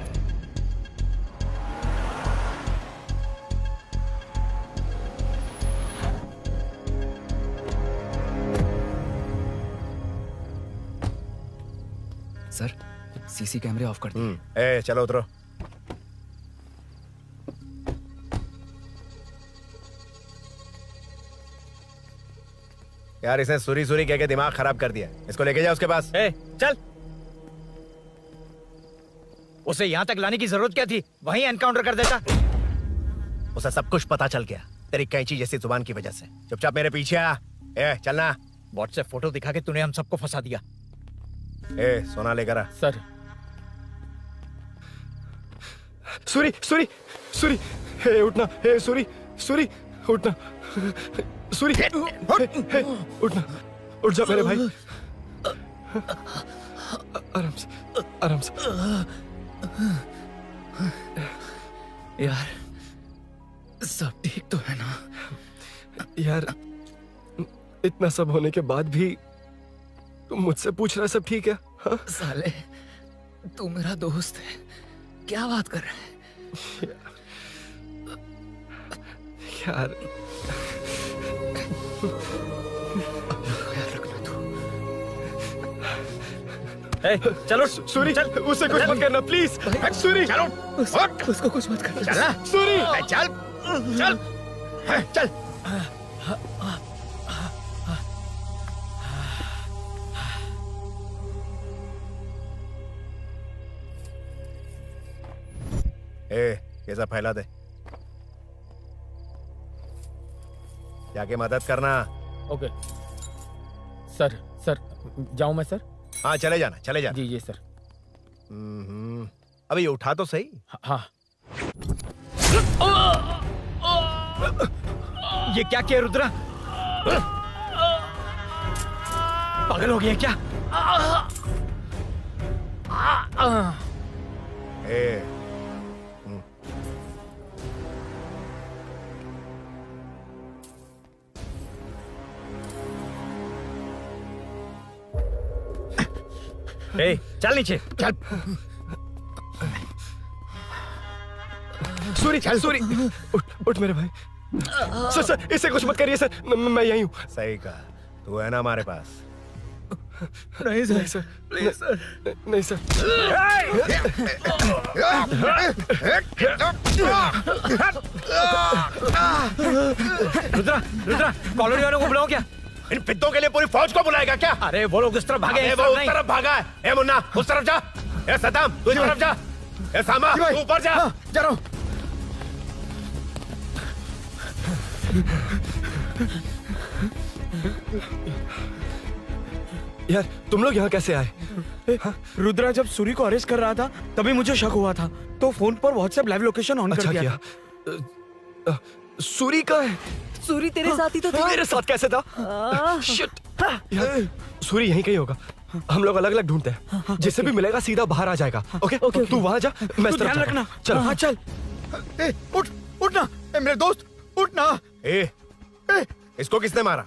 सर, सीसी कैमरे ऑफ कर दिए। ए चलो उतरो। यार इसने सुरी सुरी कह के दिमाग खराब कर दिया। इसको लेके जाओ उसके पास। चल। उसे यहाँ तक लाने की जरूरत क्या थी? वहीं एनकाउंटर कर देता। उसे सब कुछ पता चल गया तेरी कैंची जैसी जुबान की वजह से। चुपचाप मेरे पीछे आ। चलना। व्हाट्सएप फोटो दिखा के तूने हम सबको फंसा दिया। सोना लेकर आ। सर। सूरी सूरी सूरी, हे उठना। हे सूरी सूरी उठना। सूरी उठना, उठ जा मेरे भाई। आराम से आराम से। यार सब ठीक तो है ना? यार इतना सब होने के बाद भी तुम मुझसे पूछ रहा सब ठीक है? हाँ? साले तू मेरा दोस्त है, क्या बात कर रहा है? यार चलो सूरी, चल उसे कुछ मत करना प्लीज। सूरी चलो उसको कुछ मत करना। चलना सूरी। चल चल चल। ये सब फैला दे। जाके मदद करना। Okay sir. सर जाऊं मैं सर? हाँ चले जाना, चले जाना। जी सर। अबे ये उठा तो सही। हाँ। ये क्या किया रुद्रा? पागल हो गया क्या? चल नीचे चल। सूरी सूरी उठ मेरे भाई। सर सर इसे कुछ मत करिए सर, मैं यहीं हूँ। सही कहा। तू है ना हमारे पास? नहीं सर प्लीज सर। नहीं सर। रुद्रा रुद्रा कॉलोनी वालों को बुलाओ क्या? इन पिद्दों के लिए पूरी फौज को बुलाएगा क्या? अरे वो लोग उस तरफ भागे हैं। वो उस तरफ भागा है। ए मुन्ना उस तरफ जा। ए सदाम तू इस तरफ जा। ए सामा तू ऊपर जा। जा रहा हूं। यार तुम लोग यहाँ कैसे आए? रुद्रा जब सूरी को अरेस्ट कर रहा था तभी मुझे शक हुआ था, तो फोन पर व्हाट्सएप लाइव लोकेशन ऑन कर दिया। सूरी का है? सूरी तेरे साथ ही तो था। मेरे साथ कैसे था? शिट। यार सूरी यहीं कहीं होगा। हम लोग अलग अलग ढूंढते हैं। जिससे भी मिलेगा सीधा बाहर आ जाएगा। ओके तू वहां जा, मैं इस तरफ ध्यान रखना। चल। हाँ चल। उठ उठना मेरे दोस्त, उठना। इसको किसने मारा?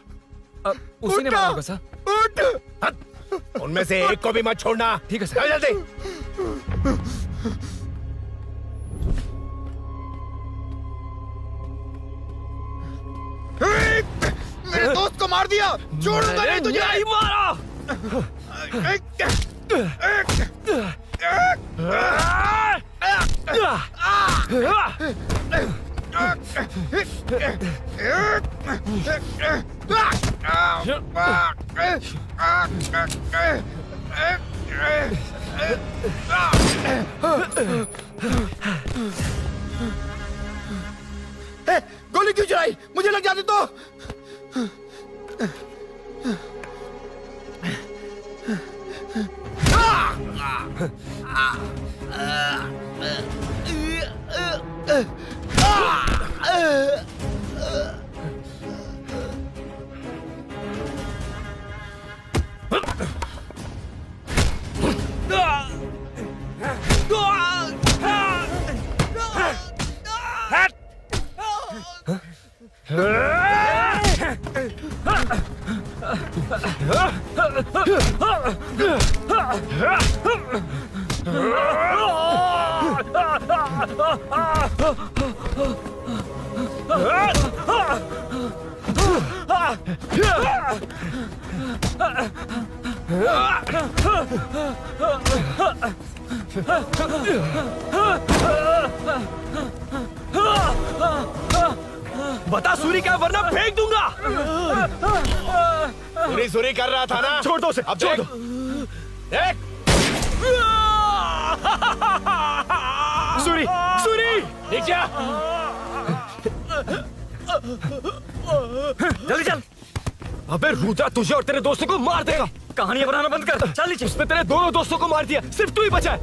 उसी ने मारा होगा सर। उठ। उनमें से एक को भी मत छोड़ना। ठीक है सर। जल्दी। मेरे दोस्त को मार दिया। छोड़ूंगा नहीं तुझे। नहीं मारा। गोली क्यों चलाई? मुझे लग जाती तो। बता सूरी क्या, वरना फेंक दूंगा। सूरी कर रहा था ना। छोड़ दो उसे, अब छोड़ देख। दो। देख सूरी, सूरी नीचे आ। जल्दी चल। अबे रुद्रा तुझे और तेरे दोस्तों को मार देगा। कहानियां बनाना बंद कर। चल नीचे। उसने तेरे दोनों दोस्तों को मार दिया, सिर्फ तू ही बचा है।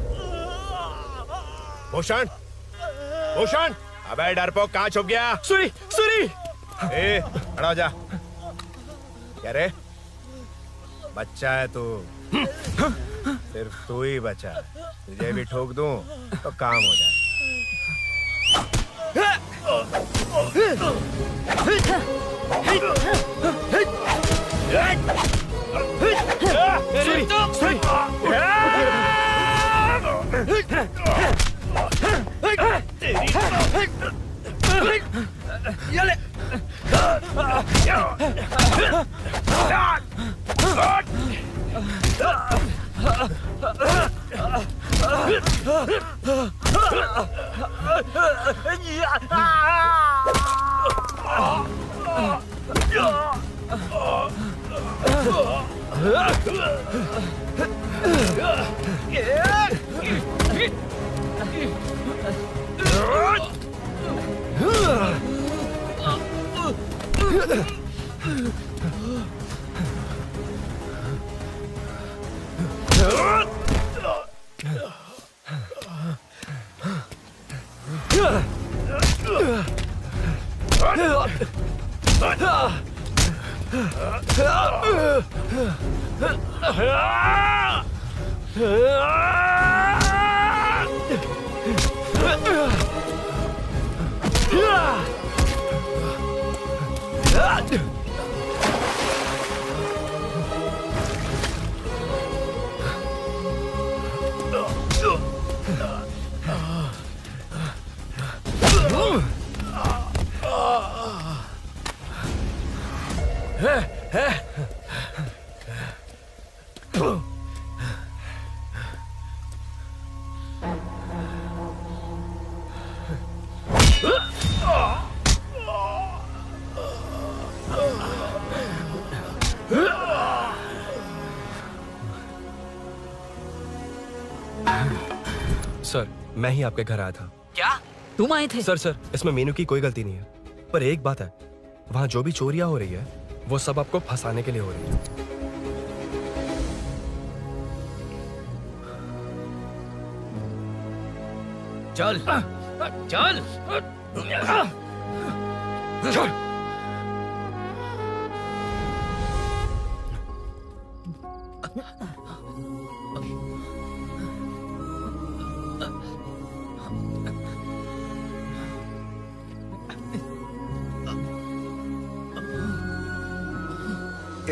भूषण, भूषण, अबे डरपोक कहाँ छुप गया? सूरी, सूरी। ए, खड़ा हो जा। क्या रे? बच्चा है तू। सिर्फ तू ही बचा है। तुझे भी ठोक दूं तो काम हो जाए। सर, मैं ही आपके घर आया था। क्या तुम आए थे? सर, इसमें मीनू की कोई गलती नहीं है। पर एक बात है, वहाँ जो भी चोरियां हो रही है वो सब आपको फंसाने के लिए हो रही है। चल चल चल।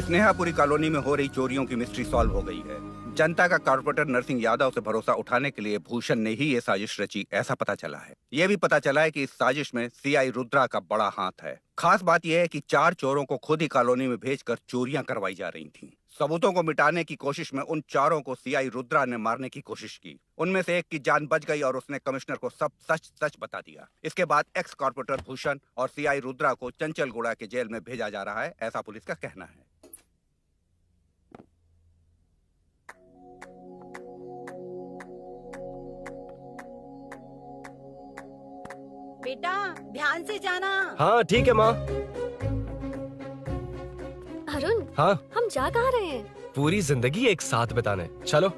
स्नेहापुरी कॉलोनी में हो रही चोरियों की मिस्ट्री सॉल्व हो गई है। जनता का कॉर्पोरेटर नरसिंह यादव से भरोसा उठाने के लिए भूषण ने ही ये साजिश रची, ऐसा पता चला है। ये भी पता चला है कि इस साजिश में सीआई रुद्रा का बड़ा हाथ है। खास बात यह है कि 4 चोरों को खुद ही कॉलोनी में भेजकर चोरियां करवाई जा रही थीं। सबूतों को मिटाने की कोशिश में उन 4 को सीआई रुद्रा ने मारने की कोशिश की। उनमें से एक की जान बच गई और उसने कमिश्नर को सब सच सच बता दिया। इसके बाद एक्स कॉर्पोरेटर भूषण और सीआई रुद्रा को चंचलगुड़ा के जेल में भेजा जा रहा है, ऐसा पुलिस का कहना है। बेटा ध्यान से जाना। हाँ ठीक है माँ। अरुण, हाँ हम जा कहाँ रहे हैं? पूरी जिंदगी एक साथ बिताने, चलो।